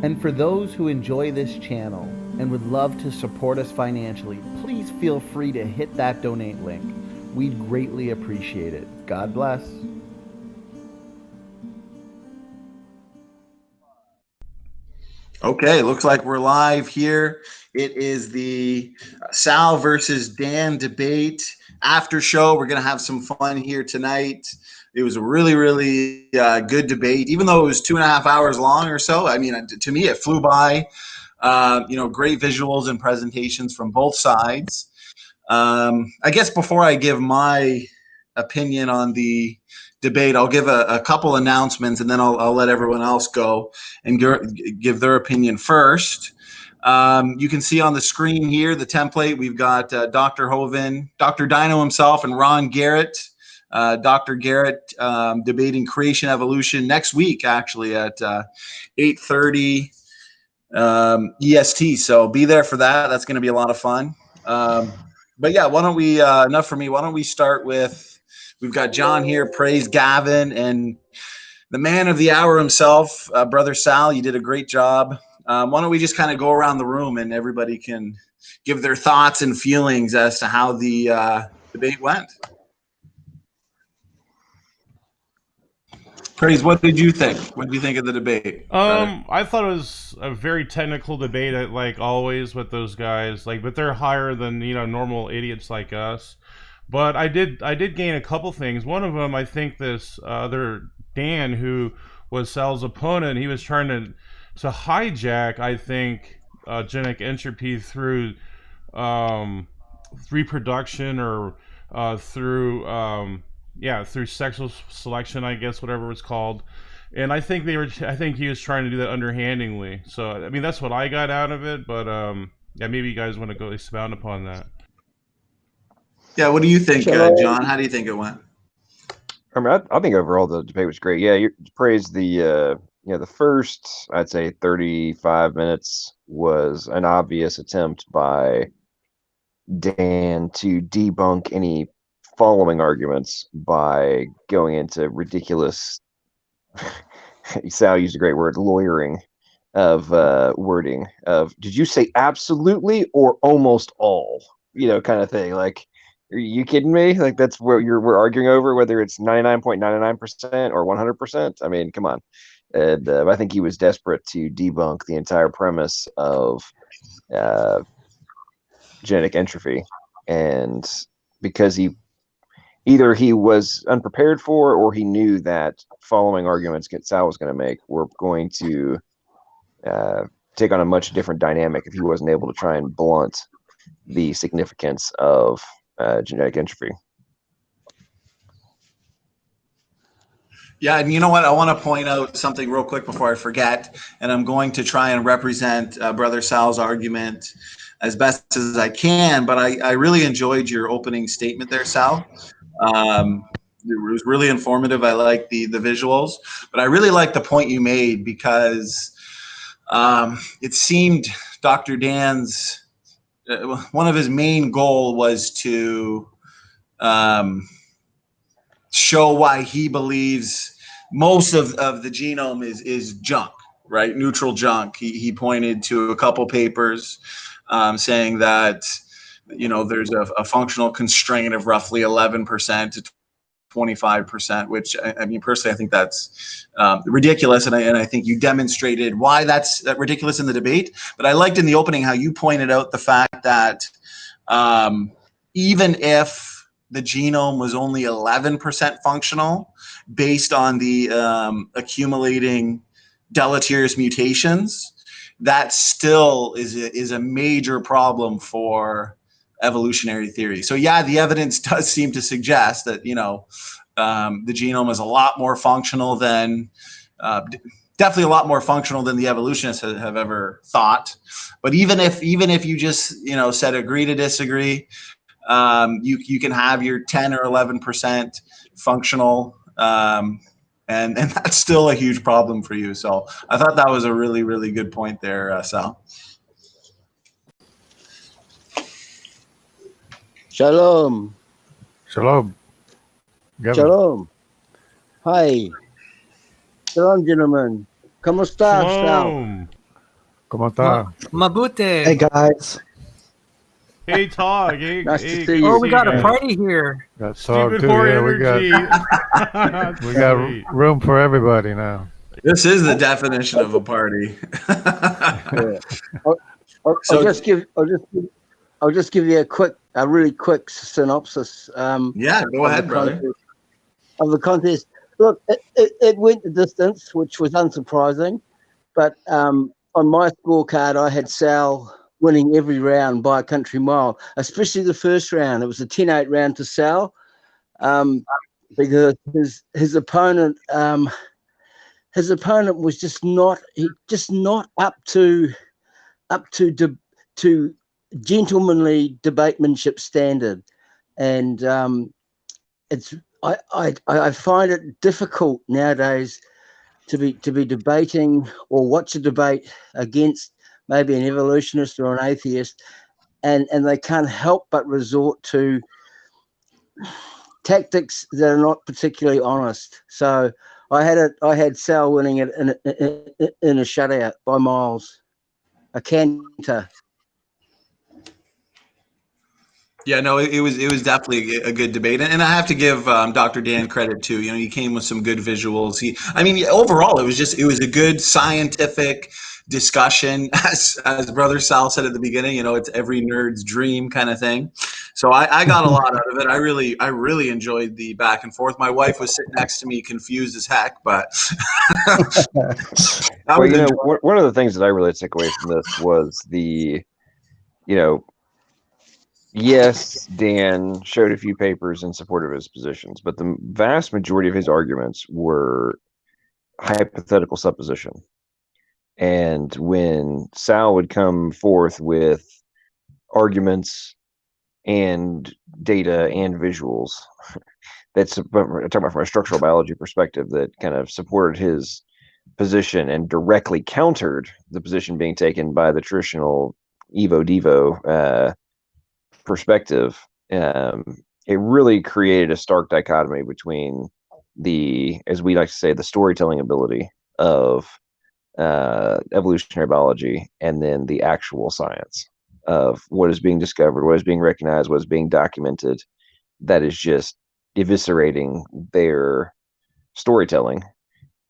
And for those who enjoy this channel and would love to support us financially, please feel free to hit that donate link. We'd greatly appreciate it. God bless. Okay, looks like we're live here. It is the Sal versus Dan debate after show. We're going to have some fun here tonight. It was a really, really good debate, even though it was 2.5 hours long or so. I mean, to me, it flew by. Great visuals and presentations from both sides. I guess before I give my opinion on the debate, I'll give a couple announcements, and then I'll let everyone else go and give their opinion first. You can see on the screen here the template. We've got Dr. Hovind, Dr. Dino himself, and Ron Garrett. Dr. Garrett debating creation evolution next week, actually at 8:30 EST. So be there for that. That's going to be a lot of fun. But yeah, why don't we, enough for me, why don't we start with, we've got John here, praise Gavin, and the man of the hour himself, Brother Sal, you did a great job. Why don't we just kind of go around the room and everybody can give their thoughts and feelings as to how the debate went. Praise, what did you think? What did you think of the debate? I thought it was a very technical debate, like always with those guys. But they're higher than normal idiots like us. But I did gain a couple things. One of them, I think, this other Dan, who was Sal's opponent, he was trying to hijack, I think, genetic entropy through reproduction or through sexual selection, I guess, whatever it's called. And I think he was trying to do that underhandingly. So I mean, that's what I got out of it. But maybe you guys want to go expound upon that. Yeah, what do you think, John? How do you think it went? I mean, I think overall the debate was great. Yeah, you praised the the first, I'd say 35 minutes was an obvious attempt by Dan to debunk any following arguments by going into ridiculous, Sal used a great word, lawyering of wording of, did you say absolutely or almost all, kind of thing. Like, are you kidding me? Like, that's what we're arguing over, whether it's 99.99% or 100%. I mean, come on. And I think he was desperate to debunk the entire premise of genetic entropy, and because either he was unprepared for, or he knew that following arguments Sal was going to make were going to take on a much different dynamic if he wasn't able to try and blunt the significance of genetic entropy. Yeah, and you know what? I want to point out something real quick before I forget, and I'm going to try and represent Brother Sal's argument as best as I can, but I really enjoyed your opening statement there, Sal. It was really informative. I like the visuals, but I really like the point you made, because it seemed Dr. Dan's one of his main goal was to show why he believes most of the genome is junk, right? Neutral junk. He pointed to a couple papers saying that there's a functional constraint of roughly 11% to 25%, which I mean, personally, I think that's ridiculous, and I think you demonstrated why that's ridiculous in the debate. But I liked in the opening how you pointed out the fact that even if the genome was only 11% functional, based on the accumulating deleterious mutations, that still is a major problem for evolutionary theory. So yeah, the evidence does seem to suggest that the genome is a lot more functional than definitely a lot more functional than the evolutionists have ever thought. But even if you just said agree to disagree, you can have your 10 or 11% functional, and that's still a huge problem for you. So I thought that was a really, really good point there, Sal. Shalom. Shalom. Gavin. Shalom. Hi. Shalom, gentlemen. ¿Cómo estás, Sal? ¿Cómo está? Mabute. Hey guys. Hey, Tog. Nice to Hey, see good you. to Oh, we got a guys. party here. Got Tog Stupid too. whore Yeah, energy. we got room for everybody now. This is the definition of a party. Yeah. I'll So just give you a really quick synopsis. yeah, go of ahead, the brother. contest, of the contest. Look, it went the distance, which was unsurprising. But on my scorecard, I had Sal winning every round by a country mile, especially the first round. It was a 10-8 round to Sal, because his opponent was just not up to gentlemanly debatemanship standard, and I find it difficult nowadays to be debating or watch a debate against maybe an evolutionist or an atheist, and they can't help but resort to tactics that are not particularly honest. So I had Sal winning it in a shutout by miles, a canter. Yeah, no, it was definitely a good debate, and I have to give Dr. Dan credit too. You know, he came with some good visuals. Overall, it was a good scientific discussion, as Brother Sal said at the beginning. You know, it's every nerd's dream kind of thing. So I got a lot out of it. I really enjoyed the back and forth. My wife was sitting next to me, confused as heck, but Well, you know, one of the things that I really took away from this was yes, Dan showed a few papers in support of his positions, but the vast majority of his arguments were hypothetical supposition. And when Sal would come forth with arguments and data and visuals, I'm talking about from a structural biology perspective, that kind of supported his position and directly countered the position being taken by the traditional Evo Devo perspective, it really created a stark dichotomy between as we like to say, the storytelling ability of evolutionary biology and then the actual science of what is being discovered, what is being recognized, what is being documented, that is just eviscerating their storytelling.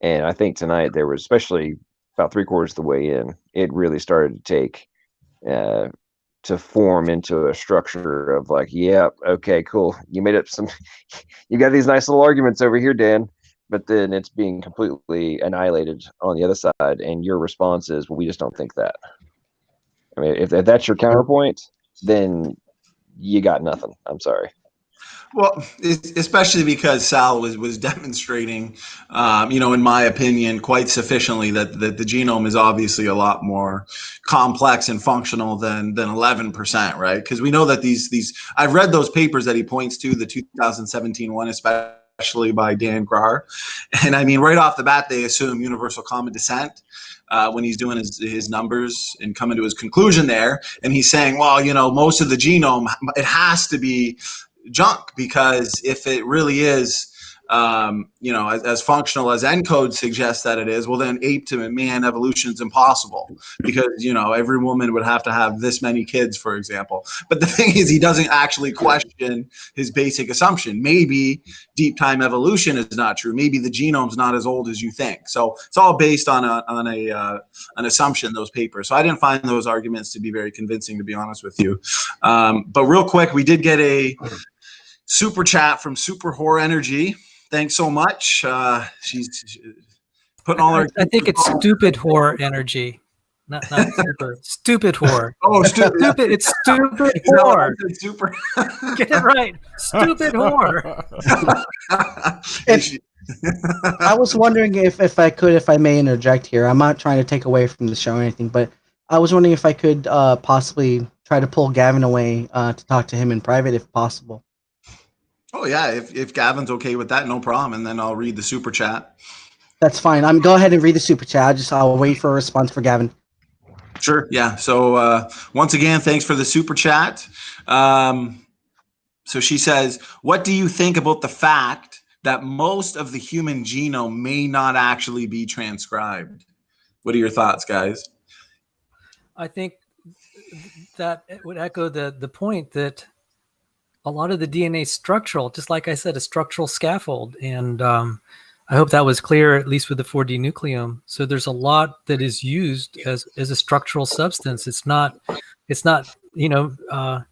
And I think tonight there was, especially about 3/4 of the way in, it really started to take to form into a structure of like, yeah, okay, cool. You made up you got these nice little arguments over here, Dan, but then it's being completely annihilated on the other side. And your response is, well, we just don't think that. I mean, if that's your counterpoint, then you got nothing. I'm sorry. Well, especially because Sal was demonstrating, in my opinion, quite sufficiently that the genome is obviously a lot more complex and functional than 11%, right? Because we know that these I've read those papers that he points to, the 2017 one, especially by Dan Grahr, and I mean, right off the bat, they assume universal common descent. When he's doing his numbers and coming to his conclusion there, and he's saying, well, most of the genome, it has to be junk, because if it really is as functional as ENCODE suggests that it is, well, then ape to man evolution is impossible, because every woman would have to have this many kids, for example. But the thing is, he doesn't actually question his basic assumption. Maybe deep time evolution is not true. Maybe the genome's not as old as you think. So it's all based on an assumption, those papers. So I didn't find those arguments to be very convincing, to be honest with you. But real quick, we did get a super chat from Super Whore Energy. Thanks so much. She's putting all her. I think it's stupid whore energy, not super. Stupid whore. Oh, stupid! It's stupid whore. Super. Get it right. Stupid whore. I was wondering if I may interject here. I'm not trying to take away from the show or anything, but I was wondering if I could possibly try to pull Gavin away to talk to him in private, if possible. Oh yeah, if Gavin's okay with that, no problem. And then I'll read the super chat. That's fine. Go ahead and read the super chat. I'll wait for a response for Gavin. Sure. Yeah. So once again, thanks for the super chat. So she says, what do you think about the fact that most of the human genome may not actually be transcribed? What are your thoughts, guys? I think that would echo the point that a lot of the DNA is structural, just like I said, a structural scaffold. And I hope that was clear, at least with the 4D nucleome. So there's a lot that is used as a structural substance. It's not, you know,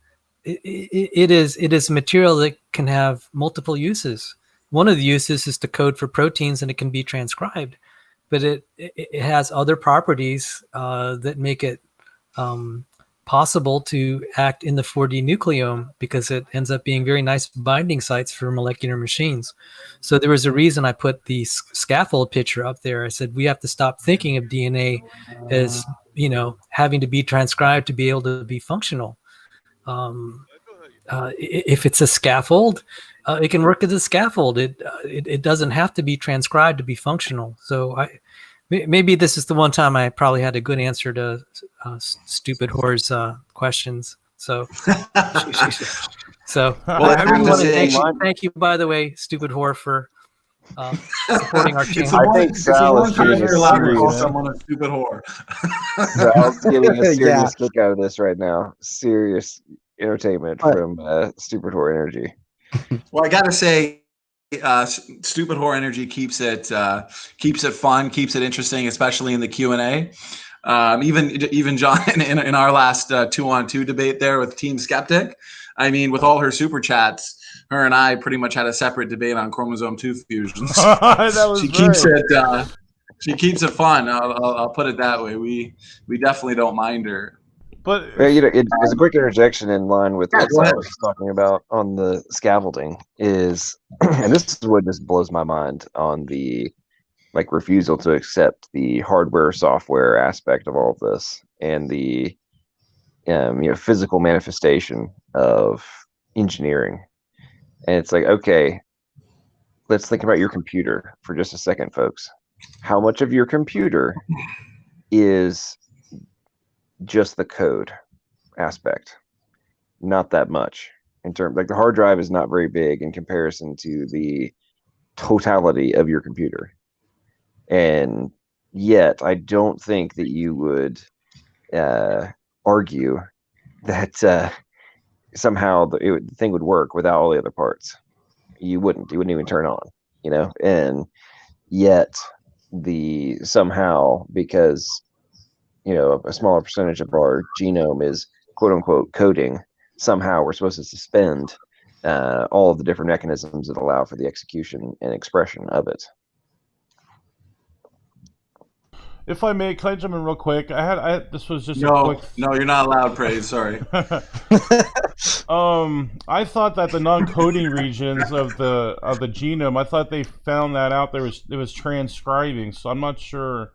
it is material that can have multiple uses. One of the uses is to code for proteins, and it can be transcribed, but it has other properties that make it possible to act in the 4D nucleome, because it ends up being very nice binding sites for molecular machines. So there was a reason I put the scaffold picture up there. I said we have to stop thinking of DNA as, you know, having to be transcribed to be able to be functional. If it's a scaffold, it can work as a scaffold. It doesn't have to be transcribed to be functional. So maybe this is the one time I probably had a good answer to Stupid Whore's questions. So, so I really want to thank you, by the way, Stupid Whore, for supporting our channel. I think Sal is getting a serious. Someone a stupid whore. Sal's getting a serious kick out of this right now. Serious entertainment from Stupid Whore Energy. Well, I gotta say, Stupid Whore Energy keeps it fun, keeps it interesting, especially in the Q&A. Even John in our last 2-on-2 debate there with Team Skeptic, I mean, with all her super chats, her and I pretty much had a separate debate on chromosome 2 fusions. She keeps it fun. I'll put it that way. We definitely don't mind her. But you know, as a quick interjection in line with what Sal was talking about on the scaffolding is, and this is what just blows my mind on the refusal to accept the hardware software aspect of all of this, and the physical manifestation of engineering. And it's like, okay, let's think about your computer for just a second, folks. How much of your computer is just the code aspect? Not that much. In terms, the hard drive is not very big in comparison to the totality of your computer. And yet, I don't think that you would argue that somehow the thing would work without all the other parts. You wouldn't even turn on, and yet somehow, because a smaller percentage of our genome is quote unquote coding, somehow we're supposed to suspend all of the different mechanisms that allow for the execution and expression of it. If I may, can I jump in real quick? This was just a quick... No, you're not allowed praise. Sorry. I thought that the non-coding regions of the genome, I thought they found that out. It was transcribing, so I'm not sure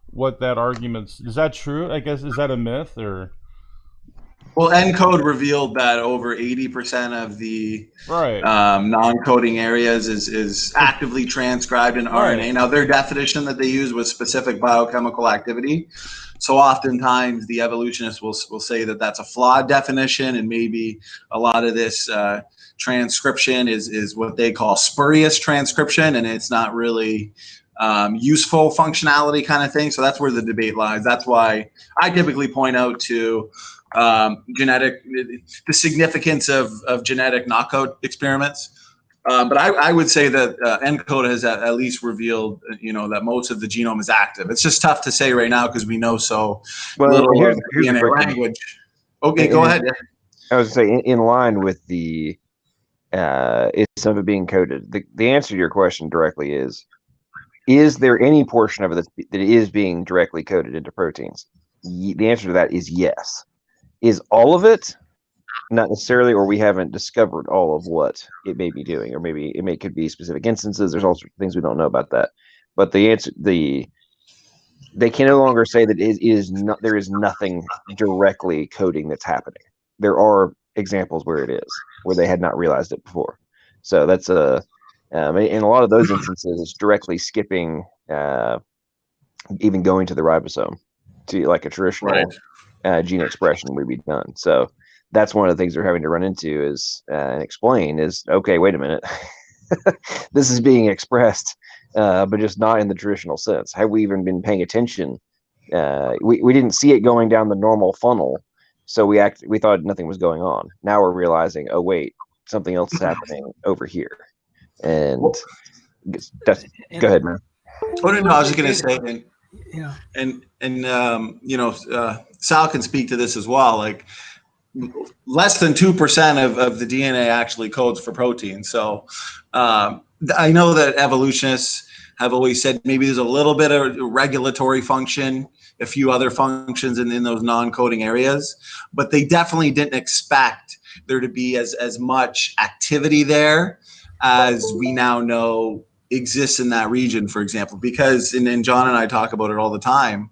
what that argument is. That true? I guess, is that a myth or? Well, ENCODE revealed that over 80% of the non-coding areas is actively transcribed in RNA. Now, their definition that they use was specific biochemical activity. So oftentimes the evolutionists will say that that's a flawed definition, and maybe a lot of this transcription is what they call spurious transcription, and it's not really useful functionality kind of thing. So that's where the debate lies. That's why I typically point out to the significance of genetic knockout experiments. But I would say that ENCODE has at least revealed, that most of the genome is active. It's just tough to say right now because we know so little of DNA language. Okay, go ahead. I was going to say, in line with the some of it being coded, the answer to your question directly is there any portion of it that is being directly coded into proteins? The answer to that is yes. Is all of it? Not necessarily, or we haven't discovered all of what it may be doing, or maybe could be specific instances. There's all sorts of things we don't know about that. But the answer, they can no longer say that there is nothing directly coding that's happening. There are examples where it is, where they had not realized it before. So that's in a lot of those instances, it's directly skipping, even going to the ribosome, to like a traditional gene expression would be done. So that's one of the things they're having to run into and explain is, okay, wait a minute, this is being expressed, but just not in the traditional sense. Have we even been paying attention we didn't see it going down the normal funnel, so we thought nothing was going on. Now we're realizing, oh wait, something else is happening over here, and that's go ahead, man. Oh, no, I was just going to say, Yeah. Sal can speak to this as well. Like, less than 2% of the DNA actually codes for protein. So I know that evolutionists have always said maybe there's a little bit of regulatory function, a few other functions in those non-coding areas, but they definitely didn't expect there to be as much activity there as we now know exists in that region, for example, because, and John and I talk about it all the time,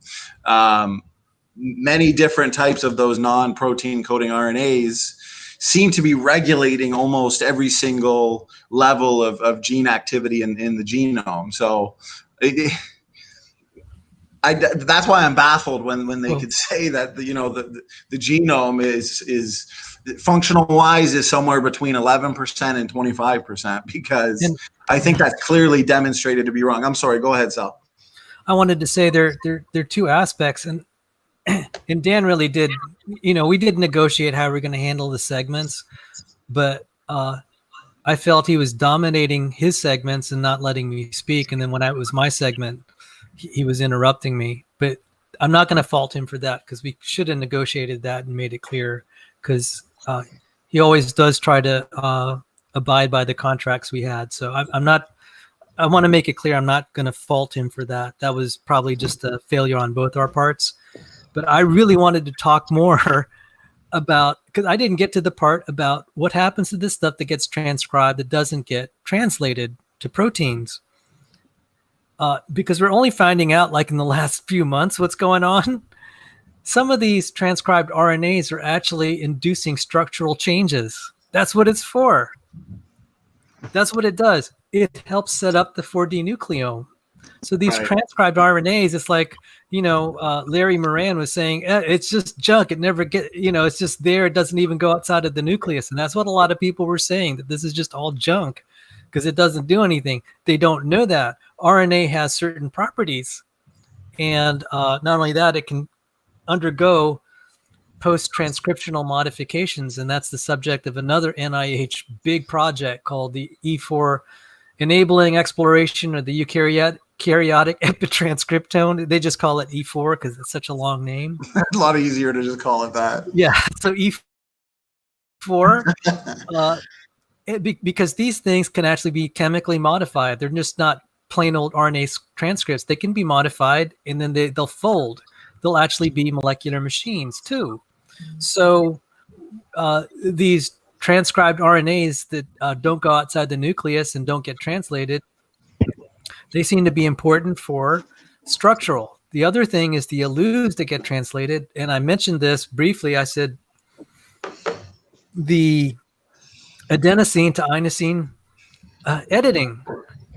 many different types of those non-protein coding RNAs seem to be regulating almost every single level of gene activity in the genome. So that's why I'm baffled when they could say that the genome is functional wise is somewhere between 11% and 25%, because I think that's clearly demonstrated to be wrong. I'm sorry, go ahead, Sal. I wanted to say there are two aspects, and Dan really did, we did negotiate how we're going to handle the segments, but I felt he was dominating his segments and not letting me speak. And then when it was my segment, he was interrupting me. But I'm not going to fault him for that, because we should have negotiated that and made it clear, because he always does try to abide by the contracts we had. So I want to make it clear I'm not going to fault him for that. That was probably just a failure on both our parts. But I really wanted to talk more about, because I didn't get to the part about what happens to this stuff that gets transcribed that doesn't get translated to proteins. Because we're only finding out, like in the last few months, what's going on. Some of these transcribed RNAs are actually inducing structural changes. That's what it's for. That's what it does. It helps set up the 4D nucleome. So these transcribed RNAs, it's like, Larry Moran was saying, it's just junk. It never it's just there. It doesn't even go outside of the nucleus. And that's what a lot of people were saying, that this is just all junk because it doesn't do anything. They don't know that RNA has certain properties. And not only that, it can undergo post-transcriptional modifications. And that's the subject of another NIH big project called the E4 Enabling Exploration of the Eukaryotic Epitranscriptome. They just call it E4 because it's such a long name. It's a lot easier to just call it that. Yeah, so E4, because these things can actually be chemically modified. They're just not plain old RNA transcripts. They can be modified, and then they'll fold. They'll actually be molecular machines too. So these transcribed RNAs that don't go outside the nucleus and don't get translated, they seem to be important for structural. The other thing is the alleles that get translated. And I mentioned this briefly. I said the adenosine to inosine editing.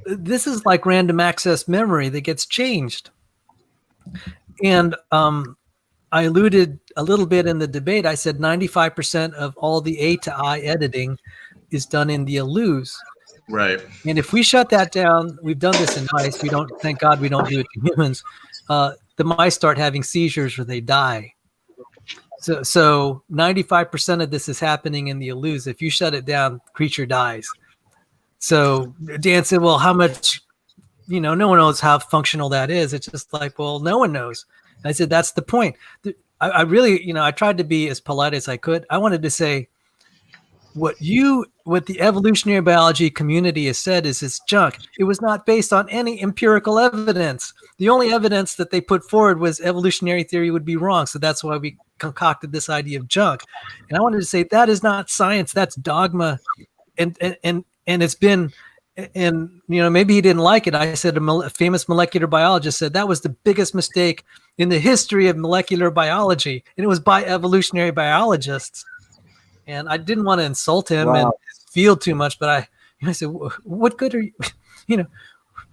This is like random access memory that gets changed. And I alluded a little bit in the debate. I said 95% of all the A to I editing is done in the alleles. Right. And if we shut that down, we've done this in mice. Thank God we don't do it to humans. The mice start having seizures or they die. So 95% of this is happening in the alleles. If you shut it down, the creature dies. So Dan said, well, how much, no one knows how functional that is. It's just like, well, no one knows. And I said, that's the point. I really, I tried to be as polite as I could. I wanted to say, what the evolutionary biology community has said is it's junk. It was not based on any empirical evidence. The only evidence that they put forward was evolutionary theory would be wrong. So that's why we concocted this idea of junk. And I wanted to say that is not science. That's dogma. And it's been, and maybe he didn't like it. I said a famous molecular biologist said that was the biggest mistake in the history of molecular biology. And it was by evolutionary biologists. And I didn't want to insult him and feel too much, but I said, what good are you,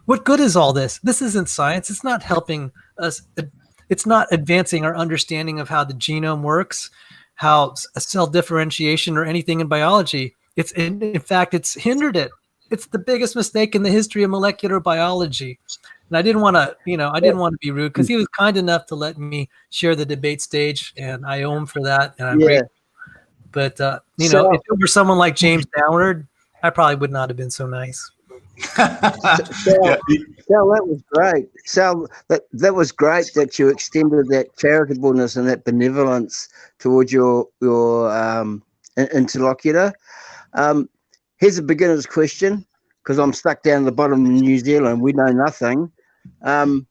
what good is all this? This isn't science. It's not helping us. It's not advancing our understanding of how the genome works, how cell differentiation or anything in biology. In fact, it's hindered it. It's the biggest mistake in the history of molecular biology. And I didn't want to, I didn't want to be rude because he was kind enough to let me share the debate stage, and I owe him for that, and I'm grateful. But if it were someone like James Downward, I probably would not have been so nice. Sal, that was great. Sal, that was great that you extended that charitableness and that benevolence towards your interlocutor. Here's a beginner's question, because I'm stuck down the bottom of New Zealand. We know nothing. The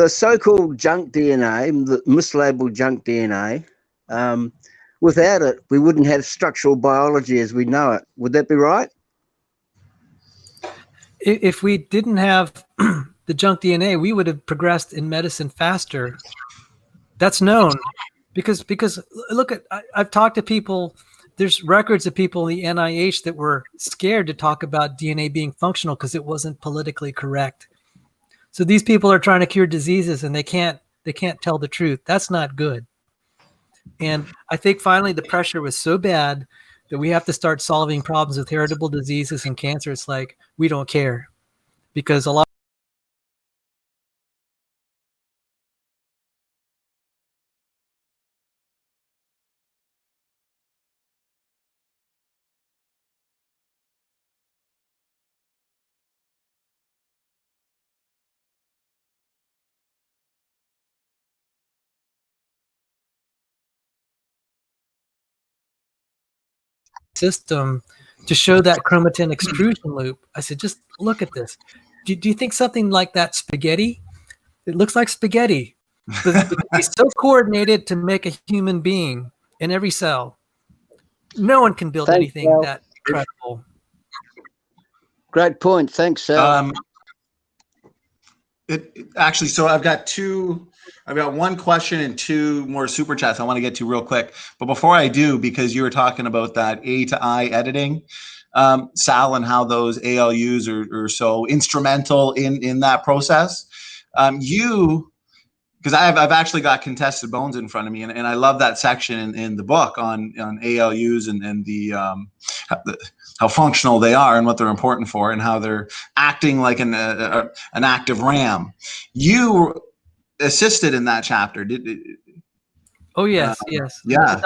so-called junk DNA, the mislabeled junk DNA, without it, we wouldn't have structural biology as we know it. Would that be right? If we didn't have the junk DNA, we would have progressed in medicine faster. That's known because look at, I've talked to people. There's records of people in the NIH that were scared to talk about DNA being functional because it wasn't politically correct. So these people are trying to cure diseases and they can't tell the truth. That's not good. And I think finally the pressure was so bad that we have to start solving problems with heritable diseases and cancer. It's like, we don't care, because a lot system to show that chromatin extrusion loop. I said, just look at this. Do you think something like that spaghetti? It looks like spaghetti. It's so coordinated to make a human being in every cell. No one can build anything that incredible. Great point. Thanks, Sal. Actually, so I've got one question and two more super chats I want to get to real quick. But before I do, because you were talking about that A to I editing, Sal, and how those ALUs are so instrumental in that process. Because I've actually got contested bones in front of me, and I love that section in the book on ALUs and the how functional they are and what they're important for, and how they're acting like an active RAM. You assisted in that chapter, Oh yes, yes. Yeah.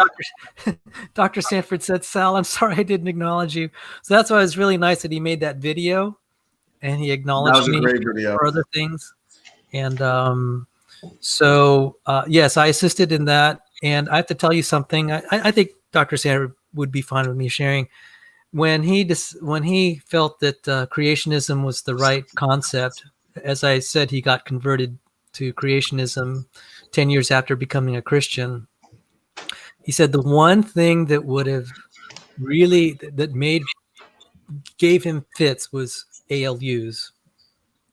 Dr. Sanford said, "Sal, I'm sorry I didn't acknowledge you." So that's why it was really nice that he made that video, and he acknowledged me great video. for other things. And yes, I assisted in that. And I have to tell you something. I think Dr. Sanford would be fine with me sharing. When he felt that creationism was the right concept, as I said, he got converted to creationism 10 years after becoming a Christian. He said the one thing that would have really gave him fits was ALUs,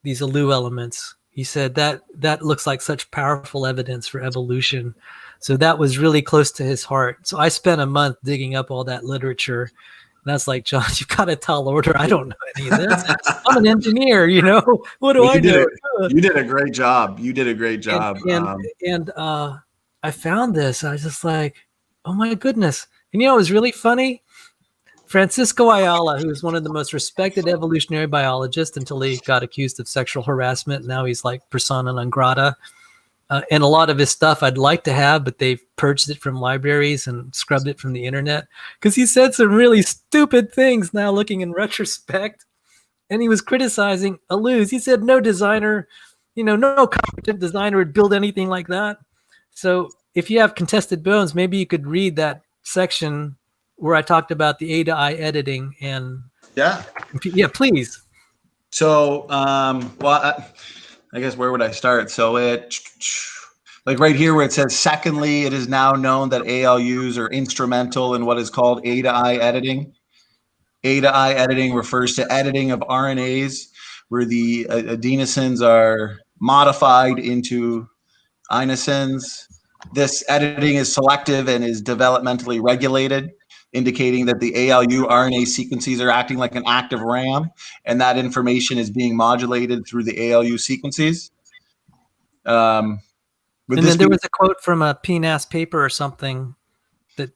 these ALU elements. He said that looks like such powerful evidence for evolution. So that was really close to his heart. So I spent a month digging up all that literature. And that's like, John, you've got a tall order. I don't know any of this. I'm an engineer, What do I know? You did a great job. And I found this. I was just like, oh my goodness. And it was really funny. Francisco Ayala, who was one of the most respected evolutionary biologists until he got accused of sexual harassment. Now he's like persona non grata. And a lot of his stuff I'd like to have, but they've purged it from libraries and scrubbed it from the internet because he said some really stupid things now looking in retrospect. And he was criticizing ALUs. He said no designer, no competent designer would build anything like that. So if you have contested bones, maybe you could read that section where I talked about the A to I editing. And yeah, please. So, I guess where would I start? So like right here where it says, secondly, it is now known that ALUs are instrumental in what is called A to I editing. A to I editing refers to editing of RNAs where the adenosines are modified into inosines. This editing is selective and is developmentally regulated, indicating that the ALU RNA sequences are acting like an active RAM, and that information is being modulated through the ALU sequences. And then there was a quote from a PNAS paper or something that.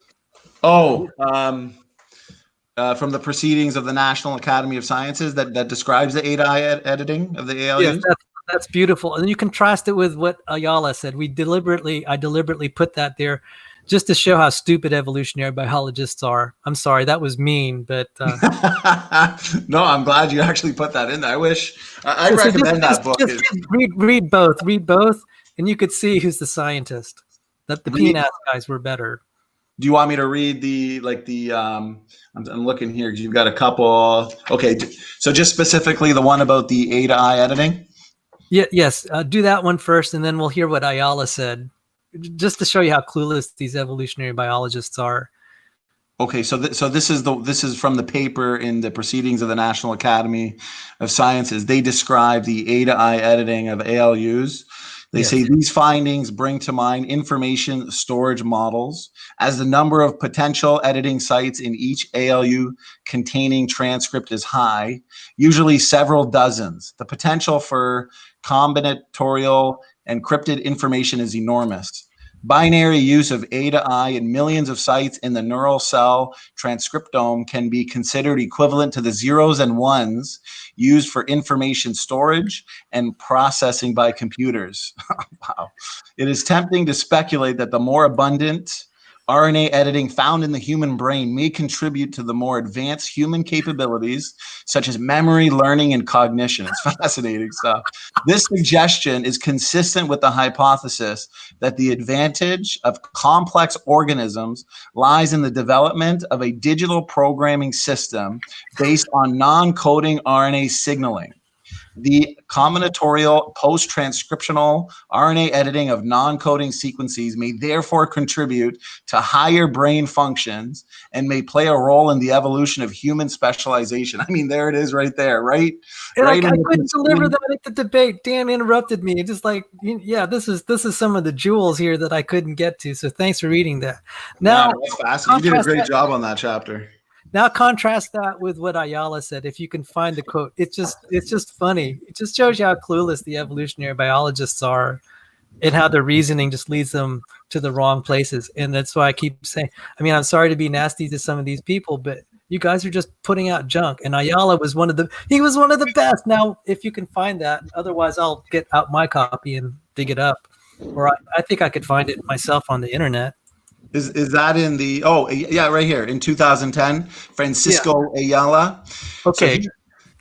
from the Proceedings of the National Academy of Sciences that describes the ADI editing of the Yes, ALUs? that's beautiful. And you contrast it with what Ayala said. I deliberately put that there just to show how stupid evolutionary biologists are. I'm sorry, that was mean, but No, I'm glad you actually put that in there. I wish I so recommend that book. Just read both, and you could see who's the scientist. That the Read- PNAS guys were better. Do you want me to read I'm looking here because you've got a couple. Okay, so just specifically the one about the A to I editing. Yeah, yes. Do that one first, and then we'll hear what Ayala said, just to show you how clueless these evolutionary biologists are. Okay, so this is from the paper in the Proceedings of the National Academy of Sciences. They describe the A to I editing of ALUs. They say these findings bring to mind information storage models as the number of potential editing sites in each ALU containing transcript is high, usually several dozens. The potential for combinatorial encrypted information is enormous. Binary use of A to I in millions of sites in the neural cell transcriptome can be considered equivalent to the zeros and ones used for information storage and processing by computers. Wow. It is tempting to speculate that the more abundant RNA editing found in the human brain may contribute to the more advanced human capabilities, such as memory, learning, and cognition. It's fascinating stuff. This suggestion is consistent with the hypothesis that the advantage of complex organisms lies in the development of a digital programming system based on non-coding RNA signaling. The combinatorial post-transcriptional RNA editing of non-coding sequences may therefore contribute to higher brain functions and may play a role in the evolution of human specialization. I mean, there it is right there, right? And right I couldn't deliver that at the debate. Dan interrupted me. Just like, yeah, this is some of the jewels here that I couldn't get to. So thanks for reading that. Now, that's fascinating. You did a great job on that chapter. Now contrast that with what Ayala said. If you can find the quote, it's just funny. It just shows you how clueless the evolutionary biologists are, and how their reasoning just leads them to the wrong places. And that's why I keep saying, I mean, I'm sorry to be nasty to some of these people, but you guys are just putting out junk. And Ayala was one of the best. Now, if you can find that, otherwise I'll get out my copy and dig it up, or I think I could find it myself on the internet. Is that in the right here in 2010, Francisco Ayala? Okay.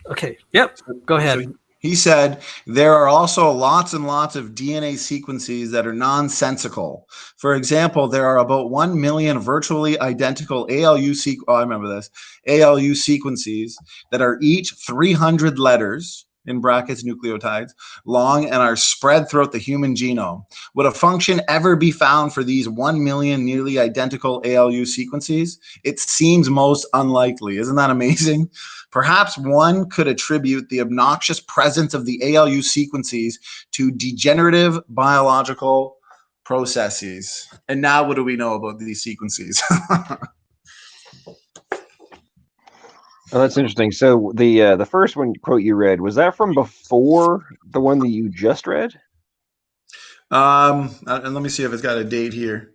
Okay. Yep. Go ahead. So he said there are also lots and lots of DNA sequences that are nonsensical. For example, there are about 1 million virtually identical ALU sequences that are each 300 letters, in brackets nucleotides, long and are spread throughout the human genome. Would a function ever be found for these 1 million nearly identical ALU sequences? It seems most unlikely. Isn't that amazing? Perhaps one could attribute the obnoxious presence of the ALU sequences to degenerative biological processes. And now what do we know about these sequences? Oh, that's interesting. So the first one quote you read, was that from before the one that you just read? And let me see if it's got a date here.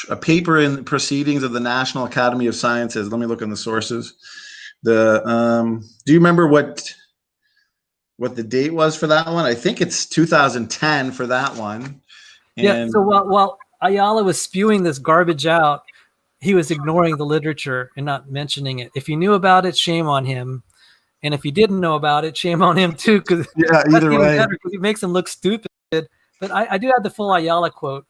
A paper in Proceedings of the National Academy of Sciences. Let me look in the sources. Do you remember what the date was for that one? I think it's 2010 for that one. Yeah. So while Ayala was spewing this garbage out, he was ignoring the literature and not mentioning it. If you knew about it, shame on him. And if you didn't know about it, shame on him too. Because either way, because he makes him look stupid. But I do have the full Ayala quote.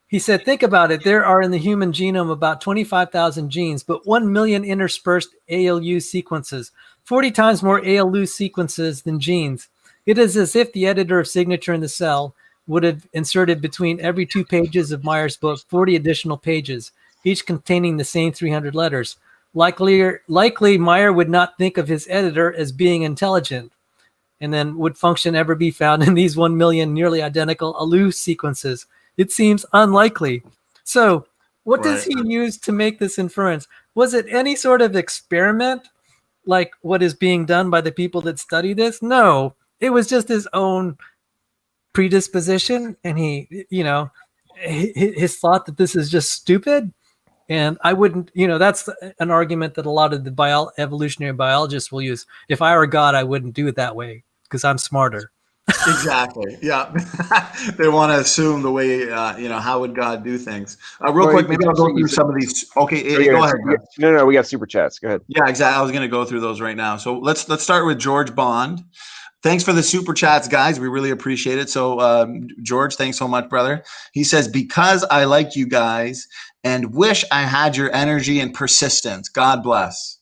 He said, think about it. There are in the human genome about 25,000 genes, but 1 million interspersed ALU sequences, 40 times more ALU sequences than genes. It is as if the editor of signature in the cell would have inserted between every 2 pages of Meyer's book 40 additional pages, each containing the same 300 letters. Likely Meyer would not think of his editor as being intelligent. And then, would function ever be found in these 1 million nearly identical ALU sequences? It seems unlikely. So what does he use to make this inference? Was it any sort of experiment like what is being done by the people that study this? No, it was just his own predisposition, and his thought that this is just stupid. And I wouldn't, that's an argument that a lot of the evolutionary biologists will use. If I were God, I wouldn't do it that way because I'm smarter. Exactly. Yeah. They want to assume the way, how would God do things? Real Well, quick, maybe I'll go essentially, through some of these. Okay, Oh, go ahead. no, we got super chats. Go ahead. Yeah, exactly. I was going to go through those right now. So let's start with George Bond. Thanks for the super chats, guys. We really appreciate it. So, George, thanks so much, brother. He says, because I like you guys and wish I had your energy and persistence. God bless.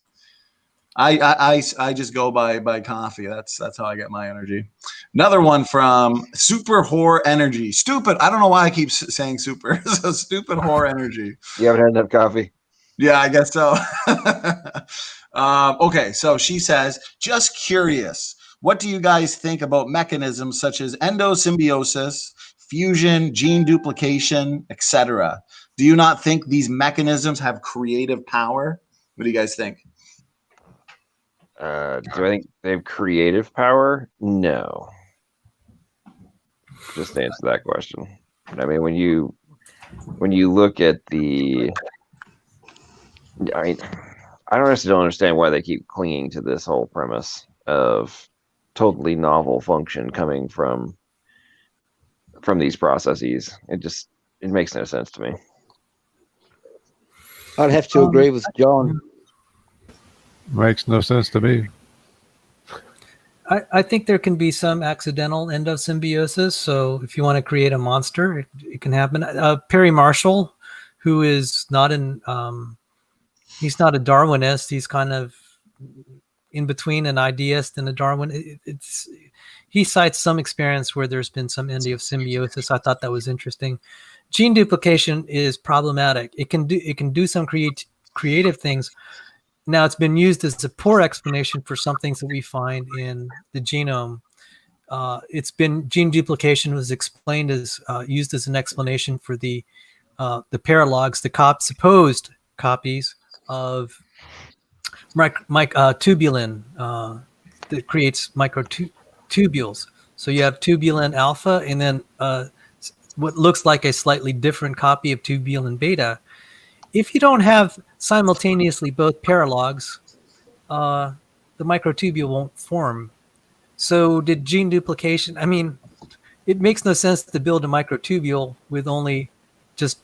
I just go by coffee. That's how I get my energy. Another one from Super Whore Energy. Stupid. I don't know why I keep saying super. So Stupid Whore Energy. You haven't had enough coffee? Yeah, I guess so. Okay, so she says, just curious. What do you guys think about mechanisms such as endosymbiosis, fusion, gene duplication, etc.? Do you not think these mechanisms have creative power? What do you guys think? Do I think they have creative power? No. Just to answer that question. I mean, when you look at I honestly don't understand why they keep clinging to this whole premise of totally novel function coming from these processes. It makes no sense to me. I'd have to agree with John. Makes no sense to me. I think there can be some accidental endosymbiosis. So if you want to create a monster, it can happen. Perry Marshall, who is not he's not a Darwinist. He's kind of in between an ideist and a Darwin. He cites some experience where there's been some endosymbiosis. I thought that was interesting. Gene duplication is problematic. It can do some creative things. Now, it's been used as a poor explanation for some things that we find in the genome. Gene duplication was explained as used as an explanation for the paralogs, the supposed copies of tubulin that creates microtubules. So you have tubulin alpha, and then what looks like a slightly different copy of tubulin beta. If you don't have simultaneously both paralogs, the microtubule won't form. So did gene duplication? I mean, it makes no sense to build a microtubule with only just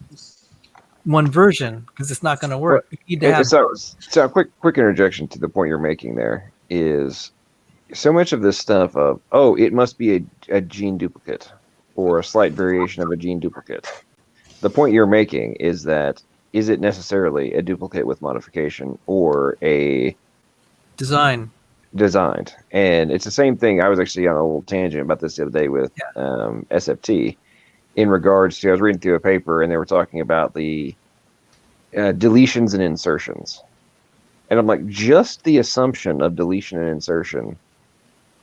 one version because it's not going to work. You need to have so a quick interjection to the point you're making there is so much of this stuff of, it must be a gene duplicate or a slight variation of a gene duplicate. The point you're making is that is it necessarily a duplicate with modification or a designed? And it's the same thing. I was actually on a little tangent about this the other day with SFT in regards to, I was reading through a paper and they were talking about the deletions and insertions. And I'm like, just the assumption of deletion and insertion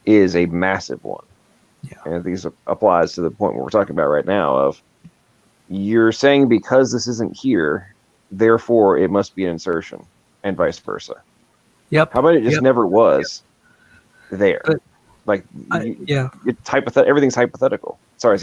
is a massive one. Yeah. And this applies to the point where we're talking about right now of you're saying because this isn't here, therefore it must be an insertion and vice versa. Yep. How about it just never was there? But, it's everything's hypothetical. Sorry,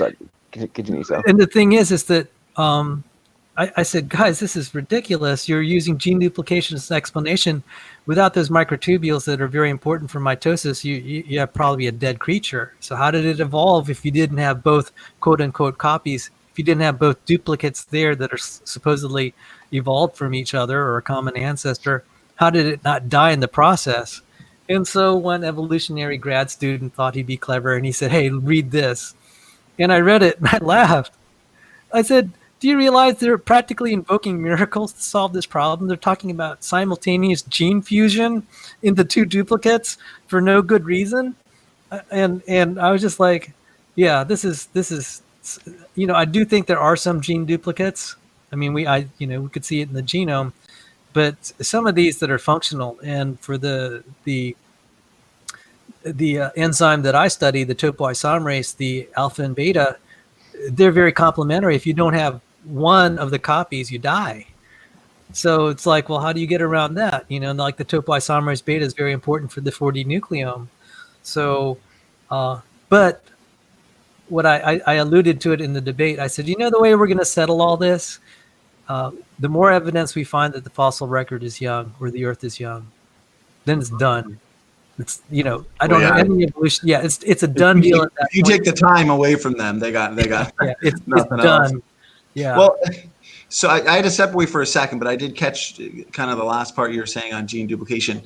continue. So. And the thing is that I said, guys, this is ridiculous. You're using gene duplication as an explanation. Without those microtubules that are very important for mitosis, you have probably a dead creature. So how did it evolve if you didn't have both quote unquote copies? If you didn't have both duplicates there that are supposedly evolved from each other or a common ancestor, how did it not die in the process? And so one evolutionary grad student thought he'd be clever and he said, hey, read this. And I read it and I laughed. I said, do you realize they're practically invoking miracles to solve this problem? They're talking about simultaneous gene fusion into two duplicates for no good reason. And I was just like, yeah, this is, I do think there are some gene duplicates. I mean, we could see it in the genome, but some of these that are functional and for the enzyme that I study, the topoisomerase, the alpha and beta, they're very complementary. If you don't have one of the copies, you die. So it's like, well, how do you get around that? Like the topoisomerase beta is very important for the 4D nucleome. So, but what I alluded to it in the debate, I said, the way we're going to settle all this the more evidence we find that the fossil record is young or the Earth is young, then it's done. It's I don't know any evolution. Yeah, it's a done deal at that If you point. take the time away from them, they got Yeah, it's nothing done. else. Yeah. Well, so I had to step away for a second, but I did catch kind of the last part you were saying on gene duplication.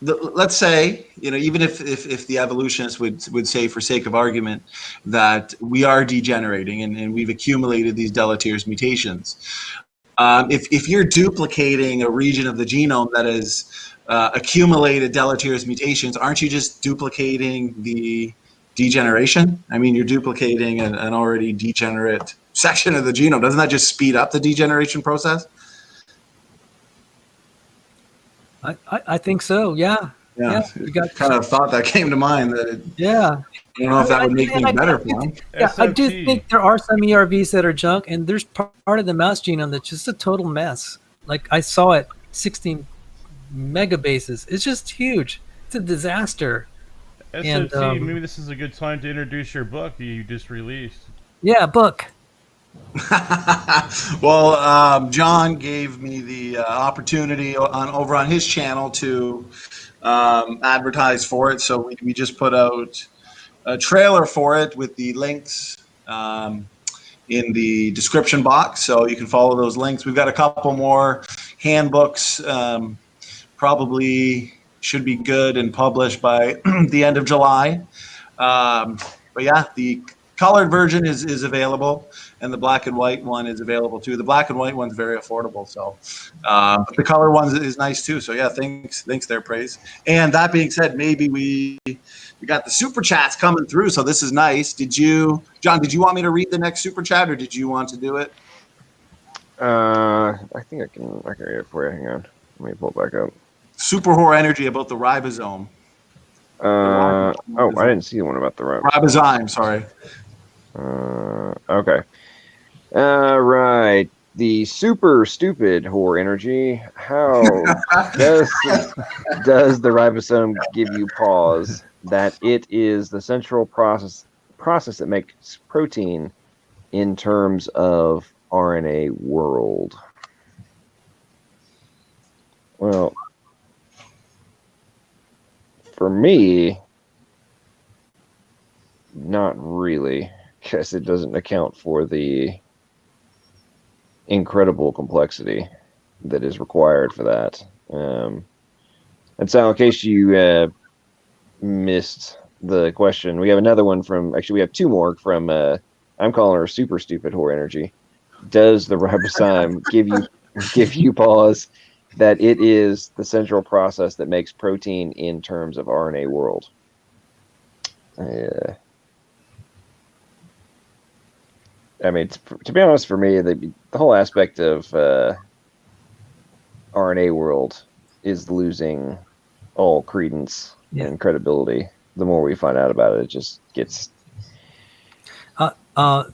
Let's say, even if the evolutionists would say, for sake of argument, that we are degenerating and we've accumulated these deleterious mutations. If you're duplicating a region of the genome that has accumulated deleterious mutations, aren't you just duplicating the degeneration? I mean, you're duplicating an already degenerate section of the genome. Doesn't that just speed up the degeneration process? I think so. Yeah. Yeah. You got kind of thought that came to mind. That yeah. I don't know if that would make things better for them. Yeah, I do think there are some ERVs that are junk, and there's part of the mouse genome that's just a total mess. Like I saw it, 16 megabases. It's just huge. It's a disaster. SOT, maybe this is a good time to introduce your book that you just released. Yeah, book. Well, John gave me the opportunity over on his channel to advertise for it. So we just put out a trailer for it with the links in the description box. So you can follow those links. We've got a couple more handbooks, probably should be good and published by the end of July. But yeah, the colored version is available, and the black and white one is available too. The black and white one's very affordable, so but the color one is nice too. So yeah, thanks there, Praise. And that being said, maybe we got the super chats coming through, so this is nice. John, did you want me to read the next super chat, or did you want to do it? I think I can read it for you. Hang on, let me pull it back up. Super Horror Energy about the ribosome. I didn't see the one about the ribozyme. Sorry. Okay. Right. The super stupid Horror Energy. How does the ribosome give you pause that it is the central process that makes protein in terms of RNA world? Well, for me, not really, because it doesn't account for the incredible complexity that is required for that. And so, in case you missed the question, we have another one we have two more from, I'm calling her Super Stupid Horror Energy. Does the ribozyme give you pause that it is the central process that makes protein in terms of RNA world? I mean, to be honest, for me, the whole aspect of RNA world is losing all credence and credibility. The more we find out about it, it just gets. I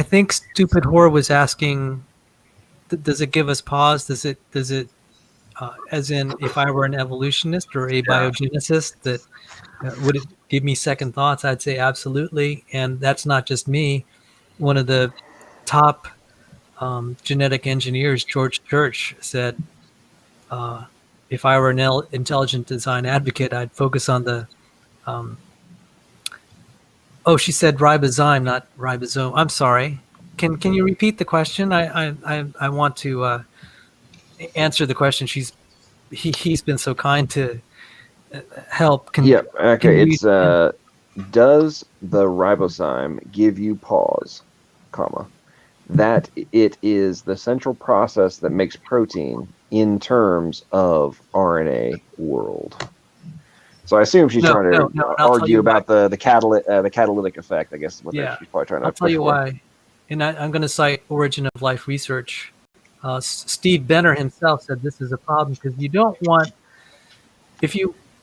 think Stupid Horror was asking, does it give us pause? Does it, as in, if I were an evolutionist or a biogenicist, that would it give me second thoughts? I'd say absolutely, and that's not just me. One of the top genetic engineers, George Church, said, if I were an intelligent design advocate, I'd focus on the she said ribozyme, not ribosome. I'm sorry. Can you repeat the question? I want to answer the question. He's been so kind to help. Okay. It's does the ribozyme give you pause, comma, that it is the central process that makes protein in terms of RNA world? So I assume she's trying to argue about the catalytic effect, I guess is what she's probably trying to. I'll tell you why. And I'm going to cite Origin of Life research. Steve Benner himself said this is a problem because you don't want,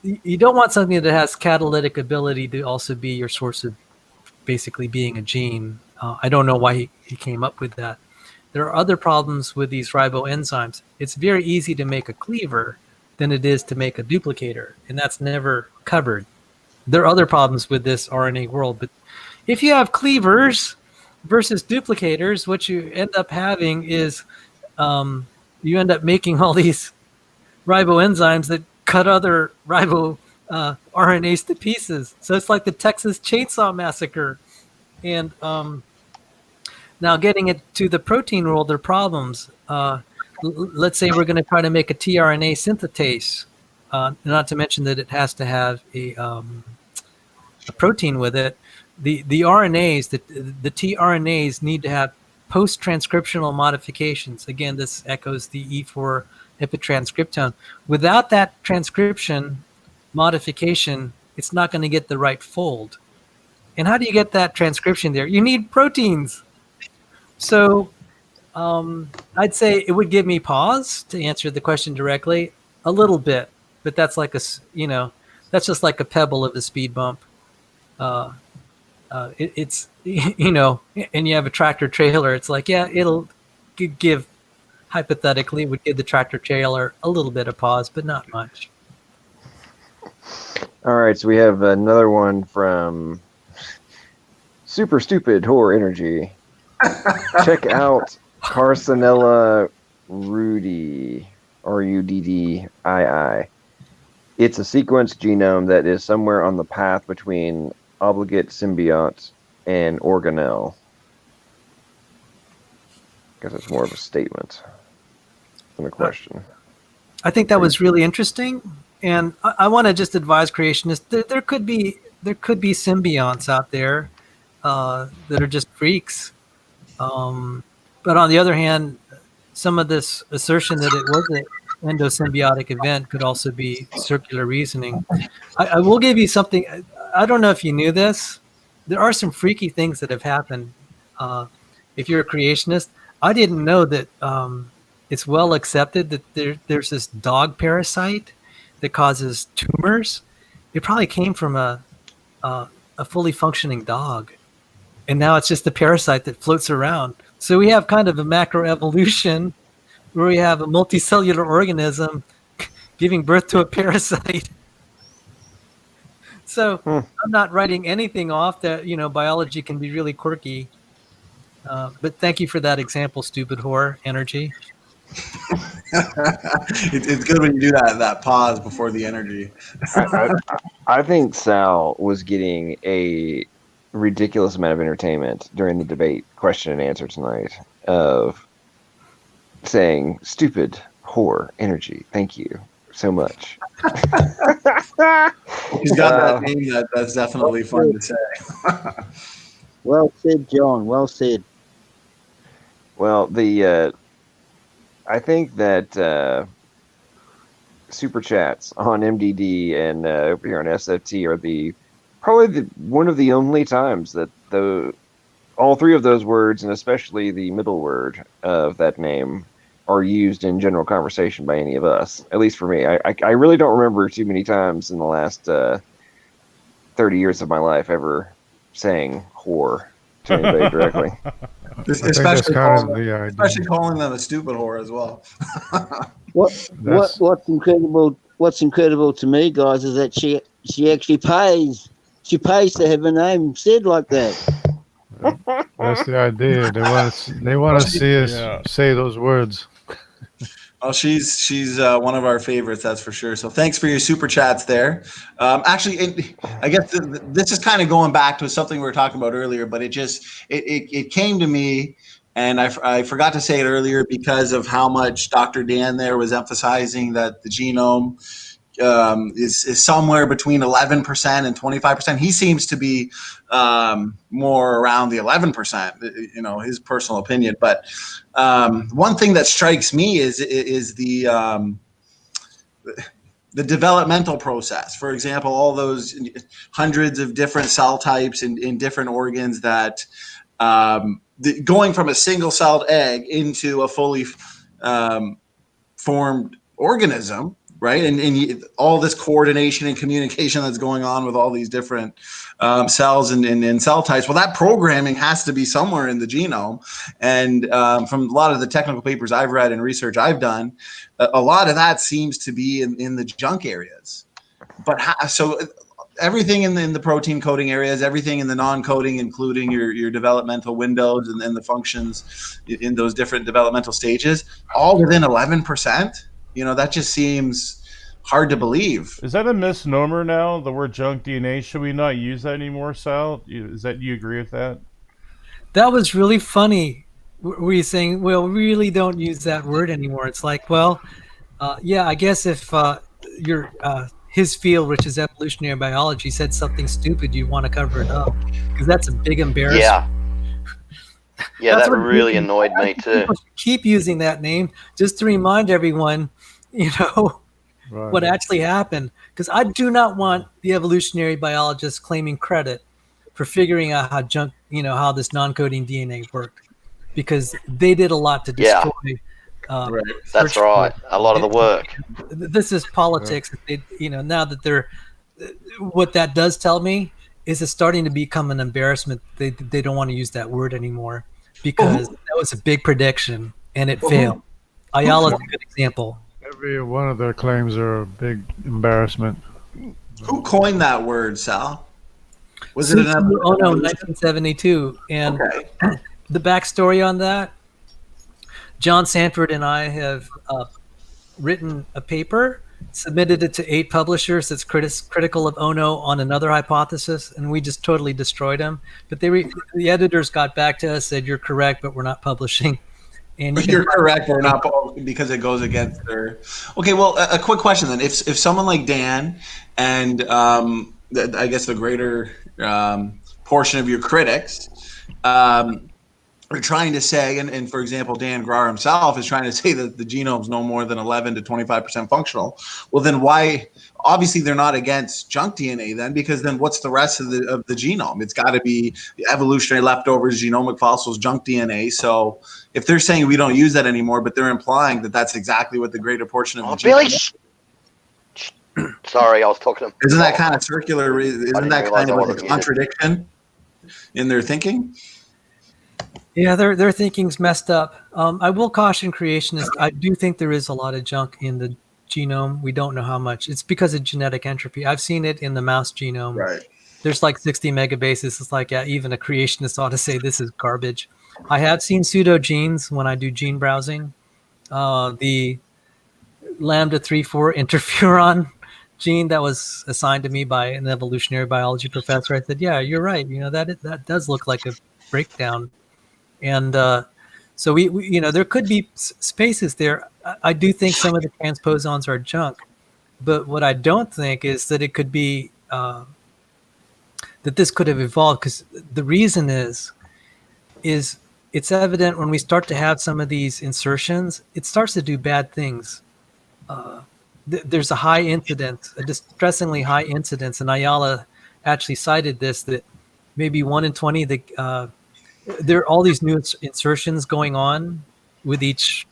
you don't want something that has catalytic ability to also be your source of basically being a gene. I don't know why he came up with that. There are other problems with these riboenzymes. It's very easy to make a cleaver than it is to make a duplicator, and that's never covered. There are other problems with this RNA world, but if you have cleavers, versus duplicators, what you end up having is you end up making all these riboenzymes that cut other ribo RNAs to pieces. So it's like the Texas Chainsaw Massacre. And now getting it to the protein world, there are problems. Let's say we're going to try to make a tRNA synthetase, not to mention that it has to have a protein with it. The RNAs, the tRNAs need to have post-transcriptional modifications. Again, this echoes the E4 epitranscriptome. Without that transcription modification, it's not going to get the right fold. And how do you get that transcription there? You need proteins. So I'd say it would give me pause to answer the question directly, a little bit, but that's like that's just like a pebble of a speed bump. It's and you have a tractor trailer. It's like, yeah, it'll give, hypothetically, would give the tractor trailer a little bit of pause, but not much. All right, so we have another one from Super Stupid Horror Energy. Check out Carcinella ruddii, Ruddii. It's a sequenced genome that is somewhere on the path between obligate symbiont and organelle. I guess it's more of a statement than a question. I think that was really interesting, and I want to just advise creationists. There could be symbionts out there that are just freaks. But on the other hand, some of this assertion that it was an endosymbiotic event could also be circular reasoning. I will give you something. I don't know if you knew this. There are some freaky things that have happened. If you're a creationist, I didn't know that it's well accepted that there's this dog parasite that causes tumors. It probably came from a fully functioning dog. And now it's just a parasite that floats around. So we have kind of a macroevolution where we have a multicellular organism giving birth to a parasite. So I'm not writing anything off that, biology can be really quirky. But thank you for that example, Stupid Horror Energy. It's good when you do that pause before the energy. I think Sal was getting a ridiculous amount of entertainment during the debate question and answer tonight of saying stupid horror energy. Thank you so much. He's got that name that's definitely fun to say. Well said, John. Well said. Well, I think that super chats on MDD and over here on SFT are probably one of the only times that all three of those words, and especially the middle word of that name, are used in general conversation by any of us. At least for me, I really don't remember too many times in the last 30 years of my life ever saying "whore" to anybody directly. Especially calling them a stupid whore as well. What's incredible to me, guys, is that she actually pays. She pays to have her name said like that. That's the idea. They want to see us say those words. Well, she's one of our favorites, that's for sure. So thanks for your super chats there. Actually, I guess this is kind of going back to something we were talking about earlier, but it came to me, and I forgot to say it earlier because of how much Dr. Dan there was emphasizing that the genome is somewhere between 11% and 25%. He seems to be more around the 11%, his personal opinion. But one thing that strikes me is the developmental process. For example, all those hundreds of different cell types in different organs that going from a single-celled egg into a fully formed organism, right? And all this coordination and communication that's going on with all these different cells and cell types. Well, that programming has to be somewhere in the genome. And from a lot of the technical papers I've read and research I've done, a lot of that seems to be in the junk areas. But so everything in the protein coding areas, everything in the non-coding, including your developmental windows and the functions in those different developmental stages, all within 11%. That just seems hard to believe. Is that a misnomer now? The word junk DNA? Should we not use that anymore, Sal? Do you agree with that? That was really funny. Were you saying, well, we really don't use that word anymore? It's like, well, yeah, I guess if his field, which is evolutionary biology, said something stupid, you want to cover it up because that's a big embarrassment. Yeah, that really annoyed me too. Keep using that name just to remind everyone, what actually happened. Because I do not want the evolutionary biologists claiming credit for figuring out how this non-coding DNA worked, because they did a lot to destroy. That's right. A lot of the work. This is politics. Now that what that does tell me is it's starting to become an embarrassment. They don't want to use that word anymore because that was a big prediction and it failed. Ayala's a good example. Every one of their claims are a big embarrassment. Who coined that word, Sal? Was it 1972? And the backstory on that, John Sanford and I have written a paper, submitted it to 8 publishers that's critical of Ono on another hypothesis, and we just totally destroyed them. But the editors got back to us, said, "You're correct, but we're not publishing." And you're correct, we're not publishing because it goes against their. Okay, well, a quick question then: if someone like Dan and I guess the greater portion of your critics are trying to say, and for example, Dan Grahr himself is trying to say that the genome's no more than 11 to 25% functional. Well, then why? Obviously, they're not against junk DNA then, because then what's the rest of the genome? It's got to be the evolutionary leftovers, genomic fossils, junk DNA. So if they're saying we don't use that anymore, but they're implying that that's exactly what the greater portion of the genome. Sorry, I was talking to him. Isn't that kind of circular? Isn't that kind of like a contradiction in their thinking? Yeah, their thinking's messed up. I will caution creationists. I do think there is a lot of junk in the genome. We don't know how much. It's because of genetic entropy. I've seen it in the mouse genome. Right. There's like 60 megabases. It's like, yeah, even a creationist ought to say this is garbage. I have seen pseudogenes when I do gene browsing. The lambda 3,4 interferon gene that was assigned to me by an evolutionary biology professor. I said, yeah, you're right. That does look like a breakdown. And so we there could be spaces there. I do think some of the transposons are junk, but what I don't think is that it could be that this could have evolved, because the reason is it's evident when we start to have some of these insertions, it starts to do bad things. There's a high incidence, a distressingly high incidence, and Ayala actually cited this, that maybe 1 in 20 there are all these new insertions going on with each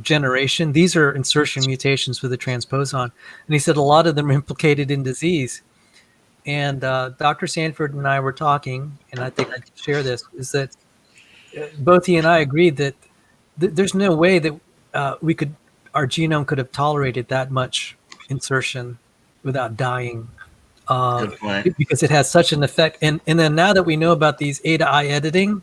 generation. These are insertion mutations with the transposon. And he said a lot of them are implicated in disease. And Dr. Sanford and I were talking, and I think I can share this, is that both he and I agreed that there's no way that our genome could have tolerated that much insertion without dying. Because it has such an effect. And then now that we know about these A to I editing,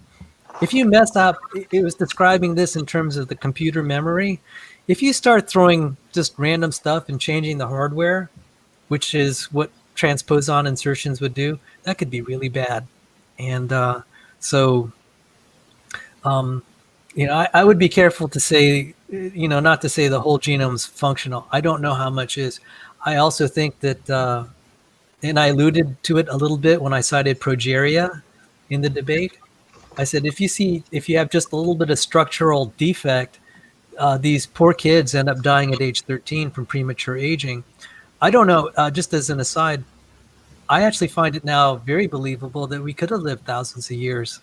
if you mess up, it was describing this in terms of the computer memory. If you start throwing just random stuff and changing the hardware, which is what transposon insertions would do, that could be really bad. And I would be careful to say, not to say the whole genome's functional. I don't know how much is. I also think that and I alluded to it a little bit when I cited progeria in the debate. I said, if you have just a little bit of structural defect, these poor kids end up dying at age 13 from premature aging. I don't know, just as an aside, I actually find it now very believable that we could have lived thousands of years,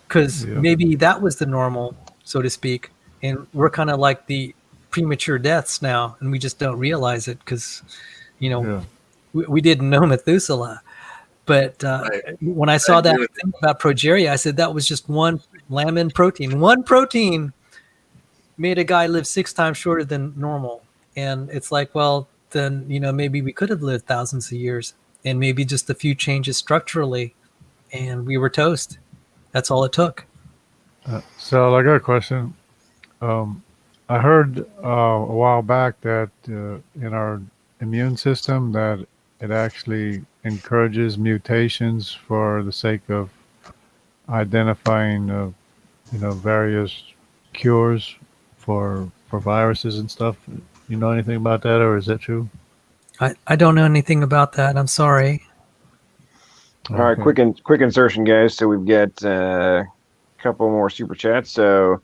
because maybe that was the normal, so to speak. And we're kind of like the premature deaths now, and we just don't realize it because, we didn't know Methuselah. But when I saw that thing about progeria, I said that was just one lamin protein. One protein made a guy live 6 times shorter than normal. And it's like, well, then maybe we could have lived thousands of years, and maybe just a few changes structurally, and we were toast. That's all it took. So I got a question. I heard a while back that in our immune system that it actually encourages mutations for the sake of identifying, various cures for viruses and stuff. You know anything about that, or is that true? I don't know anything about that. I'm sorry. All right, quick insertion, guys. So we've got a couple more super chats. So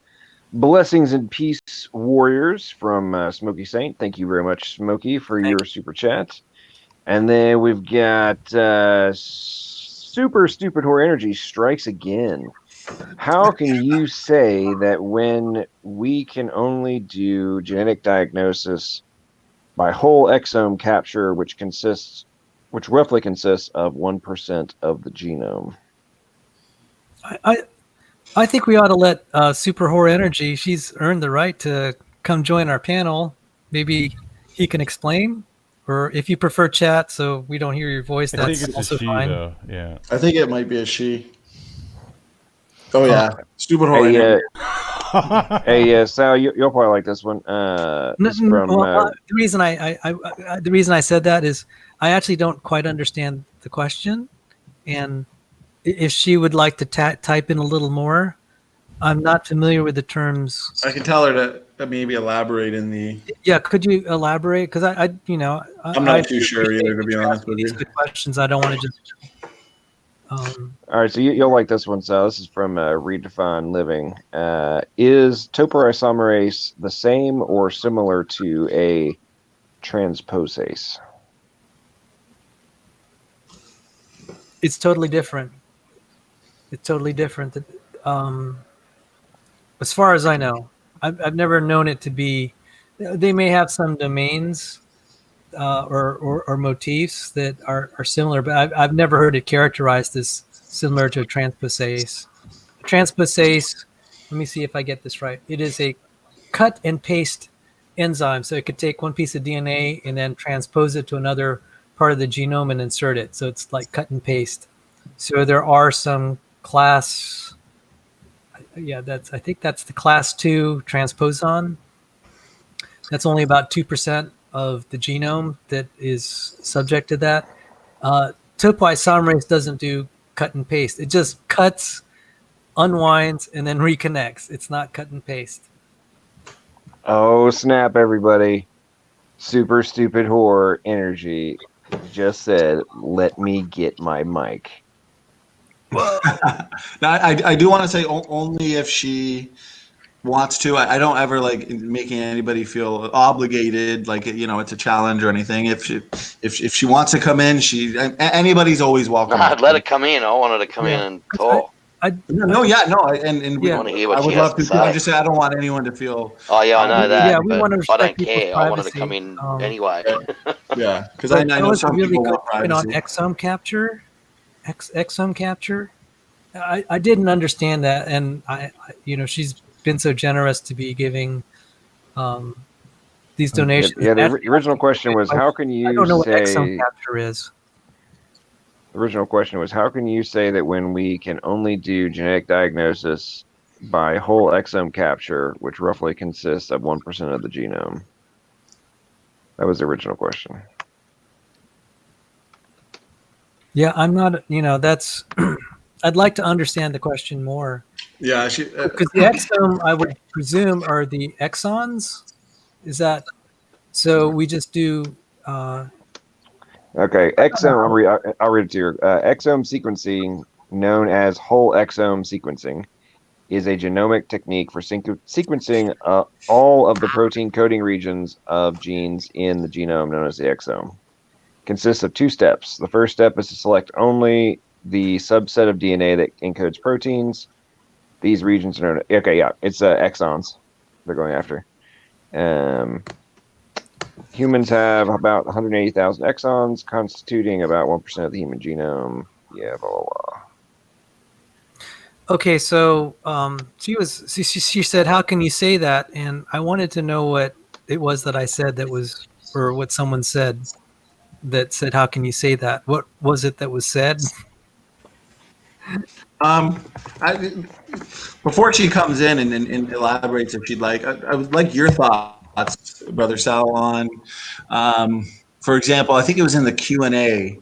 blessings and peace, warriors, from Smoky Saint. Thank you very much, Smoky, for your super chat. And then we've got Super Stupid Horror Energy strikes again. How can you say that when we can only do genetic diagnosis by whole exome capture, which roughly consists of 1% of the genome? I think we ought to let Super Horror Energy. She's earned the right to come join our panel. Maybe he can explain, or if you prefer chat, so we don't hear your voice, that's I think it's also a she, fine. though. Yeah. I think it might be a she. Oh yeah, stupid horror. Hey, Sal, you'll probably like this one. This is from, the reason I said that is I actually don't quite understand the question, and if she would like to type in a little more, I'm not familiar with the terms. I can tell her to maybe elaborate in the. Yeah, could you elaborate? Because I'm not too sure either, to be honest with you. The questions I don't want to just. All right, so you'll like this one. So this is from Redefine Living. Is topoisomerase the same or similar to a transposase? It's totally different. It's totally different. As far as I know, I've never known it to be. They may have some domains or motifs that are similar, but I've never heard it characterized as similar to a transposase. A transposase, let me see if I get this right. It is a cut and paste enzyme. So it could take one piece of DNA and then transpose it to another part of the genome and insert it. So it's like cut and paste. So there are some class, I think that's the class 2 transposon. That's only about 2% of the genome that is subject to that. Topoisomerase doesn't do cut and paste. It just cuts, unwinds, and then reconnects. It's not cut and paste. Oh, snap, everybody. Super Stupid Horror Energy just said, let me get my mic. Now, I do want to say only if she wants to. I don't ever like making anybody feel obligated, like it's a challenge or anything. If she wants to come in, anybody's always welcome. I'd let her come in. I wanted to come in and talk. And we want to hear what I she would has love to to. say. I just say I don't want anyone to feel. Oh yeah, I know that. Yeah, we want to I don't respect people's care. I wanted to privacy. come in anyway. Yeah, because I know some really people good want point on privacy. exome capture. Exome capture. I didn't understand that, and I she's been so generous to be giving these donations. Yeah, the original question was, how can you I don't know what say exome capture is. The original question was, how can you say that when we can only do genetic diagnosis by whole exome capture, which roughly consists of 1% of the genome? That was the original question. Yeah, I'm not, that's, I'd like to understand the question more. Yeah, because the exome, I would presume, are the exons. Is that, so we just do, okay, exome, I'll read it to you. Exome sequencing, known as whole exome sequencing, is a genomic technique for sequencing all of the protein coding regions of genes in the genome known as the exome. Consists of 2 steps. The first step is to select only the subset of DNA that encodes proteins. These regions are known. It's exons they're going after. Humans have about 180,000 exons, constituting about 1% of the human genome. Yeah, blah blah blah. Okay, so she said, how can you say that? And I wanted to know what it was that I said that was or what someone said that said, "How can you say that?" What was it that was said? I, before she comes in and elaborates, if she'd like, I would like your thoughts, Brother Sal, on, for example, I think it was in the Q&A,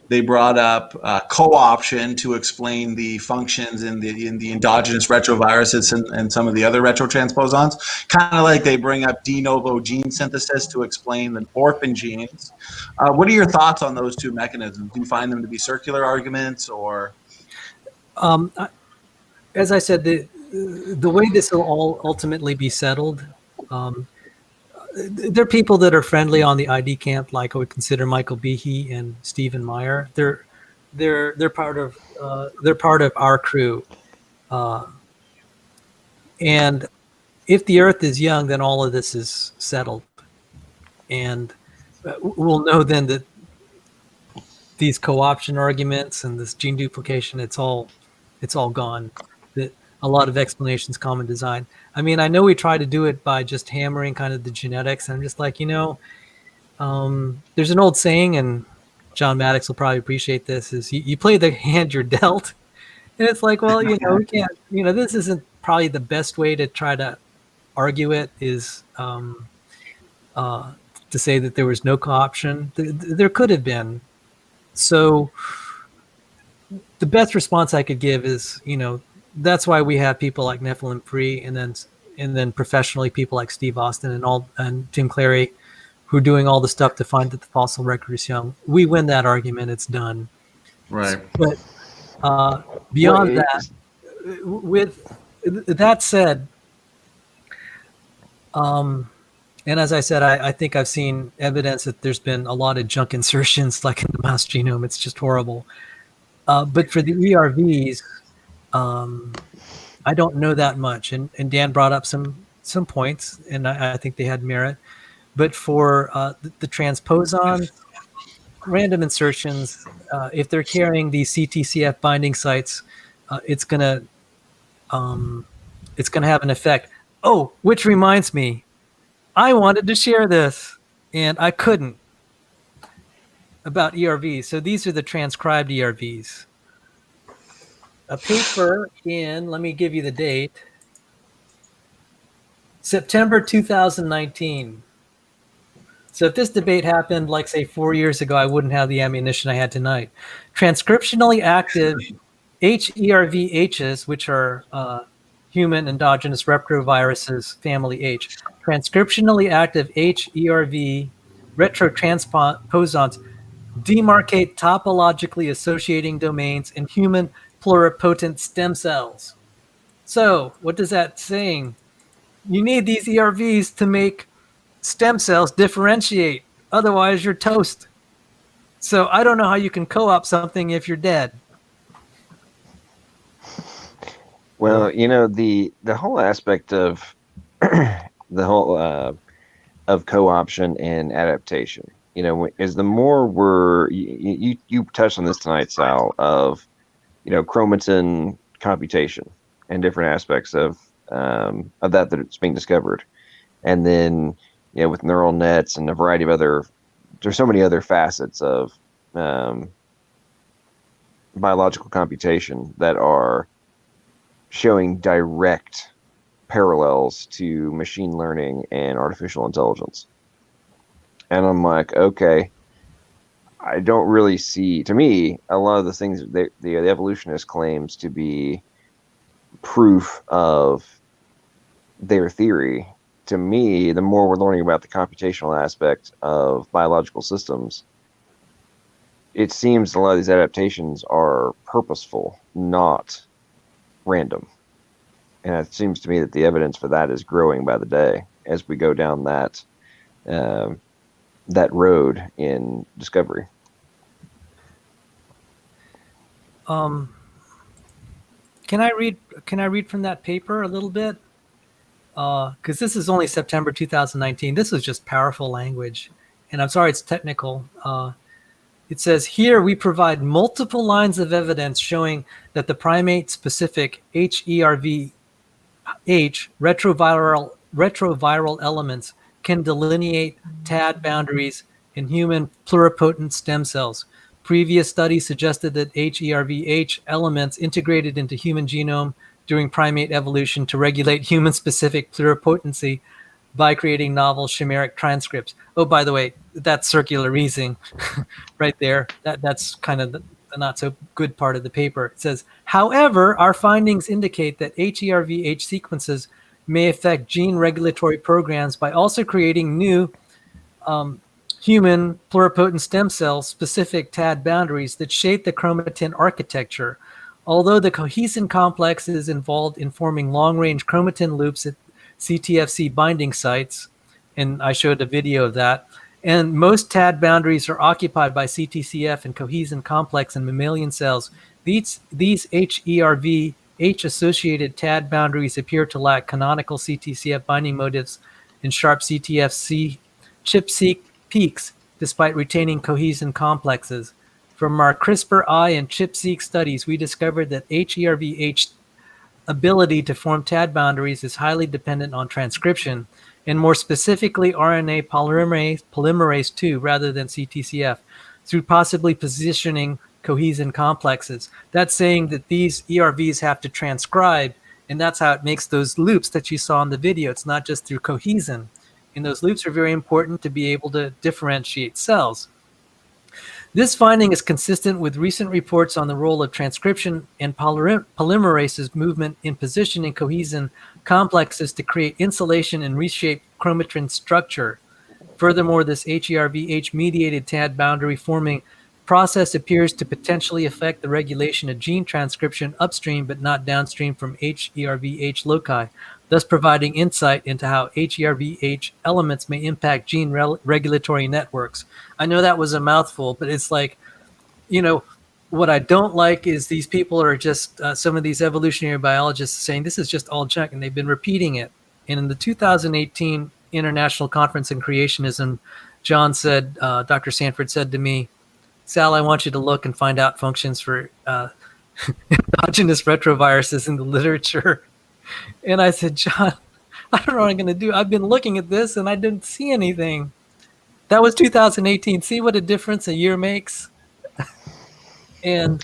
they brought up co-option to explain the functions in the endogenous retroviruses and some of the other retrotransposons. Kind of like they bring up de novo gene synthesis to explain the orphan genes. What are your thoughts on those two mechanisms? Do you find them to be circular arguments, or? As I said, the way this will all ultimately be settled, there are people that are friendly on the ID camp, like I would consider Michael Behe and Stephen Meyer. They're part of our crew, and if the Earth is young, then all of this is settled, and we'll know then that these co-option arguments and this gene duplication, it's all gone. That a lot of explanations, common design. I mean, I know we try to do it by just hammering kind of the genetics. And I'm just like, there's an old saying, and John Maddox will probably appreciate this, is you play the hand you're dealt. And it's like, well, we can't, this isn't probably the best way to try to argue it, is to say that there was no co-option. There could have been. So the best response I could give is, that's why we have people like Nephilim Free, and then professionally people like Steve Austin and Tim Clary, who are doing all the stuff to find that the fossil record is young. We win that argument; it's done. Right. But beyond that, with that said, and as I said, I think I've seen evidence that there's been a lot of junk insertions, like in the mouse genome. It's just horrible. But for the ERVs, I don't know that much. And Dan brought up some points, and I think they had merit. But for the transposons, random insertions, if they're carrying these CTCF binding sites, it's gonna have an effect. Oh, which reminds me, I wanted to share this, and I couldn't, about ERVs. So these are the transcribed ERVs. A paper in, let me give you the date, September 2019. So if this debate happened, like, say, 4 years ago, I wouldn't have the ammunition I had tonight. Transcriptionally active HERVHs, which are human endogenous retroviruses, family H. Transcriptionally active HERV retrotransposons demarcate topologically associating domains in human pluripotent stem cells. So what does that saying? You need these ERVs to make stem cells differentiate. Otherwise, you're toast. So I don't know how you can co-op something if you're dead. Well, the whole aspect of the whole of co-option and adaptation, is the more you touched on this tonight, Sal, of chromatin computation and different aspects of that it's being discovered, and then with neural nets and a variety of there's so many other facets of biological computation that are showing direct parallels to machine learning and artificial intelligence. And I'm like, okay, I don't really see, to me, a lot of the things the evolutionist claims to be proof of their theory. To me, the more we're learning about the computational aspect of biological systems, it seems a lot of these adaptations are purposeful, not random. And it seems to me that the evidence for that is growing by the day as we go down that road in discovery. Can I read from that paper a little bit? Because this is only September 2019. This is just powerful language, and I'm sorry it's technical. It says, here we provide multiple lines of evidence showing that the primate-specific HERVH retroviral elements can delineate TAD boundaries in human pluripotent stem cells. Previous studies suggested that HERVH elements integrated into human genome during primate evolution to regulate human-specific pluripotency by creating novel chimeric transcripts. Oh, by the way, that's circular reasoning right there. That's kind of the not so good part of the paper. It says, however, our findings indicate that HERVH sequences may affect gene regulatory programs by also creating new human pluripotent stem cell specific TAD boundaries that shape the chromatin architecture. Although the cohesin complex is involved in forming long-range chromatin loops at CTFC binding sites, and I showed a video of that, and most TAD boundaries are occupied by CTCF and cohesin complex in mammalian cells. These HERVH-associated TAD boundaries appear to lack canonical CTCF binding motifs in sharp CTFC ChIP-seq peaks, despite retaining cohesin complexes. From our CRISPR-I and ChIP-seq studies, we discovered that HERVH ability to form TAD boundaries is highly dependent on transcription, and more specifically RNA polymerase 2 rather than CTCF, through possibly positioning cohesin complexes. That's saying that these ERVs have to transcribe, and that's how it makes those loops that you saw in the video. It's not just through cohesin. And those loops are very important to be able to differentiate cells. This finding is consistent with recent reports on the role of transcription and polymerases movement in positioning cohesin complexes to create insulation and reshape chromatin structure. Furthermore, this HERVH-mediated TAD boundary forming process appears to potentially affect the regulation of gene transcription upstream but not downstream from HERVH loci, thus providing insight into how HERVH elements may impact gene regulatory networks. I know that was a mouthful, but it's like, you know, what I don't like is these people are just, some of these evolutionary biologists saying this is just all junk, and they've been repeating it. And in the 2018 International Conference on Creationism, John said, Dr. Sanford said to me, Sal, I want you to look and find out functions for endogenous retroviruses in the literature. And I said, John, I don't know what I'm going to do. I've been looking at this and I didn't see anything. That was 2018. See what a difference a year makes? and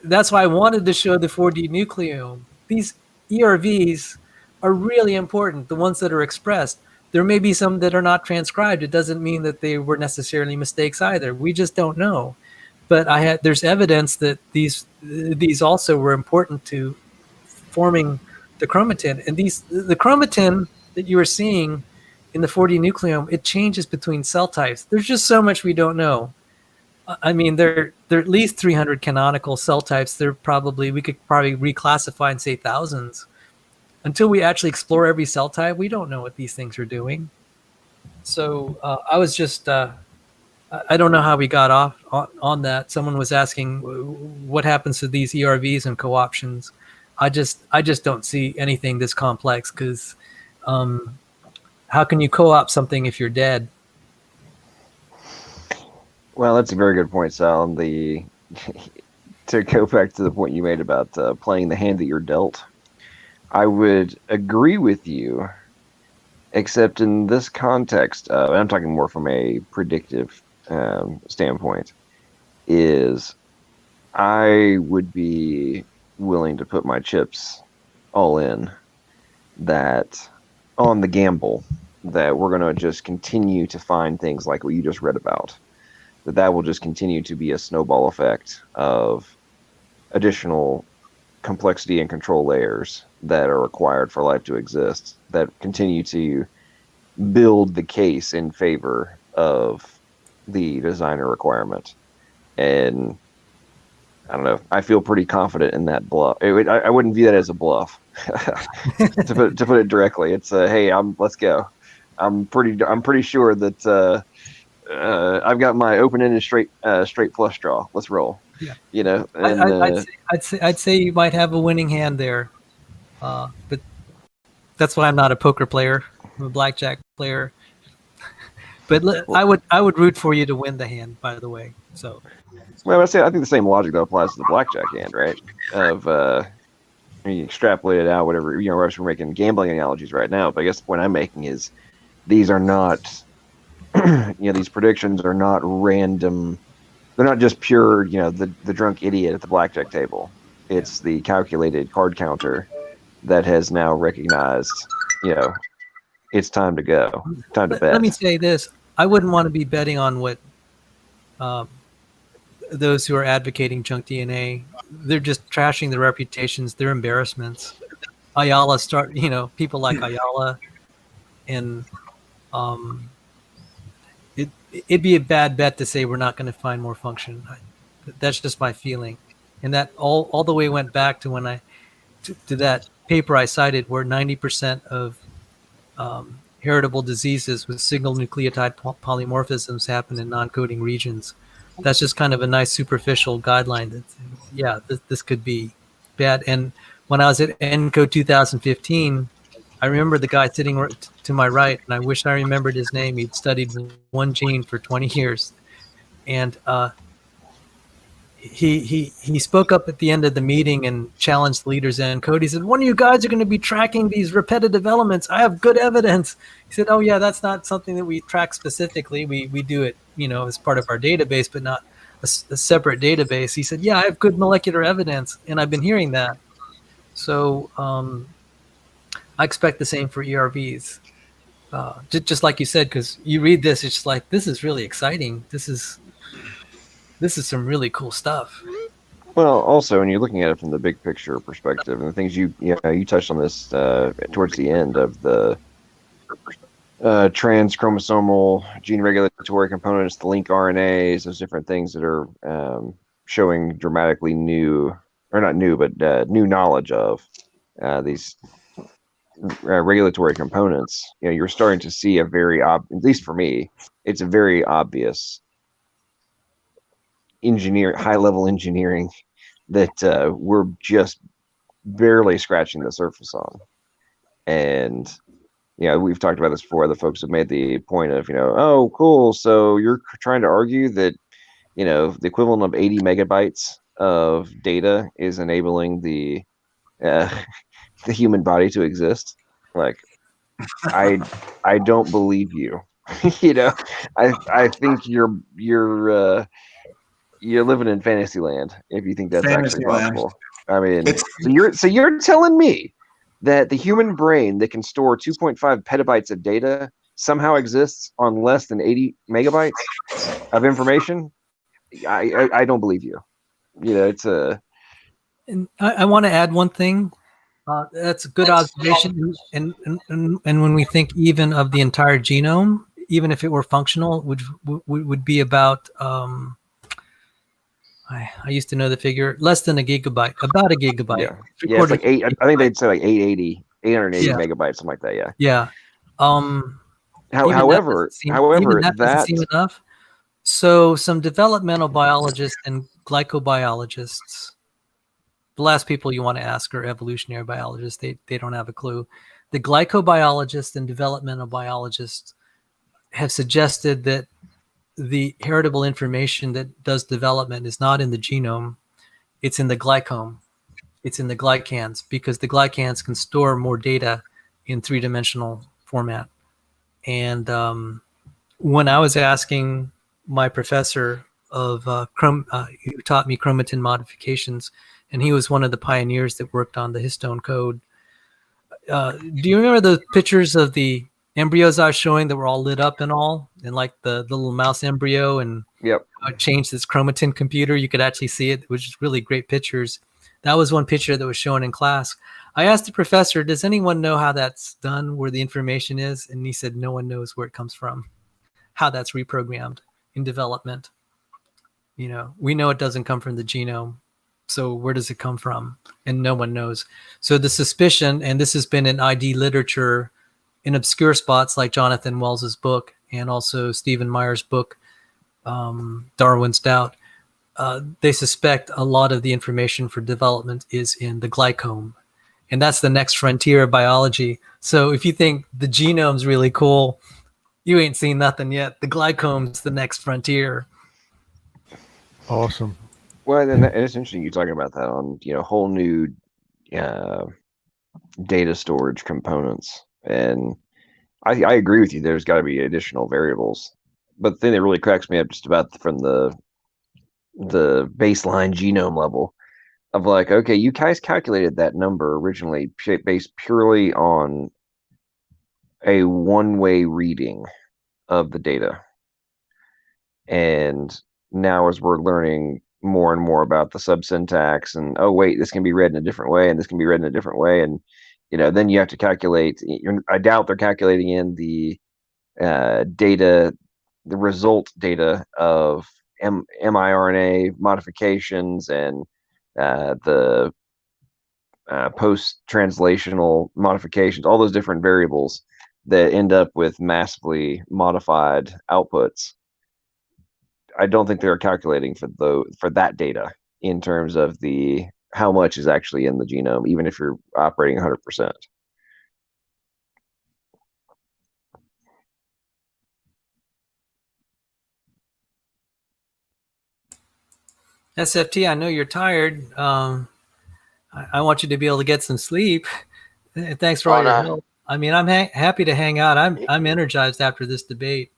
that's why I wanted to show the 4D nucleome. These ERVs are really important, the ones that are expressed. There may be some that are not transcribed. It doesn't mean that they were necessarily mistakes either. We just don't know. But there's evidence that these also were important to forming the chromatin. And the chromatin that you are seeing in the 4D nucleome, it changes between cell types. There's just so much we don't know. I mean, there are at least 300 canonical cell types. We could probably reclassify and say thousands. Until we actually explore every cell type, we don't know what these things are doing. So I was just, I don't know how we got off on that. Someone was asking what happens to these ERVs and co-options. I just don't see anything this complex, because how can you co-opt something if you're dead? Well, that's a very good point, Sal. And to go back to the point you made about playing the hand that you're dealt, I would agree with you, except in this context, and I'm talking more from a predictive standpoint, is I would be willing to put my chips all in that on the gamble that we're going to just continue to find things like what you just read about, that will just continue to be a snowball effect of additional complexity and control layers that are required for life to exist, that continue to build the case in favor of the designer requirement. And I don't know, I feel pretty confident in that bluff. I wouldn't view that as a bluff. to put it directly, it's hey, let's go. I'm pretty sure that I've got my open-ended straight flush draw. Let's roll. Yeah. You know, and, I'd say you might have a winning hand there, but that's why I'm not a poker player. I'm a blackjack player. But I would root for you to win the hand, by the way. So. Well, I think the same logic that applies to the blackjack hand, right? Of you extrapolate it out, whatever, you know, we're making gambling analogies right now, but I guess the point I'm making is these are not, you know, these predictions are not random. They're not just pure, you know, the drunk idiot at the blackjack table. It's the calculated card counter that has now recognized, you know, it's time to go, time to bet. Let me say this. I wouldn't want to be betting on what those who are advocating junk DNA. They're just trashing their reputations, their embarrassments. Ayala people like Ayala, and it'd be a bad bet to say we're not going to find more function. That's just my feeling. And that all the way went back to when to that paper I cited where 90% of heritable diseases with single nucleotide polymorphisms happen in non-coding regions. That's just kind of a nice superficial guideline that, this could be bad. And when I was at ENCODE 2015, I remember the guy sitting to my right, and I wish I remembered his name. He'd studied one gene for 20 years. And he spoke up at the end of the meeting and challenged the leaders in ENCODE. He said, one of you guys are going to be tracking these repetitive elements. I have good evidence. He said, oh, yeah, that's not something that we track specifically. We do it, as part of our database, but not a separate database. He said, yeah, I have good molecular evidence, and I've been hearing that. So I expect the same for ERVs. Just like you said, because you read this, it's just like, this is really exciting. This is some really cool stuff. Well, also, when you're looking at it from the big picture perspective, and the things you touched on this towards the end of the trans chromosomal gene regulatory components, the link RNAs, those different things that are showing dramatically new knowledge of these regulatory components. You're starting to see at least for me, it's a very obvious high-level engineering that we're just barely scratching the surface on. And we've talked about this before. The folks have made the point of, oh, cool, so you're trying to argue that the equivalent of 80 megabytes of data is enabling the human body to exist. Like, I don't believe you. I think you're living in fantasy land if you think that's actually possible. I mean, so you're telling me that the human brain that can store 2.5 petabytes of data somehow exists on less than 80 megabytes of information? I don't believe you. It's a. And I want to add one thing. That's a good observation. And when we think even of the entire genome, even if it were functional, would be about. I used to know the figure, less than a gigabyte, about a gigabyte. Yeah, it's like I think they'd say like 880 megabytes, something like that. Yeah. Yeah. However, that doesn't seem enough. So some developmental biologists and glycobiologists, the last people you want to ask are evolutionary biologists. They don't have a clue. The glycobiologists and developmental biologists have suggested that the heritable information that does development is not in the genome, it's in the glycome, it's in the glycans, because the glycans can store more data in three-dimensional format. And when I was asking my professor of who taught me chromatin modifications, and he was one of the pioneers that worked on the histone code. Do you remember the pictures of the embryos I was showing that were all lit up and all, and like the little mouse embryo, and yep, I changed this chromatin computer? You could actually see it, which is really great pictures. That was one picture that was shown in class. I asked the professor, does anyone know how that's done, where the information is? And he said, no one knows where it comes from, how that's reprogrammed in development. We know it doesn't come from the genome. So where does it come from? And no one knows. So the suspicion, and this has been in ID literature in obscure spots like Jonathan Wells's book and also Stephen Meyer's book, Darwin's Doubt, they suspect a lot of the information for development is in the glycome. And that's the next frontier of biology. So if you think the genome's really cool, you ain't seen nothing yet. The glycome's the next frontier. Awesome. Well, and it's interesting you talking about that on, whole new, data storage components. And I agree with you. There's got to be additional variables. But the thing that really cracks me up just about from the baseline genome level of like, okay, you guys calculated that number originally based purely on a one-way reading of the data. And now as we're learning more and more about the subsyntax and, oh, wait, this can be read in a different way and this can be read in a different way. And, then you have to calculate. I doubt they're calculating in the data, the result data of miRNA modifications and the post-translational modifications, all those different variables that end up with massively modified outputs. I don't think they're calculating for that data in terms of how much is actually in the genome, even if you're operating 100%. SFT, I know you're tired. I want you to be able to get some sleep. Thanks for all your help. I mean, I'm happy to hang out. I'm energized after this debate.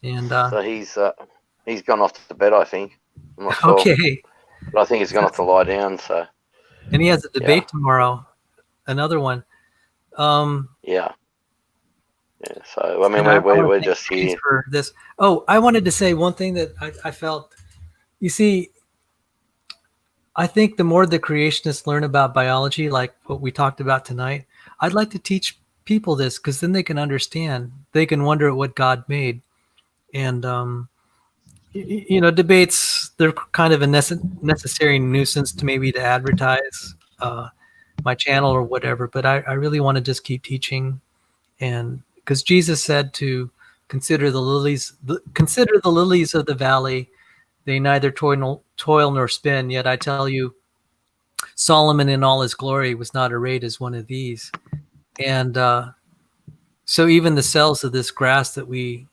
And so he's gone off to bed, I think. I'm not sure. Okay. But I think he's gone off to lie down. So. And he has a debate tomorrow, another one. Yeah. So I mean, we're just here for this. Oh, I wanted to say one thing that I felt. You see, I think the more the creationists learn about biology, like what we talked about tonight, I'd like to teach people this because then they can understand. They can wonder at what God made. And, debates, they're kind of a necessary nuisance to advertise my channel or whatever. But I really want to just keep teaching. And because Jesus said to consider the lilies of the valley. They neither toil nor spin, yet I tell you, Solomon in all his glory was not arrayed as one of these. And so even the cells of this grass that we,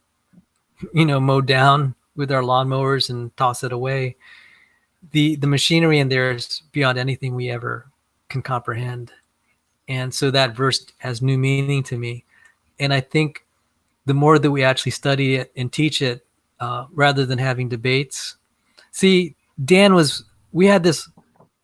mow down with our lawnmowers and toss it away, the machinery in there is beyond anything we ever can comprehend. And so that verse has new meaning to me. And I think the more that we actually study it and teach it, rather than having debates. See, Dan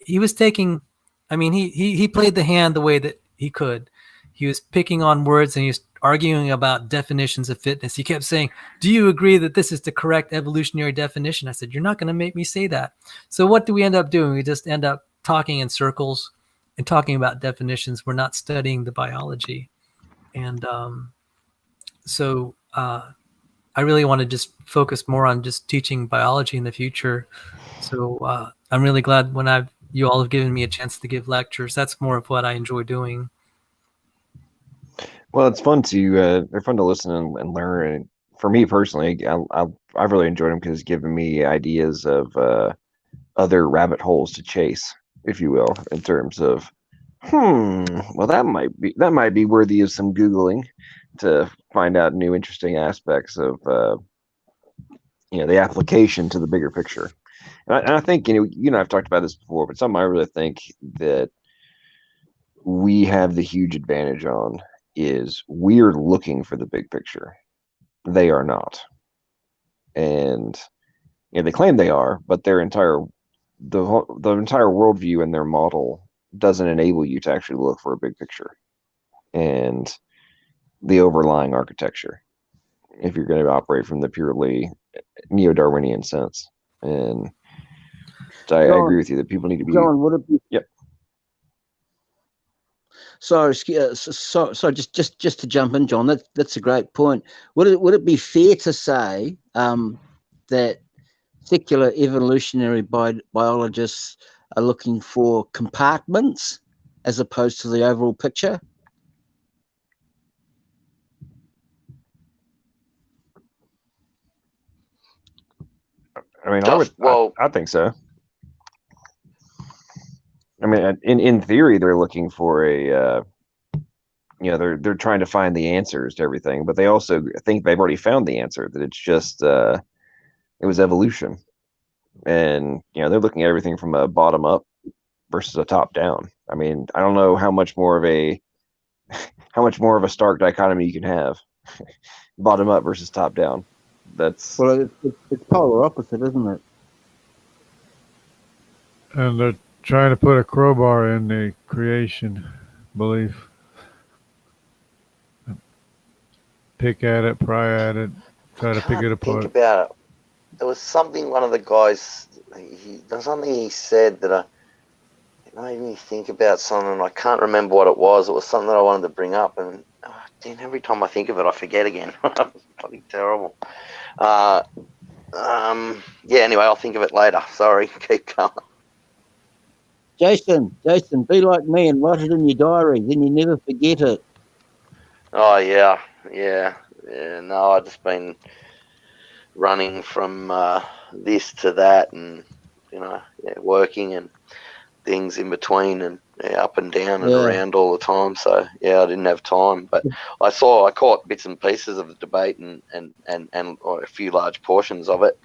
he was taking, he played the hand the way that he could. He was picking on words and he was arguing about definitions of fitness. He kept saying, do you agree that this is the correct evolutionary definition? I said, you're not going to make me say that. So what do we end up doing? We just end up talking in circles and talking about definitions. We're not studying the biology. And so I really want to just focus more on just teaching biology in the future. So I'm really glad when you all have given me a chance to give lectures. That's more of what I enjoy doing. Well, it's fun they're fun to listen and learn. And for me personally, I've really enjoyed them because it's given me ideas of other rabbit holes to chase, if you will, in terms of, well, that might be worthy of some Googling to find out new interesting aspects of the application to the bigger picture. And I think I've talked about this before, but something I really think that we have the huge advantage on is we're looking for the big picture. They are not. And they claim they are, but the entire worldview and their model doesn't enable you to actually look for a big picture and the overlying architecture if you're going to operate from the purely neo-Darwinian sense. And so I agree with you that people need to be. John, would it be? Yep. So just to jump in, John, that's a great point. Would it be fair to say that secular evolutionary biologists are looking for compartments as opposed to the overall picture? I mean, I think so. I mean, in theory, they're looking for they're trying to find the answers to everything, but they also think they've already found the answer, that it's just, it was evolution. And, they're looking at everything from a bottom up versus a top down. I mean, I don't know how much more of a stark dichotomy you can have, bottom up versus top down. That's Well, it's polar opposite, isn't it? And they're trying to put a crowbar in the creation belief. Pick at it, pry at it, try to pick it Can't think apart. about it. There was something one of the guys, there's something he said that it made me think about something. I can't remember what it was. It was something that I wanted to bring up, and every time I think of it, I forget again. It's bloody terrible. Yeah, anyway, I'll think of it later. Sorry, keep going. Jason, be like me and write it in your diary, then you never forget it. Oh, yeah. No, I've just been running from this to that, and working and things in between, and up and down and around all the time. So I didn't have time, but I caught bits and pieces of the debate and or a few large portions of it.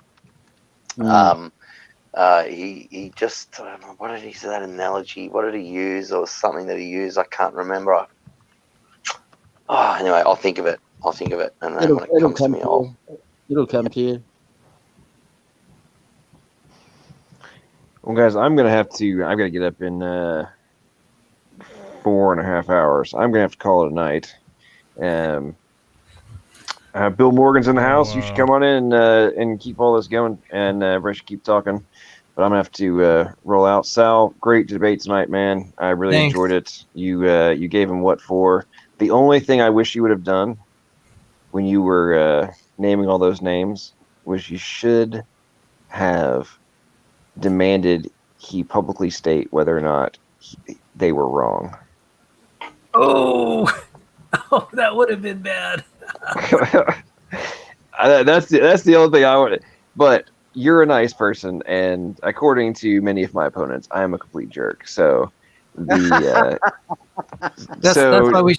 He just, what did he say, that analogy? What did he use? Or something that he used? I can't remember. Anyway, I'll think of it, and then when it comes to me, it'll come to you. Well, guys, I've got to get up in 4.5 hours. I'm gonna have to call it a night. Bill Morgan's in the house. You should come on in and keep all this going, and Brett should keep talking. But I'm gonna have to roll out. Sal, great debate tonight, man. I really enjoyed it. You gave him what for. The only thing I wish you would have done when you were naming all those names was you should have demanded he publicly state whether or not they were wrong. Oh, that would have been bad. That's the only thing I wanted. But you're a nice person, and according to many of my opponents, I am a complete jerk. So that's why we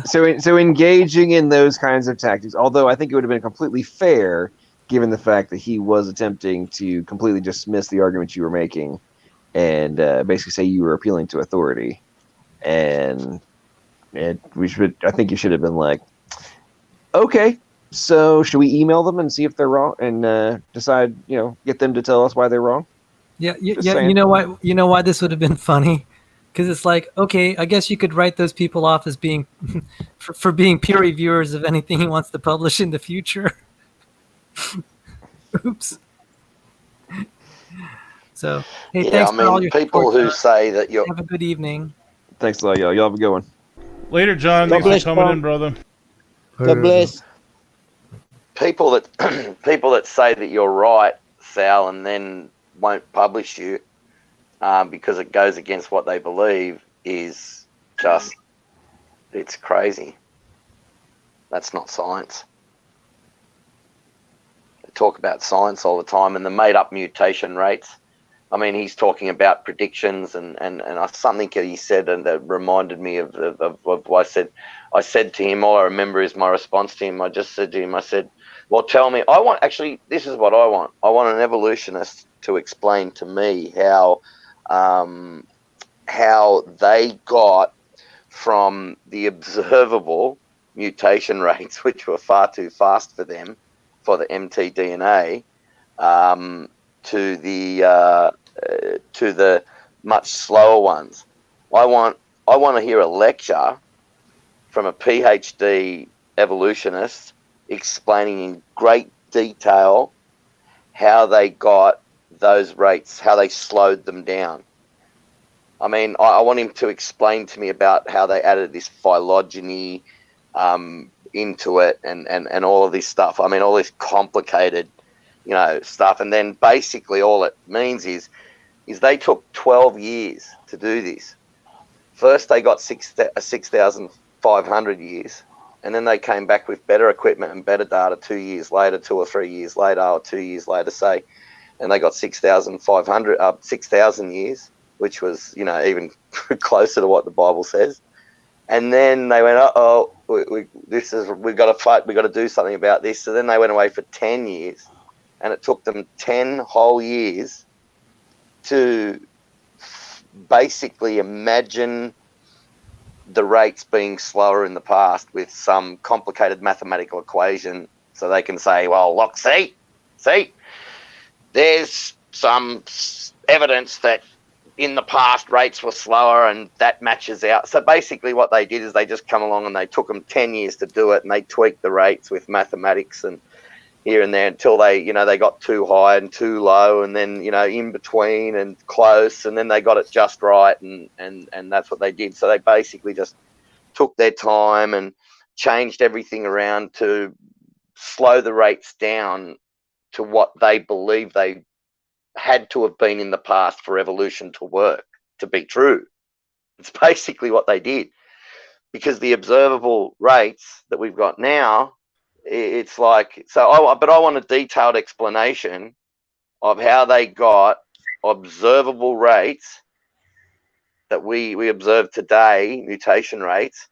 So engaging in those kinds of tactics, although I think it would have been completely fair given the fact that he was attempting to completely dismiss the argument you were making and basically say you were appealing to authority. And I think you should have been like, okay, so should we email them and see if they're wrong and decide, get them to tell us why they're wrong? Yeah. You know why this would have been funny? Because it's like, okay, I guess you could write those people off as being for being peer reviewers of anything he wants to publish in the future. Oops. So, hey, thanks for all your people support, who say that you're... Have a good evening. Thanks a lot, y'all. Y'all have a good one. Later, John. Thanks for coming in, brother. God bless. People that say that you're right, Sal, and then won't publish you because it goes against what they believe is just, it's crazy. That's not science. They talk about science all the time and the made-up mutation rates. I mean, he's talking about predictions and something he said, and that reminded me of what I said to him. All I remember is my response to him. I just said to him, I said, well, tell me, this is what I want. I want an evolutionist to explain to me how they got from the observable mutation rates, which were far too fast for them, for the mtDNA, to the much slower ones. I want to hear a lecture from a PhD evolutionist explaining in great detail how they got those rates, how they slowed them down. I mean, I want him to explain to me about how they added this phylogeny into it and all of this stuff. I mean, all this complicated, stuff. And then basically all it means is they took 12 years to do this. First, they got 6,500 years. And then they came back with better equipment and better data 2 years later, 2 or 3 years later, or 2 years later, say. And they got 6,000 years, which was, even closer to what the Bible says. And then they went, we've got to fight. We've got to do something about this. So then they went away for 10 years. And it took them 10 whole years to basically imagine the rates being slower in the past with some complicated mathematical equation, so they can say, well, look, see, there's some evidence that in the past rates were slower, and that matches out. So basically what they did is they just come along and they took them 10 years to do it, and they tweaked the rates with mathematics and here and there until they, they got too high and too low, and then, in between and close, and then they got it just right, and that's what they did. So they basically just took their time and changed everything around to slow the rates down to what they believe they had to have been in the past for evolution to work, to be true. It's basically what they did, because the observable rates that we've got now, it's like, but I want a detailed explanation of how they got observable rates that we observe today, mutation rates,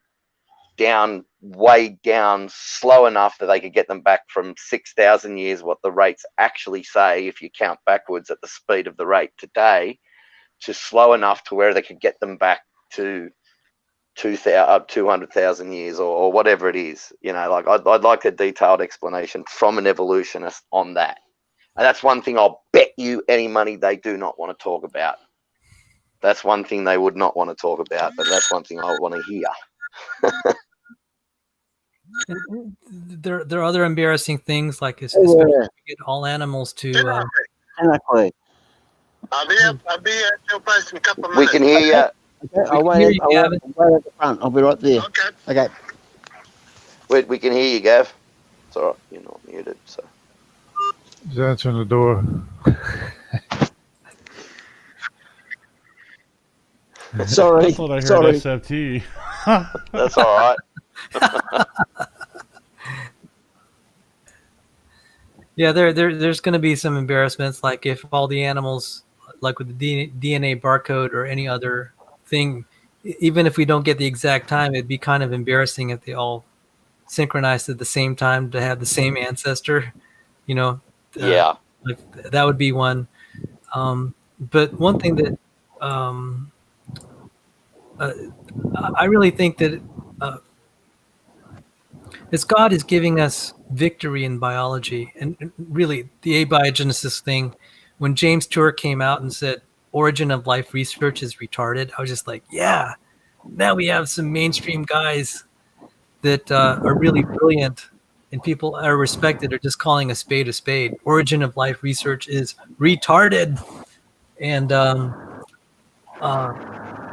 way down slow enough that they could get them back from 6,000 years, what the rates actually say if you count backwards at the speed of the rate today, to slow enough to where they could get them back to 200,000 years or whatever it is. Like I'd like a detailed explanation from an evolutionist on that. And that's one thing I'll bet you any money they do not want to talk about. That's one thing they would not want to talk about, but that's one thing I want to hear. There are other embarrassing things, like especially if you get all animals to. Exactly. I'll be at your place in a couple of We minutes. can hear you. Okay, I'll wait at the front. I'll be right there. Okay. We can hear you, Gav. It's all right. You're not muted, so. He's answering the door. Sorry. I thought I heard Sorry. SFT. That's all right. Yeah, there's going to be some embarrassments, like if all the animals, like with the DNA barcode or any other thing, even if we don't get the exact time, it'd be kind of embarrassing if they all synchronized at the same time to have the same ancestor. Yeah. Like that would be one. But one thing that I really think that as God is giving us victory in biology, and really the abiogenesis thing, when James Tour came out and said origin of life research is retarded, I was just like, yeah, now we have some mainstream guys that are really brilliant and people are respected are just calling a spade a spade. Origin of life research is retarded. And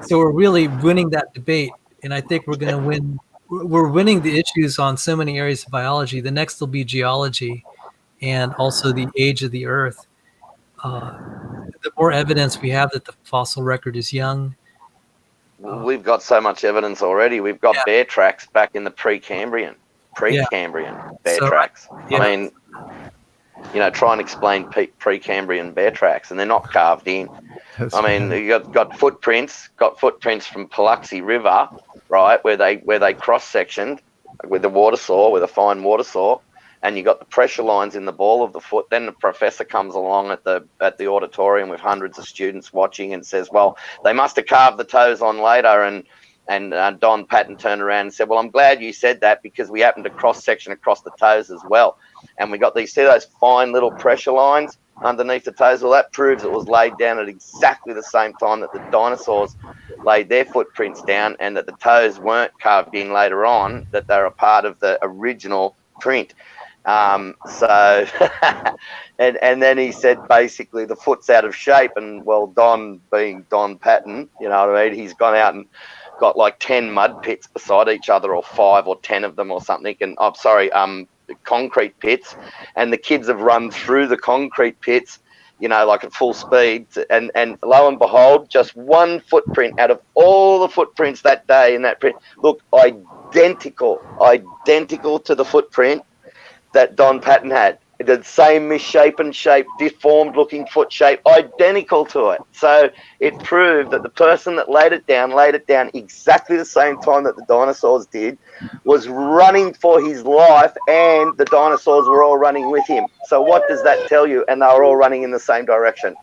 so we're really winning that debate. And I think we're going to win. We're winning the issues on so many areas of biology. The next will be geology and also the age of the earth. The more evidence we have that the fossil record is young. We've got so much evidence already. We've got bear tracks back in the Precambrian bear tracks. I mean, try and explain Precambrian bear tracks, and they're not carved in. You got footprints from Paluxy River, right, where they cross-sectioned with a fine water saw, and you got the pressure lines in the ball of the foot. Then the professor comes along at the auditorium with hundreds of students watching and says, well, they must have carved the toes on later. And Don Patton turned around and said, well, I'm glad you said that, because we happened to cross-section across the toes as well. And we got those fine little pressure lines underneath the toes. Well, that proves it was laid down at exactly the same time that the dinosaurs laid their footprints down, and that the toes weren't carved in later on, that they're a part of the original print. And then he said basically the foot's out of shape, and well, Don being Don Patton, he's gone out and got like 10 mud pits beside each other, or 5 or 10 of them or something, and concrete pits, and the kids have run through the concrete pits, like at full speed, and lo and behold, just one footprint out of all the footprints that day in that print looked identical to the footprint that Don Patton had. The same misshapen shape, deformed looking foot shape, identical to it. So it proved that the person that laid it down exactly the same time that the dinosaurs did, was running for his life, and the dinosaurs were all running with him. So what does that tell you? And they were all running in the same direction.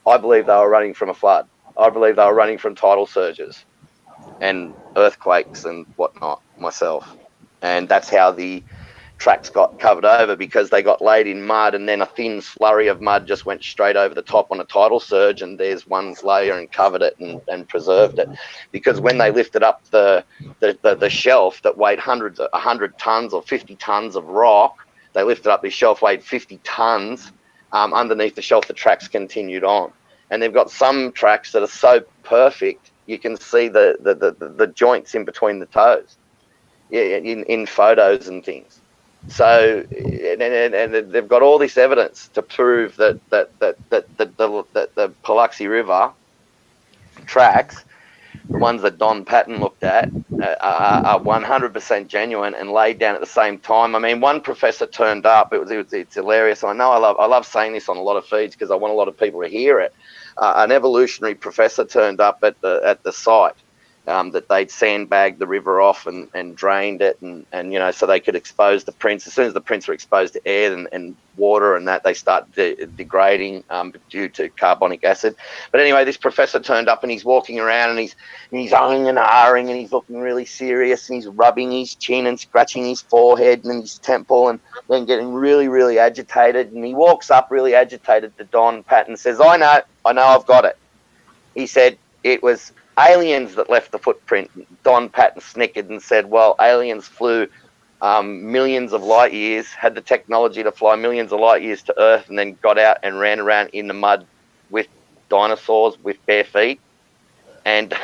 I believe they were running from a flood. I believe they were running from tidal surges and earthquakes and whatnot myself. And that's how the tracks got covered over, because they got laid in mud, and then a thin slurry of mud just went straight over the top on a tidal surge, and there's one layer and covered it and preserved it. Because when they lifted up the shelf that weighed 100 tons or 50 tons of rock, they lifted up this shelf weighed 50 tons. Underneath the shelf, the tracks continued on, and they've got some tracks that are so perfect you can see the joints in between the toes, in photos and things. So, and they've got all this evidence to prove that the Paluxy River tracks, the ones that Don Patton looked at, are 100% genuine and laid down at the same time. I mean, one professor turned up. It's hilarious. I know I love saying this on a lot of feeds because I want a lot of people to hear it. An evolutionary professor turned up at the site. That they'd sandbagged the river off and drained it, and so they could expose the prints. As soon as the prints are exposed to air and water and that, they start degrading due to carbonic acid. But anyway, this professor turned up, and he's walking around, and he's umming and ahhing, and he's looking really serious, and he's rubbing his chin and scratching his forehead and his temple, and then getting really, really agitated. And he walks up really agitated to Don Patton and says, I know, I've got it. He said, it was aliens that left the footprint. Don Patton snickered and said, well, aliens flew millions of light years, had the technology to fly millions of light years to Earth, and then got out and ran around in the mud with dinosaurs with bare feet, and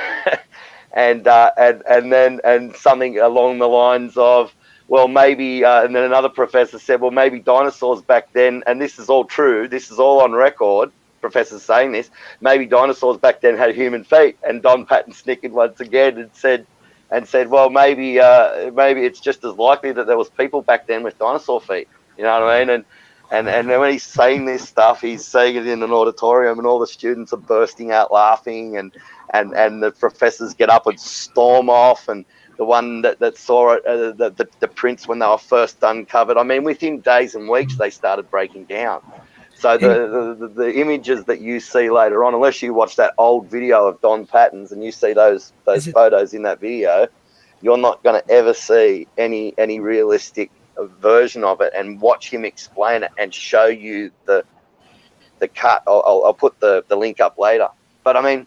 and something along the lines of, well, maybe, and then another professor said, well, maybe dinosaurs back then, and this is all true, this is all on record, professors saying this, maybe dinosaurs back then had human feet. And Don Patton snickered once again and said, well, maybe it's just as likely that there was people back then with dinosaur feet. You know what I mean? And when he's saying this stuff, he's saying it in an auditorium, and all the students are bursting out laughing, and the professors get up and storm off, and the one that saw it, the prints when they were first uncovered, I mean, within days and weeks they started breaking down. So the images that you see later on, unless you watch that old video of Don Patton's and you see those photos in that video, you're not going to ever see any realistic version of it, and watch him explain it and show you the cut. I'll put the link up later. But I mean,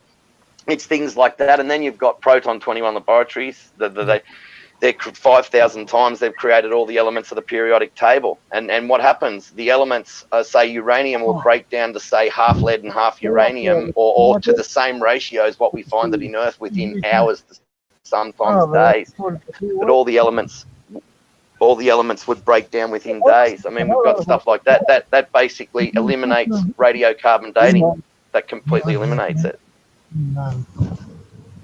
it's things like that. And then you've got Proton 21 Laboratories. They're 5,000 times they've created all the elements of the periodic table. And what happens? The elements, say uranium, will break down to, say, half lead and half uranium, or to the same ratio as what we find it in Earth within hours to sometimes days. But all the elements would break down within days. I mean, we've got stuff like that. That basically eliminates radiocarbon dating. That completely eliminates it.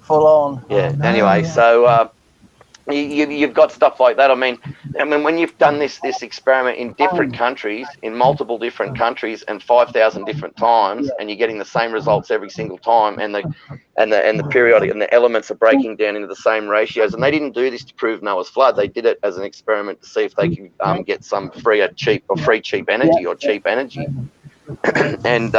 Full on. Yeah. Anyway, so you've got stuff like that. I mean, when you've done this experiment in different countries, in multiple different countries, and 5,000 different times, and you're getting the same results every single time, and the periodic and the elements are breaking down into the same ratios. And they didn't do this to prove Noah's flood. They did it as an experiment to see if they could get some free cheap energy, and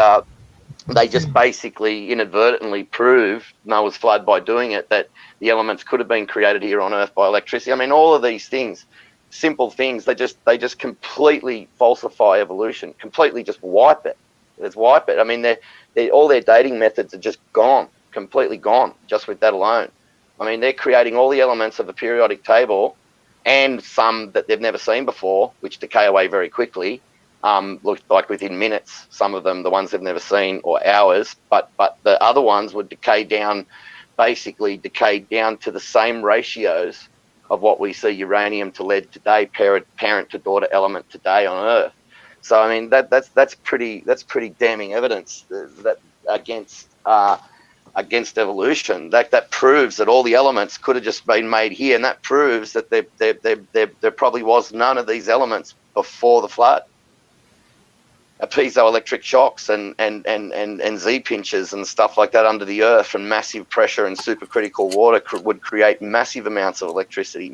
they just basically inadvertently proved Noah's flood by doing it, that the elements could have been created here on Earth by electricity. I mean, all of these things, simple things, they just completely falsify evolution, completely just wipe it. I mean, all their dating methods are just gone, completely gone, just with that alone. I mean, they're creating all the elements of the periodic table, and some that they've never seen before, which decay away very quickly. Looked like within minutes, some of them, the ones they've never seen, or hours, but the other ones would decay down to the same ratios of what we see uranium to lead today, parent to daughter element today on Earth. So I mean, that's pretty damning evidence that against evolution. That proves that all the elements could have just been made here, and that proves that there probably was none of these elements before the flood. Piezoelectric shocks and Z pinches and stuff like that under the Earth from massive pressure and supercritical water would create massive amounts of electricity,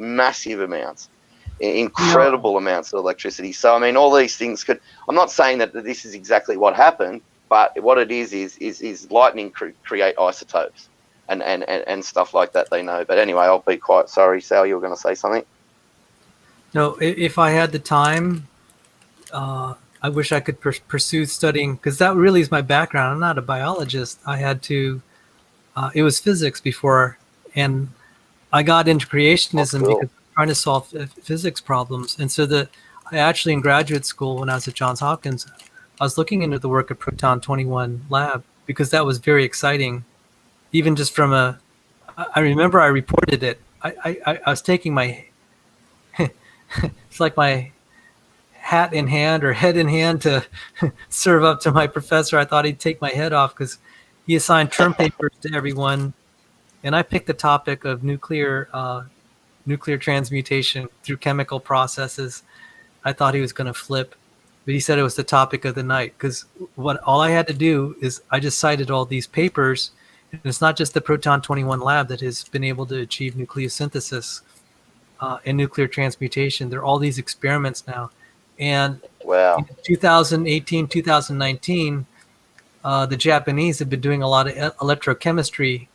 incredible amounts of electricity. So I mean, all these things could. I'm not saying that this is exactly what happened, but what it is lightning create isotopes and stuff like that. They know. But anyway, I'll be quiet. Sorry, Sal, you were going to say something. No, if I had the time, I wish I could pursue studying, because that really is my background. I'm not a biologist. I had to. It was physics before, and I got into creationism because I'm trying to solve physics problems. And so I actually, in graduate school, when I was at Johns Hopkins, I was looking into the work of Proton 21 Lab, because that was very exciting. Even just from I remember I reported it. I was taking my, it's like my hat in hand or head in hand to serve up to my professor. I thought he'd take my head off because he assigned term papers to everyone. And I picked the topic of nuclear transmutation through chemical processes. I thought he was going to flip, but he said it was the topic of the night, because all I had to do is I just cited all these papers. And it's not just the Proton 21 Lab that has been able to achieve nucleosynthesis and nuclear transmutation. There are all these experiments now. And in 2018, 2019, the Japanese have been doing a lot of electrochemistry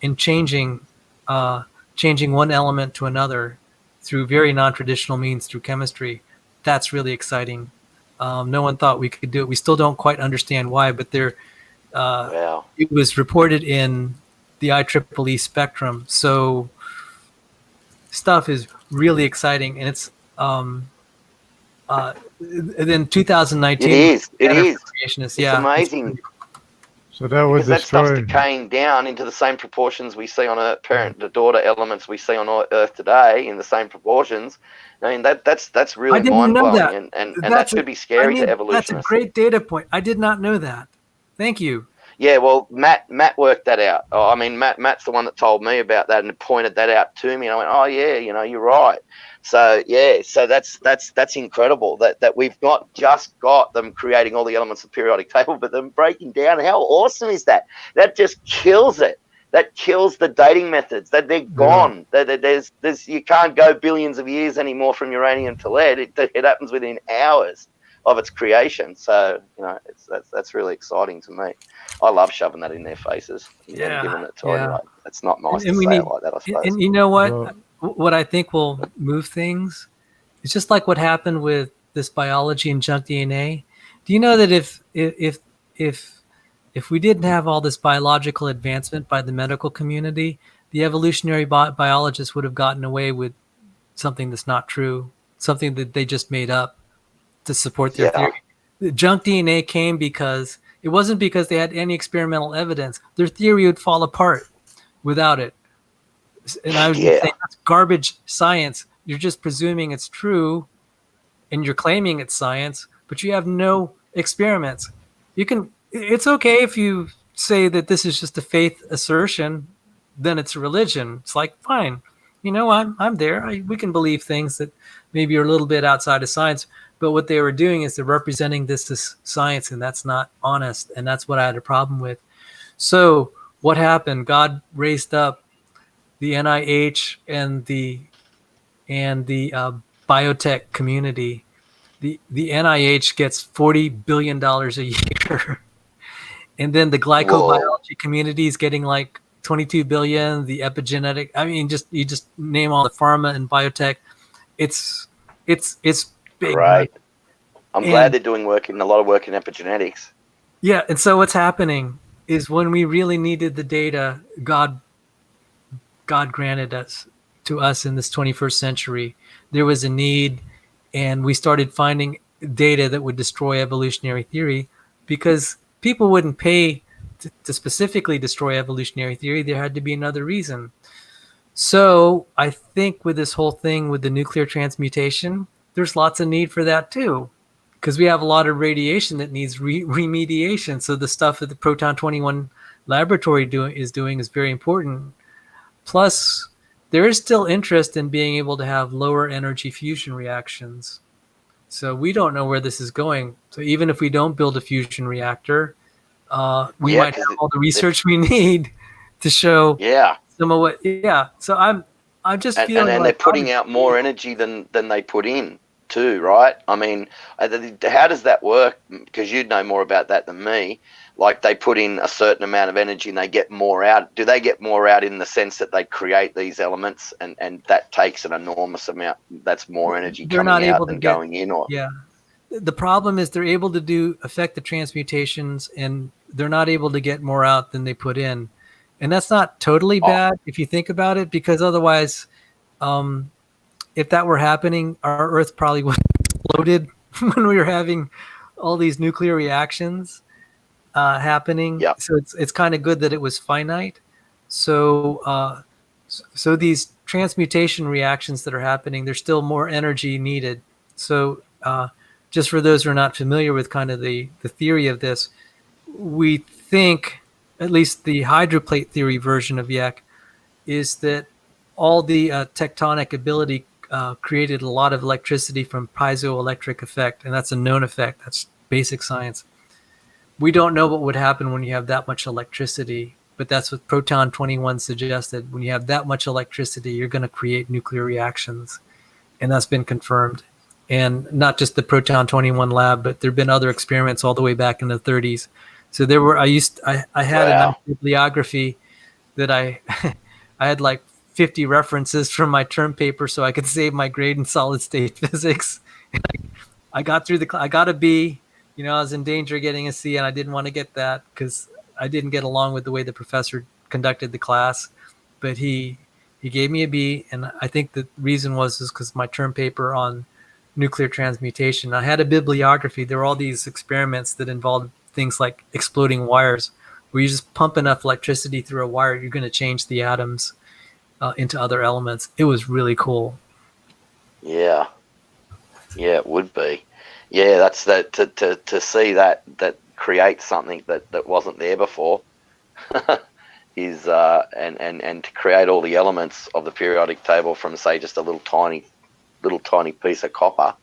in changing one element to another through very non-traditional means through chemistry. That's really exciting. No one thought we could do it. We still don't quite understand why, but it was reported in the IEEE spectrum. So stuff is really exciting, and it's then 2019. It is. It's amazing. So that would that stuff's destroy. decaying down into the same proportions we see on Earth, parent to daughter elements we see on Earth today in the same proportions. I mean, that's really mind blowing, and that should be scary to evolutionists. That's a great data point. I did not know that. Thank you. Yeah, well, Matt worked that out. I mean, Matt's the one that told me about that and pointed that out to me. And I went, oh yeah, you're right. So yeah, so that's incredible that we've not just got them creating all the elements of the periodic table, but them breaking down. How awesome is that? That just kills it. That kills the dating methods. That they're gone. There's you can't go billions of years anymore from uranium to lead. It happens within hours of its creation. So that's really exciting to me. I love shoving that in their faces and giving it to them. Like, it's not nice to say it like that, I suppose. And you know what? What I think will move things is just like what happened with this biology and junk DNA. Do you know that if we didn't have all this biological advancement by the medical community, the evolutionary biologists would have gotten away with something that's not true, something that they just made up to support their theory. The junk DNA came because it wasn't because they had any experimental evidence. Their theory would fall apart without it. And I would say that's garbage science. You're just presuming it's true and you're claiming it's science, but you have no experiments. It's okay if you say that this is just a faith assertion, then it's a religion. It's like, fine, I'm there. We can believe things that maybe are a little bit outside of science, but what they were doing is they're representing this as science, and that's not honest. And that's what I had a problem with. So what happened? God raised up the NIH and the biotech community. The NIH gets $40 billion a year. And then the glycobiology community is getting like 22 billion, the epigenetic, you just name all the pharma and biotech. It's big. Right. I'm glad they're doing a lot of work in epigenetics. Yeah. And so what's happening is when we really needed the data, God granted to us in this 21st century. There was a need, and we started finding data that would destroy evolutionary theory because people wouldn't pay to specifically destroy evolutionary theory. There had to be another reason. So I think with this whole thing with the nuclear transmutation, there's lots of need for that too, because we have a lot of radiation that needs remediation. So the stuff that the Proton 21 laboratory is doing is very important. Plus, there is still interest in being able to have lower energy fusion reactions. So we don't know where this is going. So even if we don't build a fusion reactor, we might have all the research we need to show some of what. Yeah. So I'm just feeling and they're putting out more energy than they put in. too, right? I mean, how does that work? Because you'd know more about that than me. Like, they put in a certain amount of energy and they get more out. Do they get more out in the sense that they create these elements and that takes an enormous amount? That's more energy They're coming not out able to than get, going in, or yeah. The problem is they're able to affect the transmutations, and they're not able to get more out than they put in. And that's not totally bad if you think about it, because otherwise, if that were happening, our Earth probably would have exploded when we were having all these nuclear reactions happening. Yeah. So it's kind of good that it was finite. So so these transmutation reactions that are happening, there's still more energy needed. So just for those who are not familiar with kind of the theory of this, we think, at least the hydroplate theory version of YEC, is that all the tectonic ability created a lot of electricity from piezoelectric effect, and that's a known effect. That's basic science. We don't know what would happen when you have that much electricity, but that's what Proton 21 suggested. When you have that much electricity, you're going to create nuclear reactions, and that's been confirmed. And not just the Proton 21 lab, but there have been other experiments all the way back in the 30s. So there were, I had a nice bibliography that I had like 50 references from my term paper so I could save my grade in solid state physics. And I got through I got a B. You know, I was in danger of getting a C, and I didn't want to get that because I didn't get along with the way the professor conducted the class. But he gave me a B, and I think the reason was because my term paper on nuclear transmutation. I had a bibliography. There were all these experiments that involved things like exploding wires, where you just pump enough electricity through a wire, you're going to change the atoms into other elements. It was really cool. Yeah, it would be. Yeah, that's that to see that create something that wasn't there before is and to create all the elements of the periodic table from, say, just a little tiny piece of copper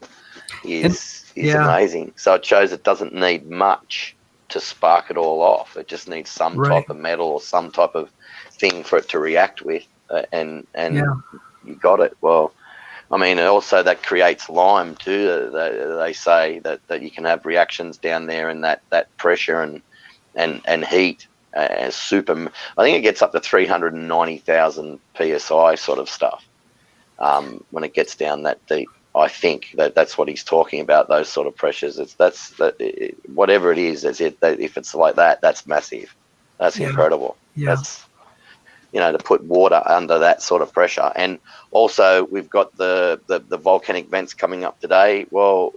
is amazing. So it shows it doesn't need much to spark it all off. It just needs some type of metal or some type of thing for it to react with, and you got it. Well, I mean, also that creates lime too. They say that you can have reactions down there, and that pressure and heat super. I think it gets up to 390,000 psi sort of stuff when it gets down that deep. I think that's what he's talking about. Those sort of pressures. Whatever it is. If it's like that, that's massive. That's incredible. Yeah. That's, to put water under that sort of pressure. And also we've got the volcanic vents coming up today. Well,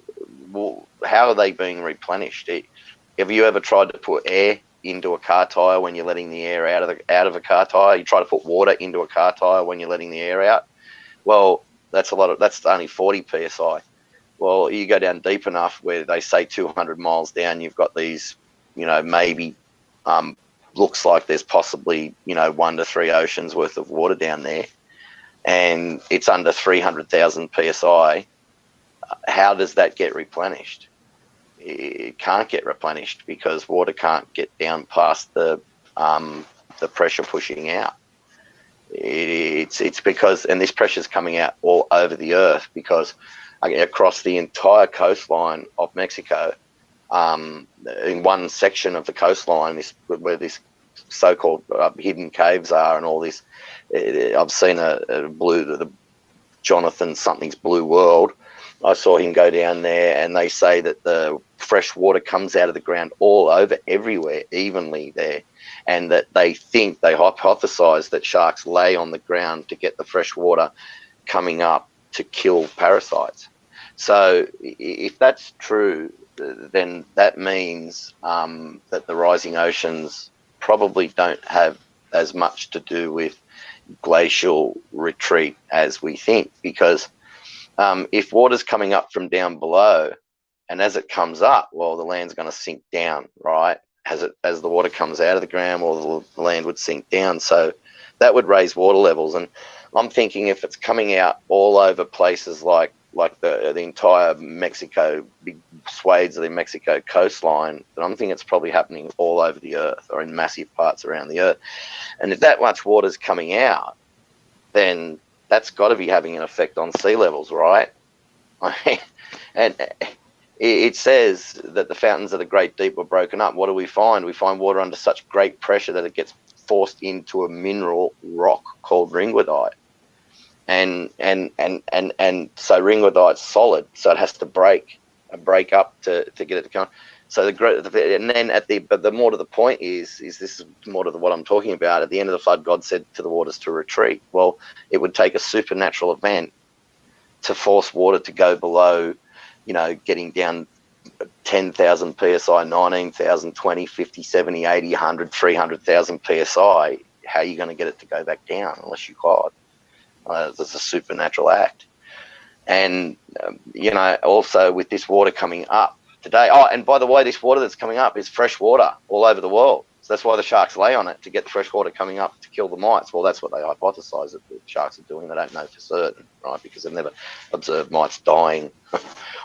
how are they being replenished? Have you ever tried to put air into a car tire when you're letting the air out of a car tire? You try to put water into a car tire when you're letting the air out. Well, that's only 40 psi. Well, you go down deep enough where they say 200 miles down, you've got these, maybe looks like there's possibly 1 to 3 oceans worth of water down there, and it's under 300,000 psi. How does that get replenished? It can't get replenished because water can't get down past the pressure pushing out. It's because, and this pressure is coming out all over the earth because across the entire coastline of Mexico, in one section of the coastline, where this so-called hidden caves are, and all this, I've seen the Jonathan something's Blue World. I saw him go down there, and they say that the fresh water comes out of the ground all over, everywhere, evenly there, and that they hypothesize that sharks lay on the ground to get the fresh water coming up to kill parasites. So if that's true, then that means that the rising oceans probably don't have as much to do with glacial retreat as we think, because if water's coming up from down below, and as it comes up, well, the land's going to sink down, right? As the water comes out of the ground, well, the land would sink down. So that would raise water levels. And I'm thinking if it's coming out all over places like the entire Mexico, big swathes of the Mexico coastline, then I'm thinking it's probably happening all over the earth, or in massive parts around the earth. And if that much water's coming out, then that's got to be having an effect on sea levels, right? I mean, And it says that the fountains of the great deep were broken up. What do we find? We find water under such great pressure that it gets forced into a mineral rock called ringwoodite. And so ringwoodite's solid, so it has to break up to get it to come. So but the more to the point is this is more to what I'm talking about. At the end of the flood, God said to the waters to retreat. Well, it would take a supernatural event to force water to go below, getting down 10,000 psi, 19,000, 20, 50, 70, 80, 100, 300,000 psi. How are you going to get it to go back down unless you God? It's a supernatural act. And, also with this water coming up today. Oh, and by the way, this water that's coming up is fresh water all over the world. So that's why the sharks lay on it, to get the fresh water coming up to kill the mites. Well, that's what they hypothesize that the sharks are doing. They don't know for certain, right? Because they've never observed mites dying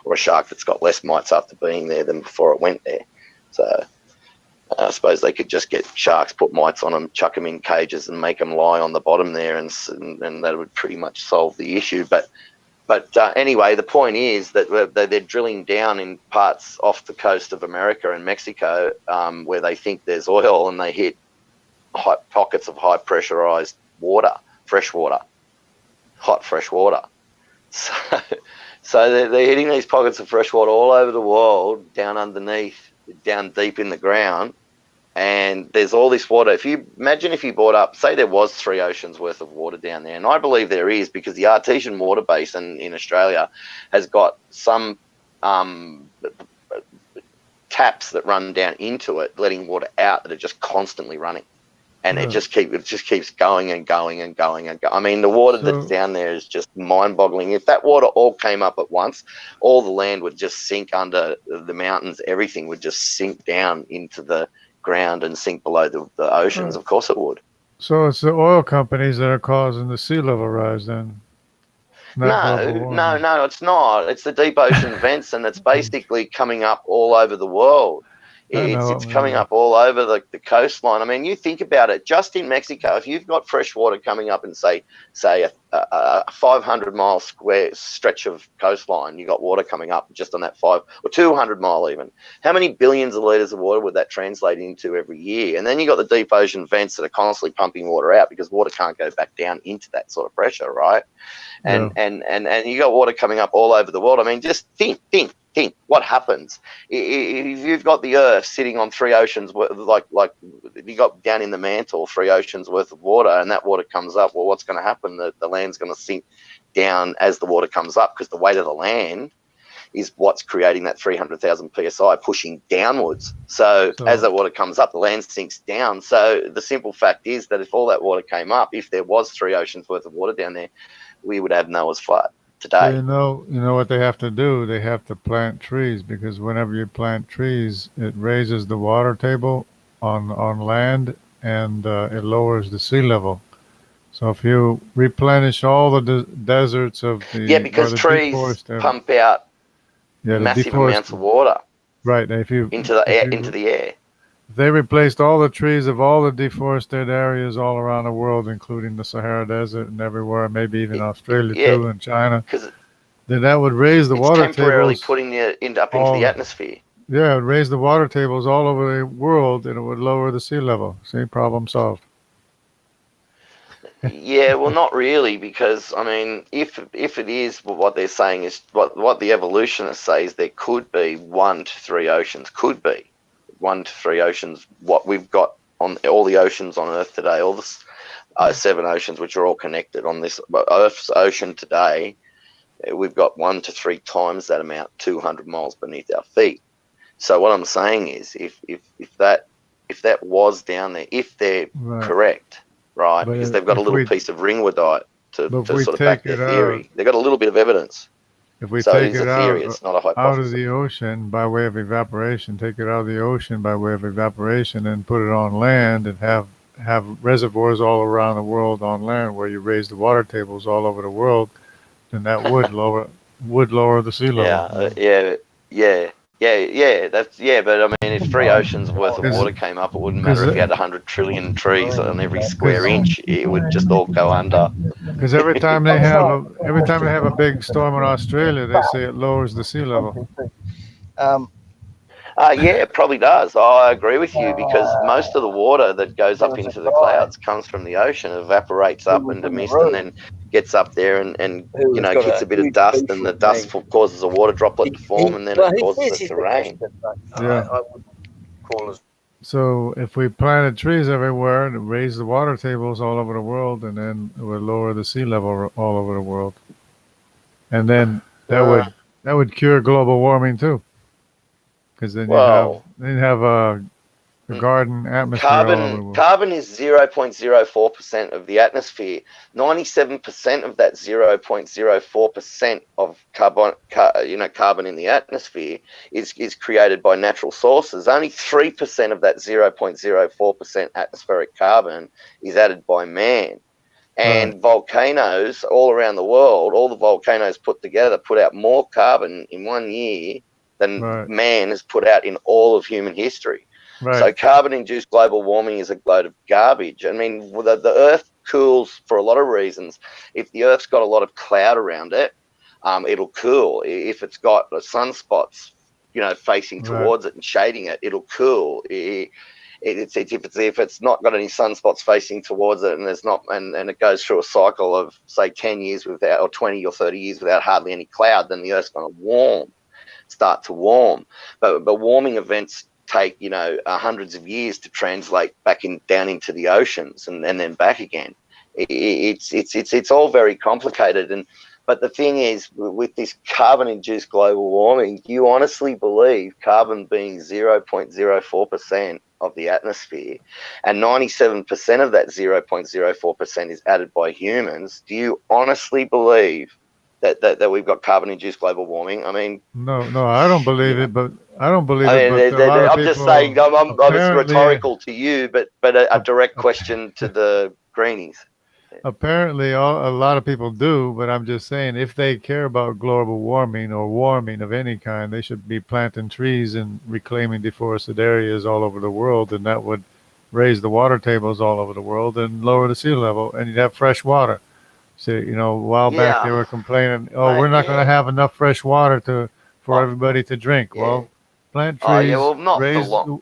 or a shark that's got less mites after being there than before it went there. So I suppose they could just get sharks, put mites on them, chuck them in cages and make them lie on the bottom there, and that would pretty much solve the issue. But anyway, the point is that they're drilling down in parts off the coast of America and Mexico where they think there's oil, and they hit pockets of high pressurized water, fresh water, hot fresh water. So they're hitting these pockets of fresh water all over the world, down underneath, down deep in the ground. And there's all this water. Imagine if you brought up, say there was 3 oceans worth of water down there, and I believe there is, because the Artesian water basin in Australia has got some taps that run down into it, letting water out, that are just constantly running, and it just keeps going and going and going and going. I mean, the water that's down there is just mind-boggling. If that water all came up at once, all the land would just sink under the mountains. Everything would just sink down into the ground and sink below the oceans. Of course it would. So it's the oil companies that are causing the sea level rise then? No, it's not. It's the deep ocean vents, and it's basically coming up all over the world. It's coming up all over the coastline. I mean, you think about it, just in Mexico, if you've got fresh water coming up in, say a 500-mile square stretch of coastline, you got water coming up just on that 5 or 200-mile even. How many billions of litres of water would that translate into every year? And then you got the deep ocean vents that are constantly pumping water out, because water can't go back down into that sort of pressure, right? And you got water coming up all over the world. I mean, just think what happens if you've got the Earth sitting on 3 oceans, like you got down in the mantle 3 oceans worth of water, and that water comes up. Well, what's going to happen? The land's going to sink down as the water comes up, because the weight of the land is what's creating that 300,000 psi pushing downwards. So as that water comes up, the land sinks down. So the simple fact is that if all that water came up, if there was 3 oceans worth of water down there, we would have Noah's flood today. So you know what they have to do? They have to plant trees, because whenever you plant trees, it raises the water table on land, and it lowers the sea level. So if you replenish all the deserts of the because trees pump out massive amounts of water, right? If you into the air. If they replaced all the trees of all the deforested areas all around the world, including the Sahara Desert and everywhere, maybe even Australia too, and China, then that would raise the water tables. Temporarily putting it up into the atmosphere. Yeah, it would raise the water tables all over the world, and it would lower the sea level. See, problem solved. Yeah, well, not really, because I mean, if it is what they're saying is what the evolutionists say is there could be 1 to 3 oceans, could be 1 to 3 oceans. What we've got on all the oceans on Earth today, all the 7 oceans, which are all connected on this Earth's ocean today, we've got 1 to 3 times that amount, 200 miles beneath our feet. So what I'm saying is, if that was down there, if they're correct. Right, because they've got a little piece of ringwoodite to sort of back their theory. They've got a little bit of evidence. If we take it it's not a hypothesis. out of the ocean by way of evaporation, take it out of the ocean by way of evaporation, and put it on land, and have reservoirs all around the world on land where you raise the water tables all over the world, then that would lower the sea level. Yeah. But I mean, if 3 oceans worth of water came up, it wouldn't matter if you had 100 trillion trees on every square inch; it would just all go under. Because every time they have a big storm in Australia, they say it lowers the sea level. Yeah, it probably does. I agree with you, because most of the water that goes up into the clouds comes from the ocean, evaporates up into mist, and then gets up there and hits a bit of dust, and the dust causes a water droplet to form, and then it causes it to rain. Yeah. So if we planted trees everywhere to raise the water tables all over the world, and then it would lower the sea level all over the world, and then that would cure global warming too, because then you have a garden atmosphere all over the world. Carbon is 0.04% of the atmosphere. 97% of that 0.04% of carbon in the atmosphere is created by natural sources. Only 3% of that 0.04% atmospheric carbon is added by man. And volcanoes all around the world, all the volcanoes put together, put out more carbon in 1 year than man has put out in all of human history. Right. So carbon-induced global warming is a load of garbage. I mean, the Earth cools for a lot of reasons. If the Earth's got a lot of cloud around it, it'll cool. If it's got sunspots, facing towards it and shading it, it'll cool. If it's not got any sunspots facing towards it, and there's not, and it goes through a cycle of say 10 years without, or 20 or 30 years without hardly any cloud, then the Earth's going to start to warm. But warming events take hundreds of years to translate down into the oceans and then back again. It's all very complicated. But the thing is, with this carbon-induced global warming, do you honestly believe carbon being 0.04% of the atmosphere and 97% of that 0.04% is added by humans? Do you honestly believe that we've got carbon-induced global warming? I mean, no, I don't believe it, but I'm just saying, it's rhetorical to you, but a direct question to the greenies. Apparently, a lot of people do, but I'm just saying, if they care about global warming or warming of any kind, they should be planting trees and reclaiming deforested areas all over the world, and that would raise the water tables all over the world and lower the sea level, and you'd have fresh water. So, a while back they were complaining, we're not going to have enough fresh water for everybody to drink. Well, plant trees, raise the water,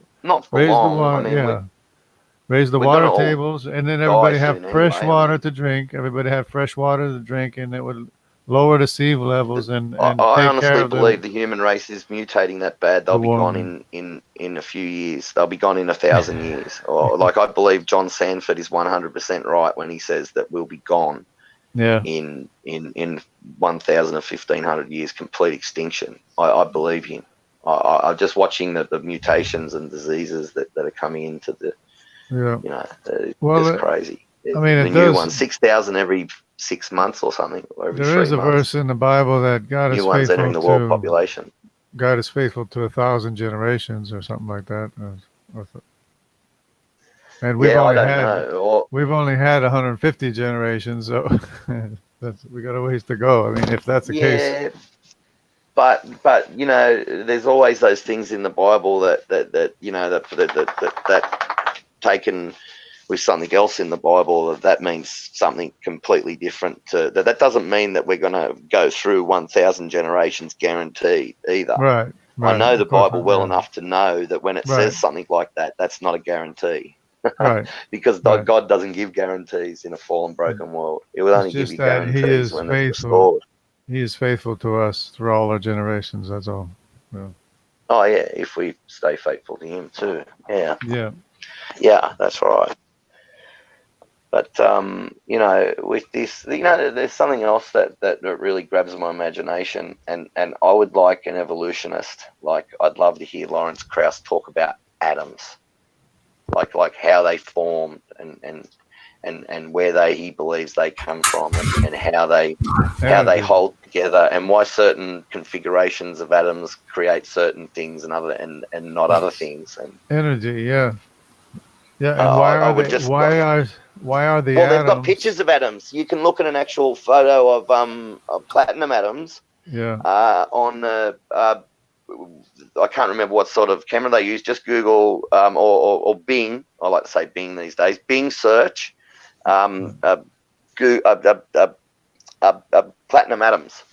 raise the water tables, and then everybody have fresh water to drink. Everybody have fresh water to drink, and it would lower the sea levels and I take care honestly of believe the human race is mutating that bad. They'll be gone in a few years. They'll be gone in 1,000 years. Or I believe John Sanford is 100% right when he says that we'll be gone. In 1,000 or 1,500 years, complete extinction. I believe him. I'm just watching the mutations and diseases that are coming into the, just crazy. I mean, the new one, 6,000 every 6 months or something. Or every there is a 3 months. verse in the Bible that God is faithful entering the world population. God is faithful to 1,000 generations or something like that. And we've only had 150 generations, so we got a ways to go. I mean, if that's the case. But there's always those things in the Bible that taken with something else in the Bible that means something completely different. That doesn't mean that we're going to go through 1,000 generations guaranteed either. Right. I know the Bible well enough to know that when it says something like that, that's not a guarantee. Right. Because God doesn't give guarantees in a fallen, broken world. It will only give you guarantees when it's restored. He is faithful to us through all our generations. That's all. Yeah. Oh yeah, if we stay faithful to Him too. Yeah. Yeah, that's right. But with this, there's something else that really grabs my imagination, and I would like an evolutionist. I'd love to hear Lawrence Krauss talk about atoms. Like how they formed and where he believes they come from and how they hold together and why certain configurations of atoms create certain things and not other things. And energy, yeah. And why are the atoms? Well, they've got pictures of atoms. You can look at an actual photo of platinum atoms. Yeah. I can't remember what sort of camera they use. Just Google or Bing. I like to say Bing these days. Bing search platinum atoms,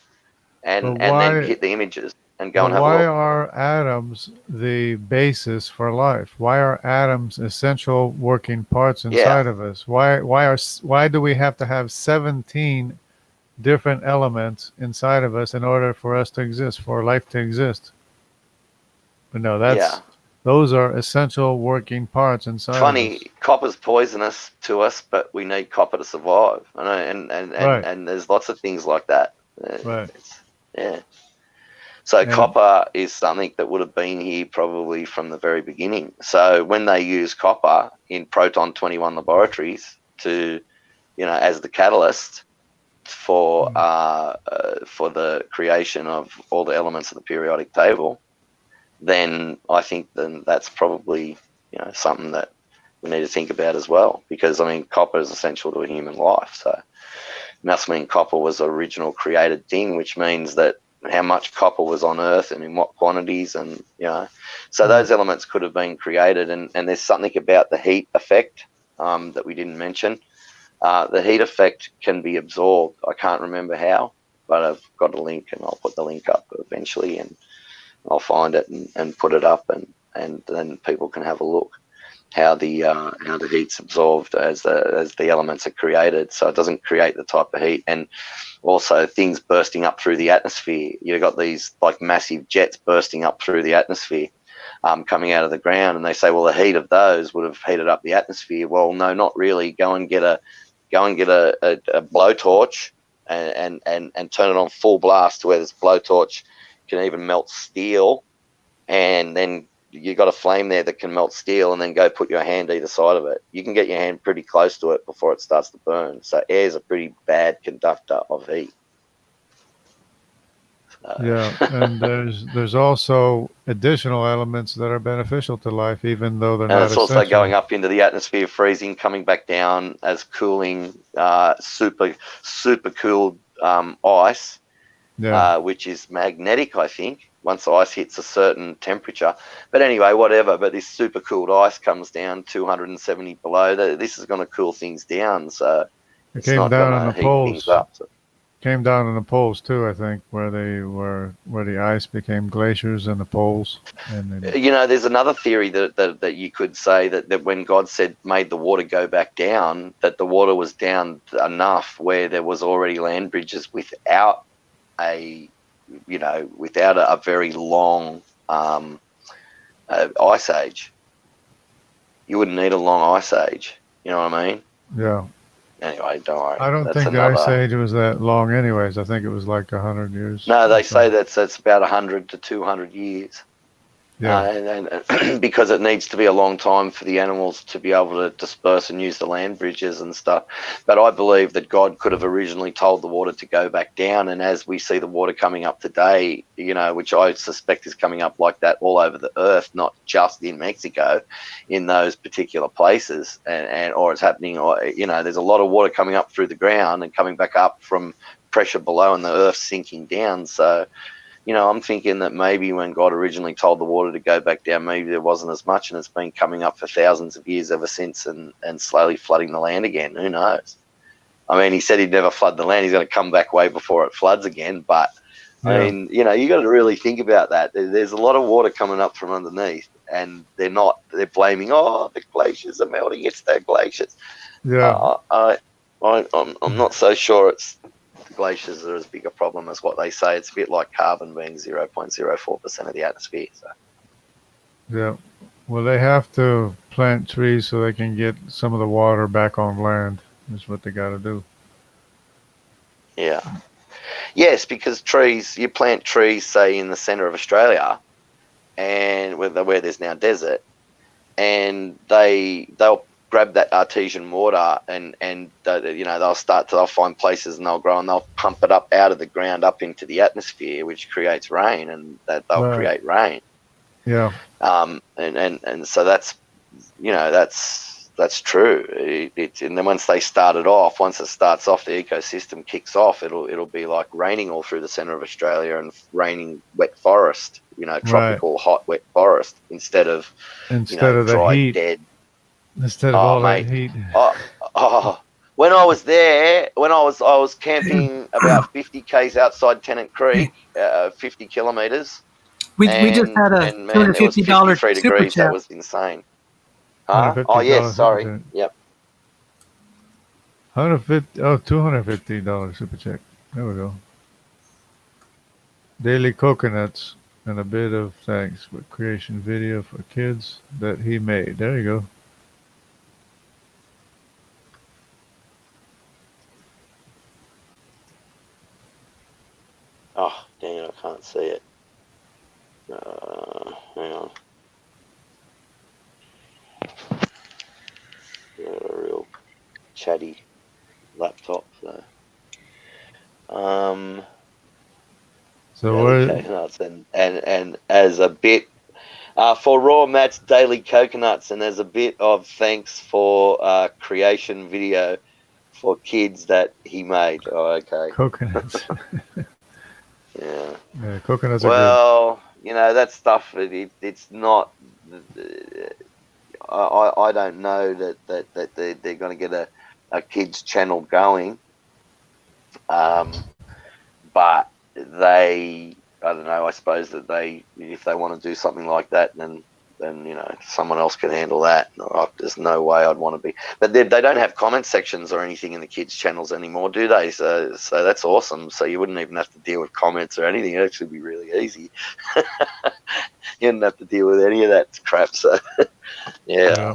and But then why? hit the images and go But and have a why look. are atoms the basis for life? Why are atoms essential working parts Yeah, inside of us? Why do we have to have 17 different elements inside of us in order for us to exist, for life to exist? But no, yeah. those are essential working parts inside of Funny, us. copper's poisonous to us, but we need copper to survive. I know, Right, and there's lots of things like that. right. Yeah. So And copper is something that would have been here probably from the very beginning. So when they use copper in Proton 21 laboratories to, as the catalyst for the creation of all the elements of the periodic table, then I think then that's probably something that we need to think about as well, because I mean copper is essential to a human life. So it must mean copper was an original created thing, which means that how much copper was on Earth and in what quantities, and so those elements could have been created. And there's something about the heat effect that we didn't mention. The heat effect can be absorbed. I can't remember how, but I've got a link, and I'll put the link up eventually, and I'll find it and put it up, and then people can have a look how the heat's absorbed as the elements are created. So it doesn't create the type of heat, and also things bursting up through the atmosphere. You've got these like massive jets bursting up through the atmosphere, coming out of the ground, and they say, well, the heat of those would have heated up the atmosphere. Well, no, not really. Go and get a blowtorch and turn it on full blast to where this blowtorch can even melt steel, and then you got a flame there that can melt steel, and then go put your hand either side of it. You can get your hand pretty close to it before it starts to burn. So air is a pretty bad conductor of heat. yeah, and there's also additional elements that are beneficial to life, even though they're And not it's also essential. going up into the atmosphere, freezing, coming back down as cooling, super cooled ice, Yeah, which is magnetic, I think, once ice hits a certain temperature. But anyway, whatever. But this super cooled ice comes down 270 below. This is going to cool things down, so it it's came not going down in the to heat things poles. up. So. Came down in the poles too, I think, where the ice became glaciers in the poles. And then, There's another theory that you could say that when God made the water go back down, that the water was down enough where there was already land bridges without a very long ice age. You wouldn't need a long ice age. You know what I mean? yeah. Anyway, don't worry. I don't That's think the another. ice age was that long, anyways. I think it was like 100 years. No, they or say so. that's about 100 to 200 years. Yeah, And because it needs to be a long time for the animals to be able to disperse and use the land bridges and stuff. But I believe that God could have originally told the water to go back down, and as we see the water coming up today, which I suspect is coming up like that all over the earth, not just in Mexico, in those particular places, or it's happening, or there's a lot of water coming up through the ground and coming back up from pressure below, and the earth sinking down. So I'm thinking that maybe when God originally told the water to go back down, maybe there wasn't as much, and it's been coming up for thousands of years ever since, and slowly flooding the land again. Who knows? I mean, he said he'd never flood the land. He's going to come back way before it floods again. But, yeah. I mean, you got to really think about that. There's a lot of water coming up from underneath, and they're blaming, the glaciers are melting. It's the glaciers. Yeah. I'm not so sure it's glaciers are as big a problem as what they say. It's a bit like carbon being 0.04% of the atmosphere. So. Yeah. Well, they have to plant trees so they can get some of the water back on land. Is what they got to do. Yeah. Yes, because you plant trees, say, in the centre of Australia, and where there's now desert, and they'll grab that artesian water and they'll find places and they'll grow and they'll pump it up out of the ground up into the atmosphere, which creates rain, and they'll create rain. Yeah. And so that's true. And then once it starts off, the ecosystem kicks off. It'll be like raining all through the centre of Australia and raining wet forest tropical hot wet forest instead of Instead of the dry heat. dead. Instead of Oh, all mate. that heat. When I was there, I was camping about 50 k's outside Tennant Creek, 50 kilometers. We just had a and man, it was $250 53 super degrees. chat. That was insane. Huh? Oh yes, $150 sorry. super chat. Yep. $250 super check. There we go. Daily coconuts and a bit of thanks for creation video for kids that he made. There you go. Oh, dang it, I can't see it. Hang on. Got a real chatty laptop, so. So Daily what? coconuts and as a bit for Raw Matt's daily coconuts, and as a bit of thanks for creation video for kids that he made. Oh, okay. Coconuts. Yeah. Yeah, coconuts are Well, that stuff. It's not. I don't know that they're going to get a kids channel going. But I don't know. I suppose that if they want to do something like that, then someone else can handle that. There's no way I'd want to be. But they don't have comment sections or anything in the kids channels anymore, do they? So that's awesome. So you wouldn't even have to deal with comments or anything. It'd actually be really easy. You wouldn't have to deal with any of that crap. So yeah.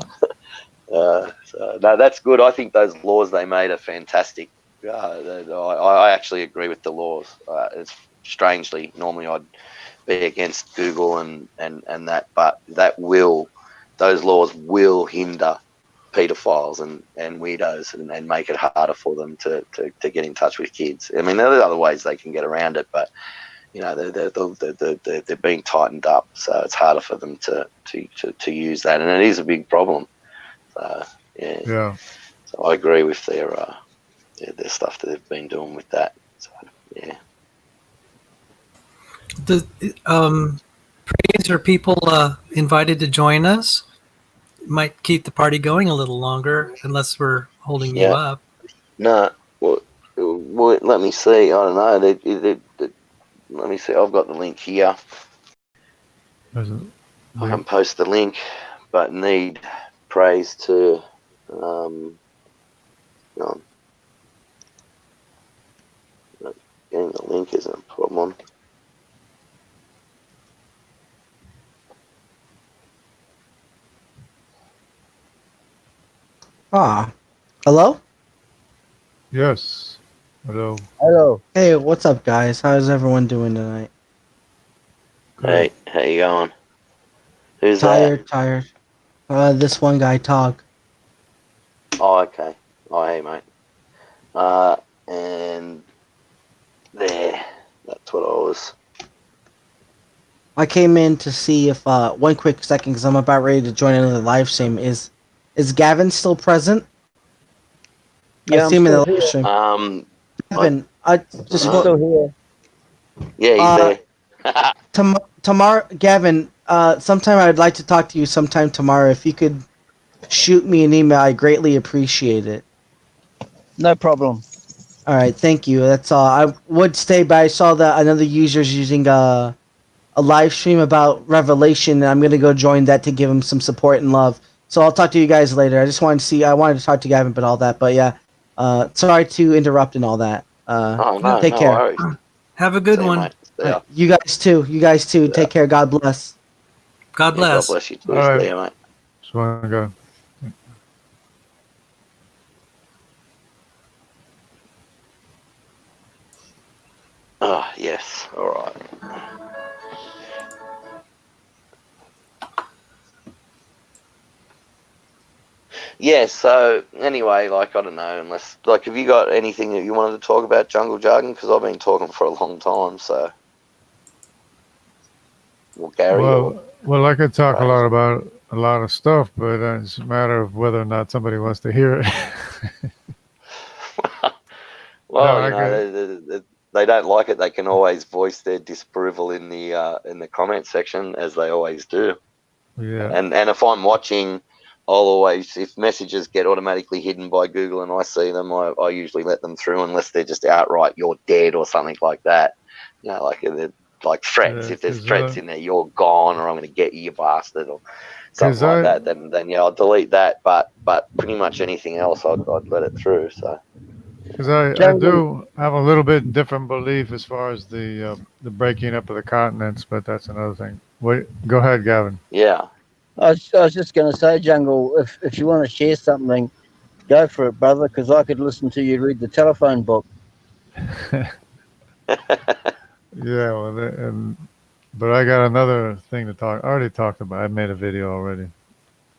So no, that's good. I think those laws they made are fantastic. I actually agree with the laws. It's strangely, normally I'd be against Google and that, but those laws will hinder pedophiles and weirdos and make it harder for them to get in touch with kids. I mean, there are other ways they can get around it, but they're being tightened up, so it's harder for them to use that, and it is a big problem. So yeah. So I agree with their stuff that they've been doing with that. So yeah. Praise, are people invited to join us? Might keep the party going a little longer, unless we're holding you up. No, well, let me see. I don't know. Let me see. I've got the link here. I can post the link, but need praise to. Getting the link isn't a problem. Hello? Yes. Hello. Hello. Hey, what's up, guys? How's everyone doing tonight? Hey, how you going? Who's tired? that? Tired. This one guy, Tog. Oh, okay. Oh, hey, mate. And there. That's what I was. I came in to see if one quick second, because I'm about ready to join another live stream. Is Gavin still present? Yeah, I see him in the live here. stream. Gavin, I just I'm still here. Yeah, he's there. Tomorrow, Gavin. Sometime I'd like to talk to you. Sometime tomorrow, if you could shoot me an email, I greatly appreciate it. No problem. All right, thank you. That's all. I would stay, but I saw that another user's using a live stream about Revelation, and I'm gonna go join that to give him some support and love. So I'll talk to you guys later. I just wanted to see. I wanted to talk to Gavin, but all that. But yeah, sorry to interrupt and all that. Take care. Worries. Have a good one. Right, you guys too. Yeah. Take care. God bless. God bless. God bless you too. All right. Stay, mate. Just want to go. Oh, yes. All right. Yeah, so anyway, I don't know, unless, have you got anything that you wanted to talk about, Jungle Jargon? Because I've been talking for a long time, so. Well, Gary. Well, I could talk a lot about a lot of stuff, but it's a matter of whether or not somebody wants to hear it. Well, they don't like it, they can always voice their disapproval in the comment section, as they always do. Yeah. And if I'm watching, I'll always, if messages get automatically hidden by Google and I see them, I usually let them through, unless they're just outright "you're dead" or something like that. Like threats. Yeah, If there's threats in there, "you're gone," or "I'm going to get you, you bastard," or something 'Cause like that, then yeah, I'll delete that. But pretty much anything else, I'd let it through. So Because I do have a little bit different belief as far as the breaking up of the continents, but that's another thing. Wait, go ahead, Gavin. yeah. I was just going to say, Jungle, if you want to share something, go for it, brother, because I could listen to you read the telephone book. Yeah, well, but I got another thing to talk. I already talked about. I made a video already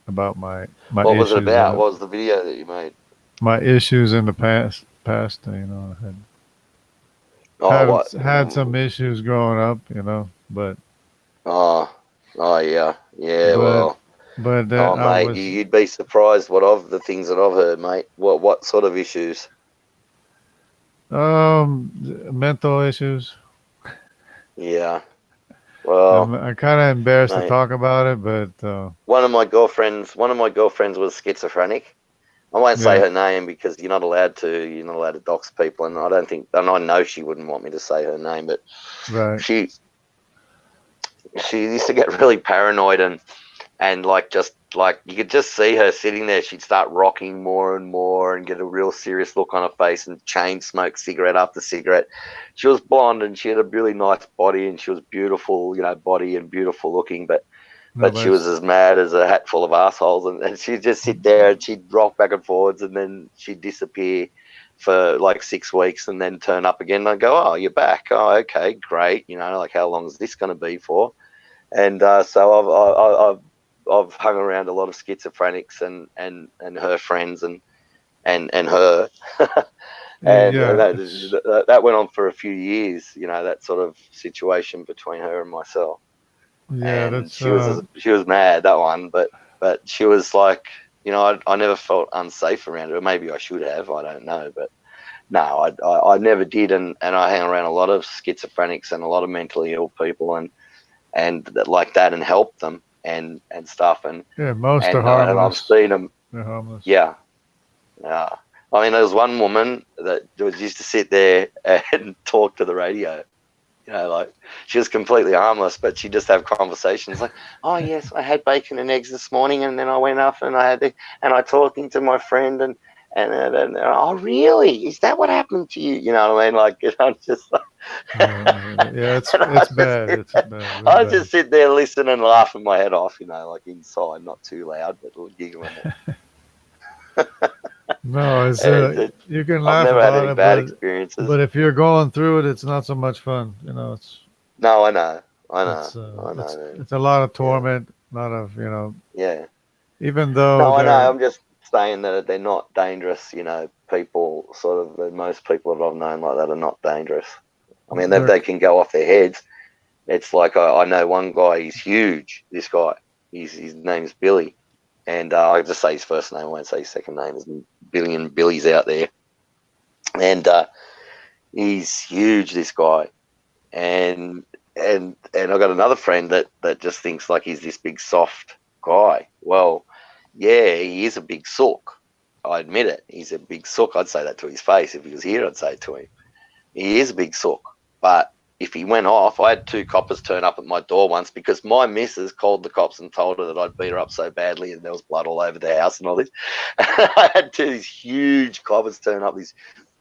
about my What was it issues. about? What was the video that you made? My issues in the past. Had some issues growing up, but Oh yeah, well. But Oh, I mate, you'd be surprised the things that I've heard, mate. What sort of issues? mental issues. Yeah. Well, I'm kind of embarrassed to mate, talk about it, but one of my girlfriends was schizophrenic. I won't say her name because you're not allowed to. You're not allowed to dox people, and I know she wouldn't want me to say her name, but right. She used to get really paranoid and you could just see her sitting there. She'd start rocking more and more and get a real serious look on her face and chain smoke cigarette after cigarette. She was blonde and she had a really nice body and she was beautiful, body and beautiful looking, but she was as mad as a hat full of assholes, and she'd just sit there and she'd rock back and forwards and then she'd disappear for like 6 weeks and then turn up again. And I'd go, "Oh, you're back. Oh, okay, great. Like, how long is this going to be for?" And so I've hung around a lot of schizophrenics and her friends and her, and that went on for a few years. That sort of situation between her and myself. Yeah, and she was mad, that one, but she was like, I never felt unsafe around her. Maybe I should have, I don't know, but no, I never did. And I hang around a lot of schizophrenics and a lot of mentally ill people and like that, and help them and stuff. And most are harmless. And I've seen them. They're harmless. Yeah. I mean, there was one woman that used to sit there and talk to the radio. Like, she was completely harmless, but she'd just have conversations like, "Oh yes, I had bacon and eggs this morning, and then I went up and I talking to my friend and oh really? Is that what happened to you?" You know what I mean? Like, I'm just like, it's bad. It's bad. I just sit there, listen and laughing my head off, like inside, not too loud, but giggling. No, you can laugh I've never about had any it, bad experiences. But if you're going through it, it's not so much fun. It's no, I know. It's a lot of torment, a lot of Yeah. Even though no, I know. I'm just saying that they're not dangerous. People most people that I've known like that are not dangerous. I mean, they can go off their heads. It's like I know one guy. He's huge. This guy. His name's Billy. And I'll just say his first name. I won't say his second name. There's a billion Billies out there. And he's huge, this guy. And I've got another friend that just thinks like he's this big soft guy. Well, yeah, he is a big sook. I admit it. He's a big sook. I'd say that to his face. If he was here, I'd say it to him. He is a big sook. But if he went off, I had 2 coppers turn up at my door once because my missus called the cops and told her that I'd beat her up so badly and there was blood all over the house and all this. I had 2 these huge coppers turn up, these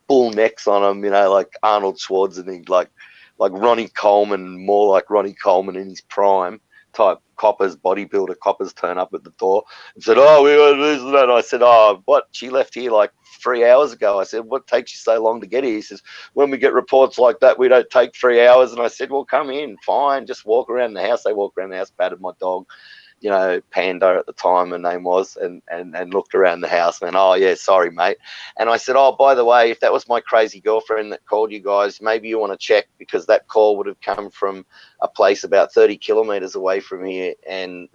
bull necks on them, like Arnold Schwarzenegger, like Ronnie Coleman, more like Ronnie Coleman in his prime type coppers, bodybuilder coppers turn up at the door and said, "Oh, we got this and that." And I said, "Oh, what? She left here like 3 hours ago." I said, "What takes you so long to get here?" He says, "When we get reports like that, we don't take 3 hours." And I said, "Well, come in, fine, just walk around the house." They walked around the house, patted my dog, Panda at the time, her name was, and looked around the house and went, "Oh yeah, sorry mate." And I said, "Oh, by the way, if that was my crazy girlfriend that called you guys, maybe you want to check, because that call would have come from a place about 30 kilometers away from here, and